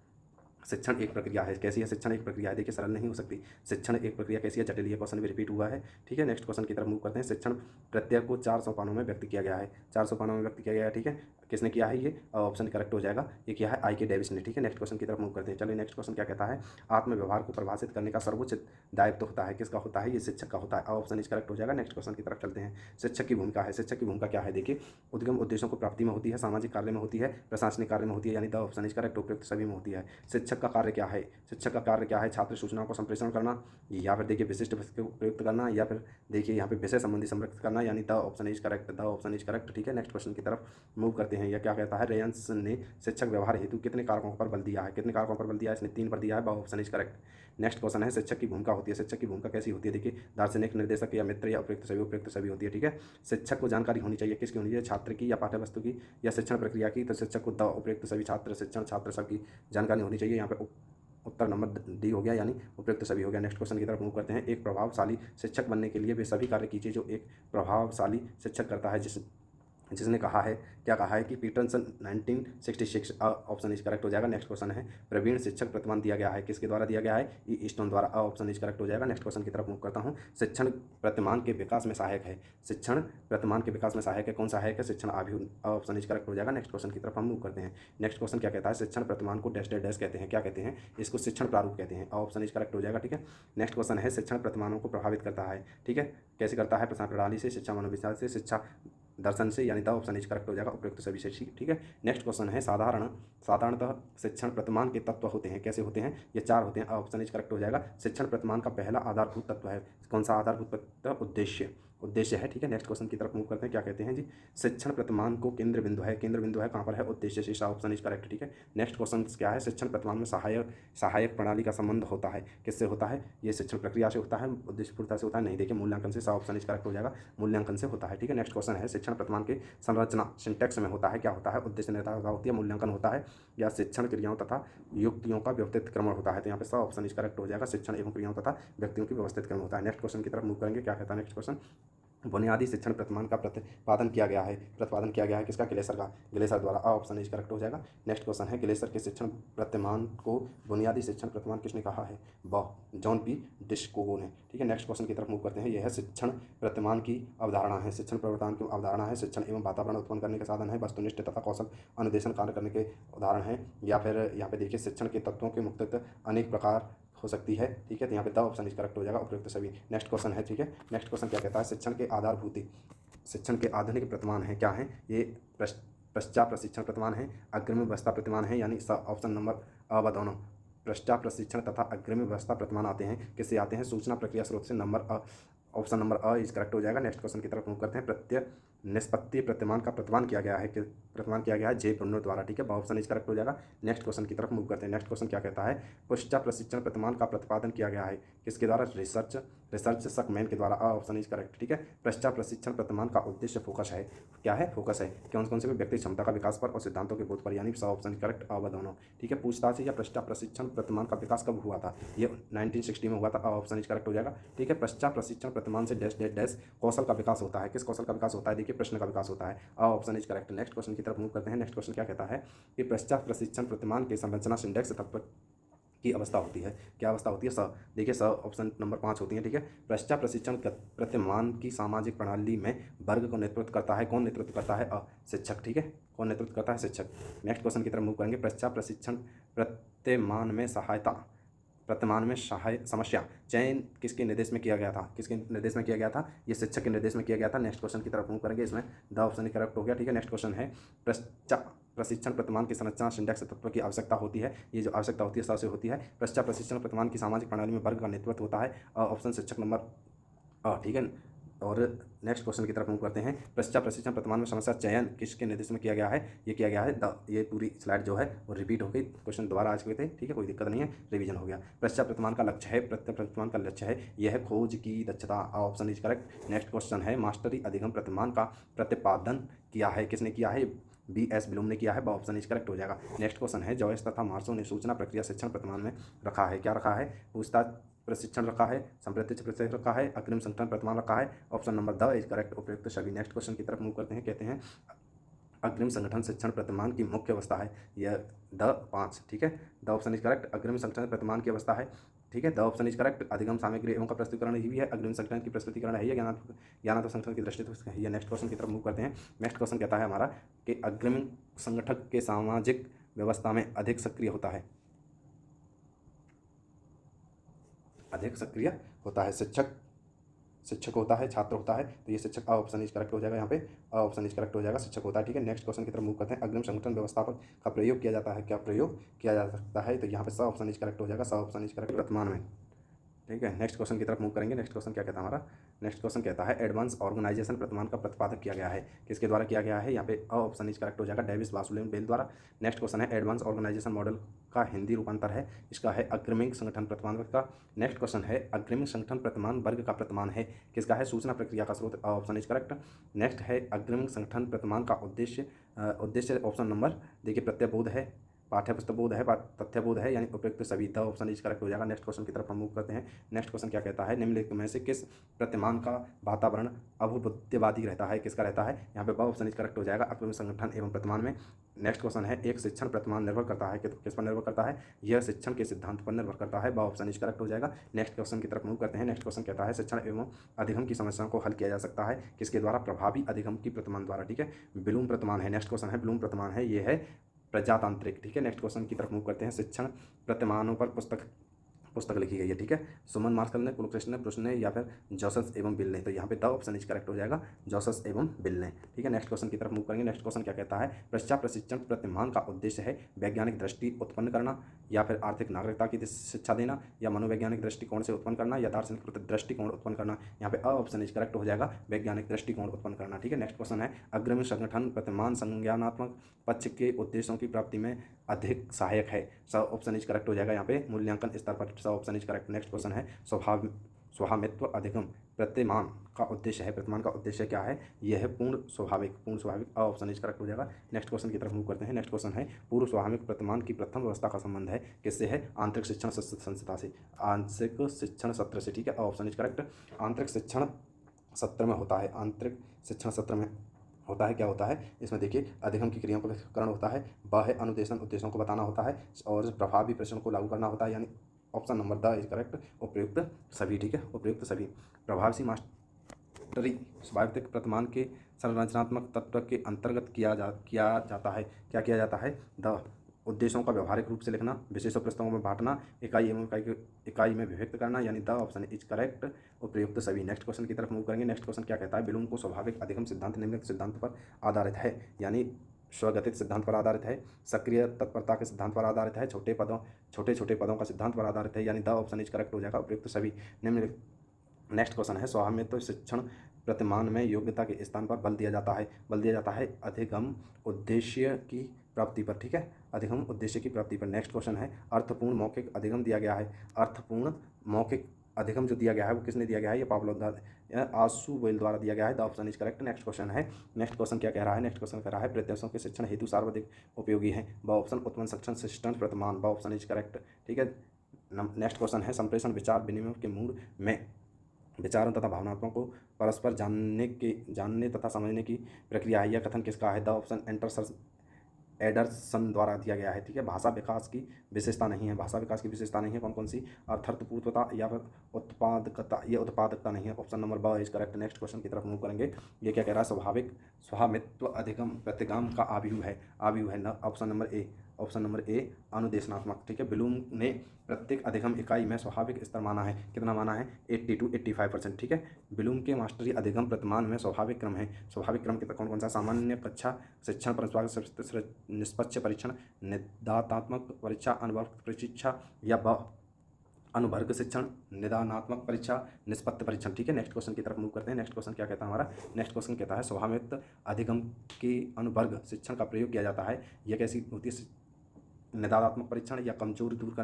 शिक्षण एक प्रक्रिया है। कैसी है शिक्षण एक प्रक्रिया है? देखिए सरल नहीं हो सकती। शिक्षण एक प्रक्रिया कैसी है? जटिल। ये क्वेश्चन भी रिपीट हुआ है, ठीक है। नेक्स्ट क्वेश्चन की तरफ मूव करते हैं। शिक्षण प्रत्यय को 4 सोपानों में व्यक्त किया गया है। 4 सोपानों में व्यक्त किया गया है, ठीक है। किसने किया है? ये ऑप्शन करेक्ट हो जाएगा। ये किया है I.K. डेविस ने, ठीक है। नेक्स्ट क्वेश्चन की तरफ मूव करते हैं। चलिए नेक्स्ट क्वेश्चन क्या कहता है? आत्म व्यवहार को परिभाषित करने का सर्वोच्च दायित्व होता है। किसका होता है? ये शिक्षक का होता है। ऑप्शन इज करेक्ट हो जाएगा। नेक्स्ट क्वेश्चन की तरफ चलते हैं। शिक्षक की भूमिका है। शिक्षक की भूमिका क्या है? देखिए उद्गम उद्देश्यों को प्राप्ति में होती है, सामाजिक कार्य में होती है, प्रशासनिक कार्य में होती है, यानी द ऑप्शन इज करेक्ट, उपयुक्त सभी में होती है। शिक्षक का कार्य क्या है? शिक्षक का कार्य क्या है? छात्र सूचनाओं को संप्रेषण करना, या फिर देखिए विशिष्ट वस्तु को प्रयुक्त करना, या फिर देखिए यहाँ पे विषय संबंधी संरक्षित करना, यानी the option is correct, the option is correct, ठीक है। नेक्स्ट क्वेश्चन की तरफ मूव करते हैं। यह क्या कहता है? रेयंस ने शिक्षक व्यवहार हेतु कितने कारकों पर बल दिया है? कितने कारकों पर बल दिया है? इसने 3 पर दिया है, the option is correct. Next question है शिक्षक की भूमिका होती है। शिक्षक की भूमिका कैसी होती है? देखिए दार्शनिक, निर्देशक या मित्र या उपयुक्त सभी होती है, ठीक है। शिक्षक को जानकारी होनी चाहिए। किसकी होनी चाहिए? छात्र की, या पाठ्य वस्तु की, या शिक्षण प्रक्रिया की। तो शिक्षक को द उपयुक्त सभी, छात्र, शिक्षण, छात्र सबकी जानकारी होनी चाहिए। यहाँ पे उत्तर नंबर डी हो गया, यानी उपयुक्त सभी हो गया। नेक्स्ट क्वेश्चन की तरफ मूव करते हैं। एक प्रभावशाली शिक्षक बनने के लिए वे सभी कार्य कीजिए जो एक प्रभावशाली शिक्षक करता है। जिसने कहा है, क्या कहा है कि पीटरसन 1966, ऑप्शन इज करेक्ट हो जाएगा। नेक्स्ट क्वेश्चन है प्रवीण शिक्षक प्रतिमान दिया गया है। किसके द्वारा दिया गया है? ई स्टोन द्वारा, ऑप्शन इज करेक्ट हो जाएगा। नेक्स्ट क्वेश्चन की तरफ मूव करता हूँ। शिक्षण प्रतिमान के विकास में सहायक है। शिक्षण प्रतिमान के विकास में सहायक है। कौन सहायक है? शिक्षण अभियान, ऑप्शन इज करेक्ट हो जाएगा। नेक्स्ट क्वेश्चन की तरफ हम मूव करते हैं। नेक्स्ट क्वेश्चन क्या कहता है? शिक्षण प्रतिमान को डैश डैश डैश कहते हैं। क्या कहते हैं? इसको शिक्षण प्रारूप कहते हैं, ऑप्शन इज करेक्ट हो जाएगा, ठीक है। नेक्स्ट क्वेश्चन है शिक्षण प्रतिमानों को प्रभावित करता है, ठीक है। कैसे करता है? प्रसार प्रणाली से, शिक्षा मनोविज्ञान से, शिक्षा दर्शन से, यानी द ऑप्शन इज करेक्ट हो जाएगा, उपयुक्त सभी से, ठीक है। नेक्स्ट क्वेश्चन है साधारणतः शिक्षण प्रतिमान के तत्व होते हैं। कैसे होते हैं? ये 4 होते हैं, ऑप्शन इज करेक्ट हो जाएगा। शिक्षण प्रतिमान का पहला आधारभूत तत्व है। कौन सा आधारभूत तत्व? उद्देश्य है, ठीक है। नेक्स्ट क्वेश्चन की तरफ मूव करते हैं। क्या कहते हैं जी? शिक्षण प्रतिमान को केंद्र बिंदु है। केंद्र बिंदु है कहाँ पर है? उद्देश्य से, ऑप्शन इज करेक्ट, ठीक है। नेक्स्ट क्वेश्चन क्या है? शिक्षण प्रतिमान में सहायक प्रणाली का संबंध होता है। किससे होता है? ये शिक्षण प्रक्रिया से होता है, उद्देश्यपूर्णता से होता है? नहीं, देखिए मूल्यांकन से, ऑप्शन इज करेक्ट हो जाएगा, मूल्यांकन से होता है, ठीक है। नेक्स्ट क्वेश्चन है शिक्षण प्रतिमान के संरचना सिंटेक्स में होता है। क्या होता है? उद्देश्य निर्धारण होती है, मूल्यांकन होता है, या शिक्षण क्रियाओं तथा युक्तियों का व्यवस्थित क्रम होता है। तो यहाँ पे ऑप्शन इज करेक्ट हो जाएगा। शिक्षण एवं क्रियाओं तथा व्यक्तियों की व्यवस्थित क्रम होता है। नेक्स्ट क्वेश्चन की तरफ मूव करेंगे। क्या कहता है नेक्स्ट क्वेश्चन? बुनियादी शिक्षण प्रतिमान का प्रतिपादन किया गया है। किसका? ग्लेसर का, ग्लेसर द्वारा, ऑप्शन इज करेक्ट हो जाएगा। नेक्स्ट क्वेश्चन है ग्लेसर के शिक्षण प्रतिमान को बुनियादी शिक्षण प्रतिमान किसने कहा है? जॉन पी डिस्कोगो ने, ठीक है। नेक्स्ट क्वेश्चन की तरफ मूव करते हैं। यह है शिक्षण प्रतिमान की अवधारणा है। शिक्षण प्रतिमान की अवधारणा है शिक्षण एवं वातावरण उत्पन्न करने के साधन है, वस्तुनिष्ठ तथा कौशल अनुदेशन कार्य करने के उदाहरण हैं, या फिर यहाँ पे देखिए शिक्षण के तत्वों के मुख्यतः अनेक प्रकार हो सकती है, ठीक है। तो यहाँ पे द ऑप्शन इज करेक्ट हो जाएगा, उपयुक्त सभी। नेक्स्ट क्वेश्चन है, ठीक है। नेक्स्ट क्वेश्चन क्या कहता है? शिक्षण के आधारभूति, शिक्षण के आधुनिक प्रतिमान है। क्या है ये? पश्चात प्रशिक्षण प्रतिमान है, अग्रिम व्यवस्था प्रतिमान है, यानी ऑप्शन नंबर अ व दोनों। पश्चात प्रशिक्षण तथा अग्रिम व्यवस्था प्रतिमान आते हैं। किससे आते हैं? सूचना प्रक्रिया स्रोत से, number a, option number a is correct हो जाएगा। नेक्स्ट क्वेश्चन की तरफ मूव करते हैं। प्रत्यय निष्पत्ति प्रतिमान का प्रतिमान किया गया है जे ब्रुनो द्वारा, ठीक है। ऑप्शन इज करेक्ट हो जाएगा। नेक्स्ट क्वेश्चन की तरफ मूव करते हैं। नेक्स्ट क्वेश्चन क्या कहता है? पश्चात प्रशिक्षण प्रतिमान का प्रतिपादन किया गया है। किसके द्वारा? रिसर्च सकमैन के द्वारा, ऑप्शन इज करेक्ट, ठीक है। पश्चात प्रशिक्षण प्रतिमान का उद्देश्य फोकस है। क्या है? फोकस है कौन से व्यक्ति क्षमता का विकास पर और सिद्धांतों के बोध पर, यानी ऑप्शन करेक्ट, अ दोनों, ठीक है। पूछताछ या पश्चात प्रशिक्षण प्रतिमान का विकास कब हुआ था? ये 1960 में हुआ था, ऑप्शन इज करेक्ट हो जाएगा, ठीक है। पश्चात प्रशिक्षण प्रतिमान से डैश डैश डैश कौशल का विकास होता है। किस कौशल का विकास होता है? देखिए प्रश्न का विकास होता है, option is correct. Next question की तरफ मूव करते हैं। नेक्स्ट क्वेश्चन क्या कहता है कि पश्चात प्रशिक्षण प्रतिमान के संरचना सिंडेक्स तत्व की अवस्था होती है। क्या अवस्था होती है? देखिए ऑप्शन नंबर 5 होती है, ठीक है। पश्चात प्रशिक्षण प्रतिमान की सामाजिक प्रणाली में वर्ग को नेतृत्व करता है। कौन नेतृत्व करता है? शिक्षक, ठीक है। कौन नेतृत्व करता है? शिक्षक। नेक्स्ट क्वेश्चन की तरफ मूव करेंगे। पश्चात प्रशिक्षण प्रतिमान में समस्या चयन किसके निर्देश में किया गया था? किसके निर्देश में किया गया था? ये शिक्षक के निर्देश में किया गया था। नेक्स्ट क्वेश्चन की तरफ मूव करेंगे। इसमें द ऑप्शन करेक्ट हो गया, ठीक है। नेक्स्ट क्वेश्चन है प्रशिक्षण प्रतिमान की संरचना सिंडेक्स तत्व की आवश्यकता होती है। ये जो आवश्यकता होती है से होती है। पश्चात प्रशिक्षण प्रतिमान की सामाजिक प्रणाली में वर्ग का नेतृत्व होता है, ऑप्शन शिक्षक नंबर, ठीक है। और नेक्स्ट क्वेश्चन की तरफ मूव करते हैं। पश्चात प्रशिक्षण वर्तमान में समस्या चयन किसके निर्देश में किया गया है? ये किया गया है ये पूरी स्लाइड जो है वो रिपीट हो गई, क्वेश्चन दोबारा आज के थे, ठीक है, कोई दिक्कत नहीं है, रिवीजन हो गया। पश्चात वर्तमान का लक्ष्य है, प्रत्यक्ष वर्तमान का लक्ष्य है यह है खोज की दक्षता, option is correct. Next question है मास्टरी अधिगम प्रतिमान का प्रतिपादन किया है, किसने किया है? BS ब्लूम ने किया है, ऑप्शन इज करेक्ट हो जाएगा। नेक्स्ट क्वेश्चन है जॉयस तथा मार्सो ने सूचना प्रक्रिया शिक्षण प्रतिमान में रखा है, क्या रखा है? पूछताछ प्रशिक्षण रखा है, संप्रत्यक्ष प्रशिक्षण रखा है, अग्रिम संगठन प्रतिमान रखा है, option number the is correct, उपयुक्त सभी। नेक्स्ट क्वेश्चन की तरफ मूव करते हैं, कहते हैं अग्रिम संगठन शिक्षण प्रतिमान की मुख्य अवस्था है, यह द 5, ठीक है, द ऑप्शन इज करेक्ट। अग्रिम संगठन प्रतिमान की अवस्था है, ठीक है, द ऑप्शन इज करेक्ट। अधिगम सामग्री एवं का प्रस्तुतिकरण ही भी है, अग्रिम संगठन की प्रस्तुतिकरण है, ज्ञानात्मक संगठन की दृष्टि है यह। नेक्स्ट क्वेश्चन की तरफ मूव करते हैं। नेक्स्ट क्वेश्चन कहता है हमारा कि अग्रिम संगठक के सामाजिक व्यवस्था में अधिक सक्रिय होता है, अधिक सक्रिय होता है शिक्षक होता है, छात्र होता है, तो ये शिक्षक ऑप्शन इज करेक्ट हो जाएगा, यहाँ पे ऑप्शन इज करेक्ट हो जाएगा, शिक्षक होता है, ठीक है। नेक्स्ट क्वेश्चन की तरफ मूव करते हैं। अग्रिम संगठन व्यवस्थापक का प्रयोग किया जाता है, क्या प्रयोग किया जा सकता है? तो यहाँ पे स ऑप्शन इज करेक्ट हो जाएगा, स ऑप्शन इज करेक्ट वर्तमान में, ठीक है। नेक्स्ट क्वेश्चन की तरफ मूव करेंगे। नेक्स्ट क्वेश्चन क्या कहता है हमारा? नेक्स्ट क्वेश्चन कहता है एडवांस ऑर्गेनाइजेशन प्रतिमान का प्रतिपादक किया गया है, किसके द्वारा किया गया है? यहाँ पे ऑप्शन इज करेक्ट हो जाएगा, डेविस वासुदेवन बेल द्वारा। नेक्स्ट क्वेश्चन है एडवांस ऑर्गेनाइजेशन मॉडल का हिंदी रूपांतर है, इसका है अग्रिम संगठन प्रतिमान का। नेक्स्ट क्वेश्चन है अग्रिम संगठन प्रतिमान वर्ग का प्रतिमान है, किसका है? सूचना प्रक्रिया का स्रोत, ऑप्शन इज करेक्ट। नेक्स्ट है अग्रिम संगठन प्रतिमान का उद्देश्य ऑप्शन नंबर देखिए प्रत्ययबोध है, पाठ्यपुस्तक बोध है, तथ्यबोध है, यानी उपयुक्त सभी, द ऑप्शन इज करेक्ट हो जाएगा। नेक्स्ट क्वेश्चन की तरफ हम मूव करते हैं। नेक्स्ट क्वेश्चन क्या कहता है? निम्नलिखित में से किस प्रतिमान का वातावरण अभूतवादी रहता है, किसका रहता है? यहाँ पे ब ऑप्शन इज करेक्ट हो जाएगा, अग्रिम संगठन एवं प्रतिमान में। नेक्स्ट क्वेश्चन है एक शिक्षण प्रतिमान निर्भर करता है, किस पर निर्भर करता है? यह शिक्षण के सिद्धांत पर निर्भर करता है, ब ऑप्शन इज करेक्ट हो जाएगा। नेक्स्ट क्वेश्चन की तरफ मूव करते हैं। नेक्स्ट क्वेश्चन कहता है शिक्षण एवं अधिगम की समस्याओं को हल किया जा सकता है, किसके द्वारा? प्रभावी अधिगम की प्रतिमान द्वारा, ठीक है, ब्लूम प्रतिमान है। नेक्स्ट क्वेश्चन है ब्लूम प्रतिमान है, ये है प्रजातांत्रिक, ठीक है। नेक्स्ट क्वेश्चन की तरफ मूव करते हैं। शिक्षण प्रतिमानों पर पुस्तक लिखी गई है, ठीक है, सुमन मार्शल ने, कुलकृष्ण ने, ब्रुश ने या फिर जोसेफ एवं बिल ने, तो यहाँ पे द ऑप्शन इज करेक्ट हो जाएगा, जोसेफ एवं बिल ने, ठीक है। नेक्स्ट क्वेश्चन की तरफ मूव करेंगे। नेक्स्ट क्वेश्चन क्या कहता है? पश्चात प्रशिक्षण प्रतिमान का उद्देश्य है वैज्ञानिक दृष्टि उत्पन्न करना या फिर आर्थिक नागरिकता की शिक्षा देना या मनोवैज्ञानिक दृष्टिकोण से उत्पन्न करना या दार्शनिक दृष्टिकोण उत्पन्न करना, यहाँ पे ऑप्शन इज करेक्ट हो जाएगा, वैज्ञानिक दृष्टिकोण उत्पन्न करना, ठीक है। नेक्स्ट क्वेश्चन है अग्रिम संगठन प्रतिमान संज्ञानात्मक पक्ष के उद्देश्यों की प्राप्ति में अधिक सहायक है, सब ऑप्शन इज करेक्ट हो जाएगा, यहाँ पे मूल्यांकन स्तर पर, सब option is correct. Next question है स्वामित्व अधिगम प्रतिमान का उद्देश्य है, प्रतिमान का उद्देश्य क्या है? यह है पूर्ण स्वाभाविक, ऑप्शन इज करेक्ट हो जाएगा। नेक्स्ट क्वेश्चन की तरफ मूव करते हैं। नेक्स्ट क्वेश्चन है पूर्व स्वाभाविक प्रतिमान की प्रथम व्यवस्था का संबंध है, किससे है? आंतरिक शिक्षण संस्था से, आंतरिक शिक्षण सत्र से, ठीक है, ऑप्शन इज करेक्ट। आंतरिक शिक्षण सत्र में होता है, आंतरिक शिक्षण सत्र में होता है, क्या होता है इसमें? देखिए अधिगम की क्रियाओं का विकरण होता है, ब है अनुदेशन उद्देश्यों को बताना होता है और प्रभावी प्रश्नों को लागू करना होता है, यानी option number the is correct, उपयुक्त सभी, ठीक है, उपयुक्त सभी। प्रभावशी मास्टरी स्वायत्तिक प्रतिमान के संरचनात्मक तत्व के अंतर्गत किया जाता है, क्या किया जाता है? द उद्देश्यों का व्यवहारिक रूप से लिखना, विशेषों पुस्तकों में बांटना, इकाई एवं इकाई में विभक्त करना, यानी द ऑप्शन इज करेक्ट, उपयुक्त सभी। नेक्स्ट क्वेश्चन की तरफ मूव करेंगे। नेक्स्ट क्वेश्चन क्या कहता है? ब्लूम को स्वाभाविक अधिगम सिद्धांत निम्नलिखित सिद्धांत पर आधारित है, यानी स्वगतित सिद्धांत पर आधारित है, सक्रिय तत्परता के सिद्धांत पर आधारित है, छोटे छोटे पदों का सिद्धांत पर आधारित है, यानी द ऑप्शन इज करेक्ट हो जाएगा, उपयुक्त सभी। निम्नलिखित नेक्स्ट क्वेश्चन है स्वामित्व शिक्षण प्रतिमान में योग्यता के स्थान पर बल दिया जाता है अधिगम उद्देश्य की प्राप्ति पर, ठीक है, अधिगम उद्देश्य की प्राप्ति पर। नेक्स्ट क्वेश्चन है अर्थपूर्ण मौखिक अधिगम दिया गया है, अर्थपूर्ण मौखिक अधिगम जो दिया गया है वो किसने दिया गया है? ये पावलोव आसु वेल द्वारा दिया गया है, the option is correct. Next question है, नेक्स्ट क्वेश्चन क्या कह रहा है? नेक्स्ट क्वेश्चन कह रहा है प्रत्याशियों के शिक्षण हेतु सर्वाधिक उपयोगी है, ब ऑप्शन उत्पन्न शिक्षण सिस्टम प्रतिमान, ब ऑप्शन इज करेक्ट, ठीक है। नेक्स्ट क्वेश्चन है संप्रेषण विचार विनिमय के मूड में विचारों तथा भावनात्मकों को परस्पर जानने तथा समझने की प्रक्रिया है, यह कथन किसका है? द ऑप्शन एडरसन द्वारा दिया गया है, ठीक है। भाषा विकास की विशेषता नहीं है, भाषा विकास की विशेषता नहीं है, कौन सी? अर्थपूर्वता या फिर उत्पादकता, ये उत्पादकता नहीं है, ऑप्शन नंबर ब इज करेक्ट। नेक्स्ट क्वेश्चन की तरफ मूव करेंगे। ये क्या कह रहा है? स्वामित्व अधिगम प्रतिगाम का आव्यूह है, ऑप्शन नंबर ए अनुदेशनात्मक, ठीक है। ब्लूम ने प्रत्येक अधिगम इकाई में स्वाभाविक स्तर माना है, कितना माना है? 80 to 85%, ठीक है। ब्लूम के मास्टरी अधिगम प्रतिमान में स्वाभाविक क्रम है, स्वाभाविक क्रम के कौन कौन सा? सामान्य कक्षा शिक्षण, निष्पक्ष परीक्षण, निदातात्मक परीक्षा, अनुभव परीक्षा या अनुवर्ग शिक्षण, निदानात्मक परीक्षा, निष्पत्ति परीक्षण। ठीक है, नेक्स्ट क्वेश्चन की तरफ मूव करते हैं। नेक्स्ट क्वेश्चन क्या कहता है हमारा? नेक्स्ट क्वेश्चन कहता है स्वभावयुक्त अधिगम के अनुवर्ग शिक्षण का प्रयोग किया जाता है। यह कैसी होती है? निदानात्मक परीक्षण या कमजोरी दूर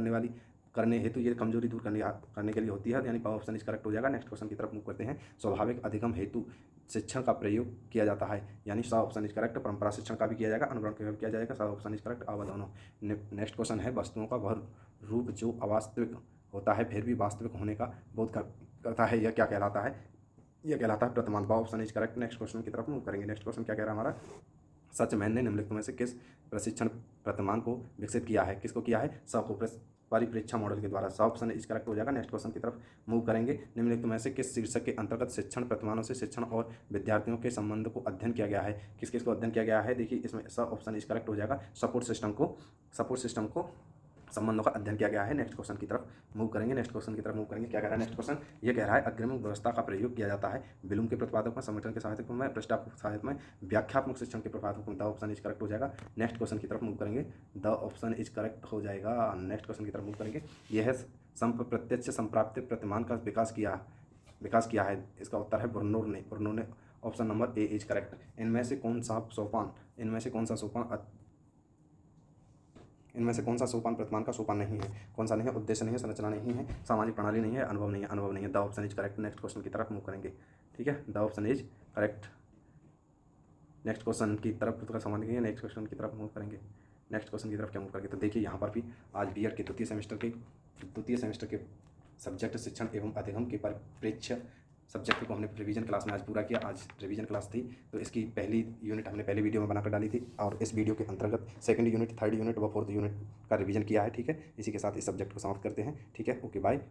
करने हेतु ये कमजोरी दूर करने के लिए होती है, यानी ऑप्शन इज करेक्ट हो जाएगा। नेक्स्ट क्वेश्चन की तरफ मूव करते हैं। स्वाभाविक अधिगम हेतु शिक्षण का प्रयोग किया जाता है, यानी सा ऑप्शन इज करेक्ट। परंपरा शिक्षण का भी किया जाएगा, अनुकरण का भी किया जाएगा, सा ऑप्शन इज करेक्ट। अब दोनों। नेक्स्ट क्वेश्चन है वस्तुओं का वह रूप जो अवास्तविक होता है फिर भी वास्तविक होने का बोध करता है, यह क्या कहलाता है? यह कहलाता है प्रतिमान। Option is correct. Next question की तरफ मूव करेंगे। नेक्स्ट क्वेश्चन क्या कह रहा है हमारा? सचमैन ने निम्नलिखित में से किस प्रशिक्षण प्रतिमान को विकसित किया है? किसको किया है? स को परिप्रेक्षा मॉडल के द्वारा। सा ऑप्शन इज करेक्ट हो जाएगा। नेक्स्ट क्वेश्चन की तरफ मूव करेंगे। निम्नलिखित में से किस शीर्षक के अंतर्गत शिक्षण प्रतिमानों से शिक्षण और विद्यार्थियों के संबंध को अध्ययन किया गया है? किस किस को अध्ययन किया गया है? देखिए इसमें सा ऑप्शन इज करेक्ट हो जाएगा। सपोर्ट सिस्टम को संबंधों का अध्ययन किया गया है। नेक्स्ट क्वेश्चन की तरफ मूव करेंगे। नेक्स्ट क्वेश्चन की तरफ मूव करेंगे। क्या कह रहा है नेक्स्ट क्वेश्चन? ये कह रहा है अग्रिम व्यवस्था का प्रयोग किया जाता है ब्लूम के प्रतिपादक में, संगठन के सहायक में, पृष्ठात्मक सहायक में, व्याख्यात्मक शिक्षण के प्रतिपादक में। द ऑप्शन इज करेक्ट हो जाएगा। नेक्स्ट क्वेश्चन की तरफ मूव करेंगे। द ऑप्शन इज करेक्ट हो जाएगा। नेक्स्ट क्वेश्चन की तरफ मूव करेंगे। यह है प्रत्यक्ष संप्राप्ति प्रतिमान का विकास किया है। इसका उत्तर है ब्रुनोर ने। Option number A is correct. इनमें से कौन सा सोपान प्रतिमान का सोपान नहीं है? कौन सा नहीं है? उद्देश्य नहीं है, संरचना नहीं है, सामाजिक प्रणाली नहीं है, अनुभव नहीं है। The option is correct. Next question की तरफ मूव करेंगे। ठीक है, the option is correct. Next question की तरफ थोड़ा समझेंगे। नेक्स्ट क्वेश्चन की तरफ मूव करेंगे। नेक्स्ट क्वेश्चन की तरफ क्या मूव करेंगे? तो देखिए यहाँ पर भी आज बीएड के द्वितीय सेमेस्टर के सब्जेक्ट शिक्षण एवं अधिगम के परिप्रेक्ष्य सब्जेक्ट को हमने रिवीजन क्लास में आज पूरा किया। आज रिवीजन क्लास थी, तो इसकी पहली यूनिट हमने पहले वीडियो में बनाकर डाली थी, और इस वीडियो के अंतर्गत सेकंड यूनिट, थर्ड यूनिट व फोर्थ यूनिट का रिवीजन किया है। ठीक है, इसी के साथ इस सब्जेक्ट को समाप्त करते हैं। ठीक है, ओके बाय।